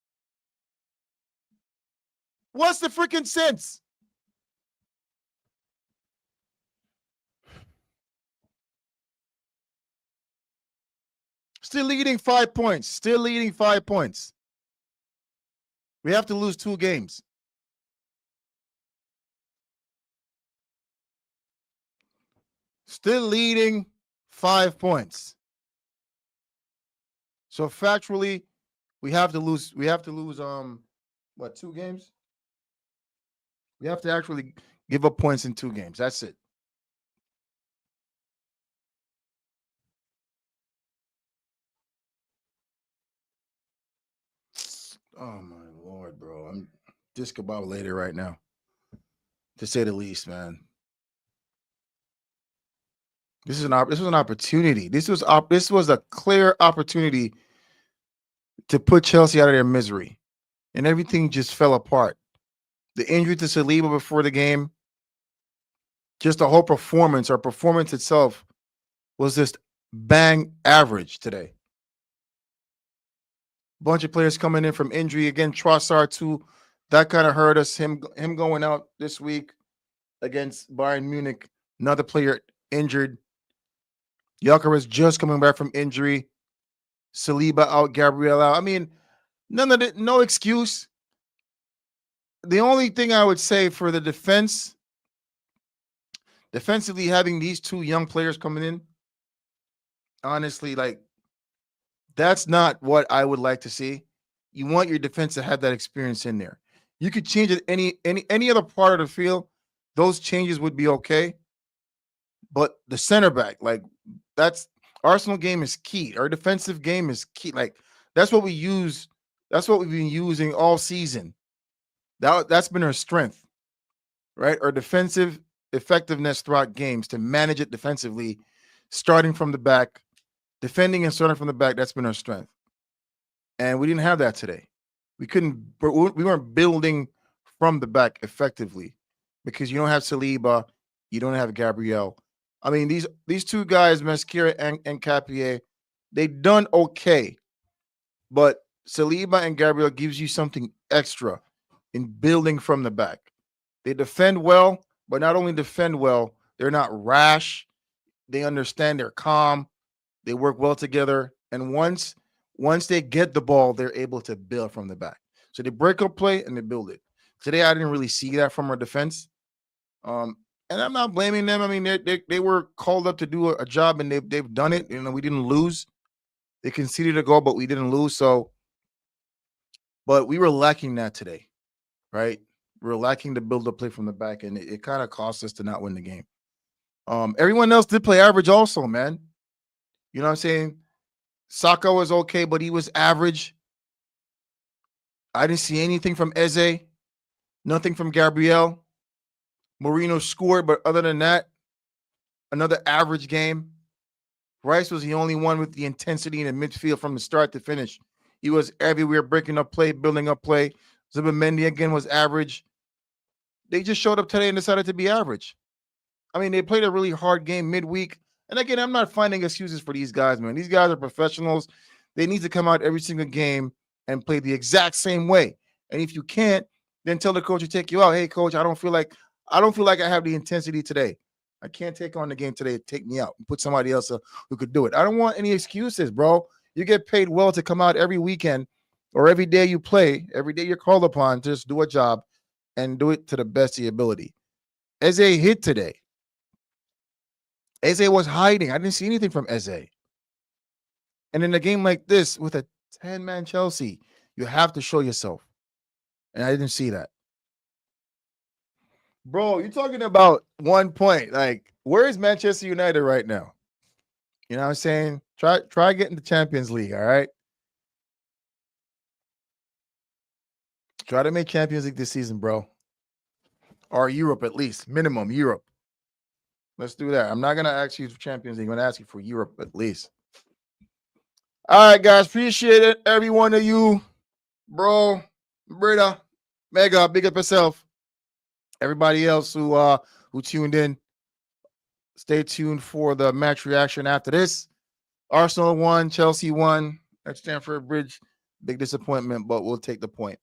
What's the freaking sense? Still leading 5 points. Still leading 5 points. We have to lose 2 games. Still leading 5 points. So factually, we have to lose. We have to lose. What, 2 games? We have to actually give up points in 2 games. That's it. Oh my Lord, bro! I'm discombobulated right now, to say the least, man. This was an opportunity. This was a clear opportunity to put Chelsea out of their misery, and everything just fell apart. The injury to Saliba before the game, just the whole performance, our performance itself was just bang average today. Bunch of players coming in from injury again. Trossard too, that kind of hurt us. Him going out this week against Bayern Munich. Another player injured. Gyökeres just coming back from injury. Saliba out, Gabriel out. I mean, none of it. No excuse. The only thing I would say for the defensively having these 2 young players coming in, honestly, like that's not what I would like to see. You want your defense to have that experience in there. You could change it any other part of the field. Those changes would be okay. But the center back, like that's Arsenal game is key. Our defensive game is key. Like that's what we use. That's what we've been using all season. That's been our strength, right? Our defensive effectiveness throughout games to manage it defensively, starting from the back, defending and starting from the back. That's been our strength, and we didn't have that today. We couldn't. We weren't building from the back effectively because you don't have Saliba, you don't have Gabriel. I mean, these two guys, Mascara and Capier, they done okay, but Saliba and Gabriel gives you something extra in building from the back. They defend well, but not only defend well, they're not rash. They understand, they're calm, they work well together, and once they get the ball, they're able to build from the back. So they break up play and they build it. Today, I didn't really see that from our defense. Um, and I'm not blaming them. I mean, they were called up to do a job and they've done it. You know, we didn't lose. They conceded a goal, but we didn't lose. So, but we were lacking that today, right? We were lacking to build a play from the back, and it kind of cost us to not win the game. Everyone else did play average, also, man. You know what I'm saying? Saka was okay, but he was average. I didn't see anything from Eze, nothing from Gabriel. Moreno scored, but other than that, another average game. Rice was the only one with the intensity in the midfield from the start to finish. He was everywhere, breaking up play, building up play. Zubimendi again was average. They just showed up today and decided to be average. I mean, they played a really hard game midweek. And again, I'm not finding excuses for these guys, man. These guys are professionals. They need to come out every single game and play the exact same way. And if you can't, then tell the coach to take you out. Hey, coach, I don't feel like I have the intensity today. I can't take on the game today. Take me out and put somebody else who could do it. I don't want any excuses, bro. You get paid well to come out every weekend or every day you play, every day you're called upon to just do a job and do it to the best of your ability. Eze hit today. Eze was hiding. I didn't see anything from Eze. And in a game like this with a 10-man Chelsea, you have to show yourself. And I didn't see that. Bro, you're talking about 1 point. Like, where is Manchester United right now? You know what I'm saying? Try getting the Champions League, all right? Try to make Champions League this season, bro. Or Europe at least. Minimum Europe. Let's do that. I'm not going to ask you for Champions League. I'm going to ask you for Europe at least. All right, guys. Appreciate it. Every one of you. Bro, Brita, Mega, big up yourself. Everybody else who tuned in, stay tuned for the match reaction after this. Arsenal won, Chelsea won at Stamford Bridge. Big disappointment, but we'll take the point.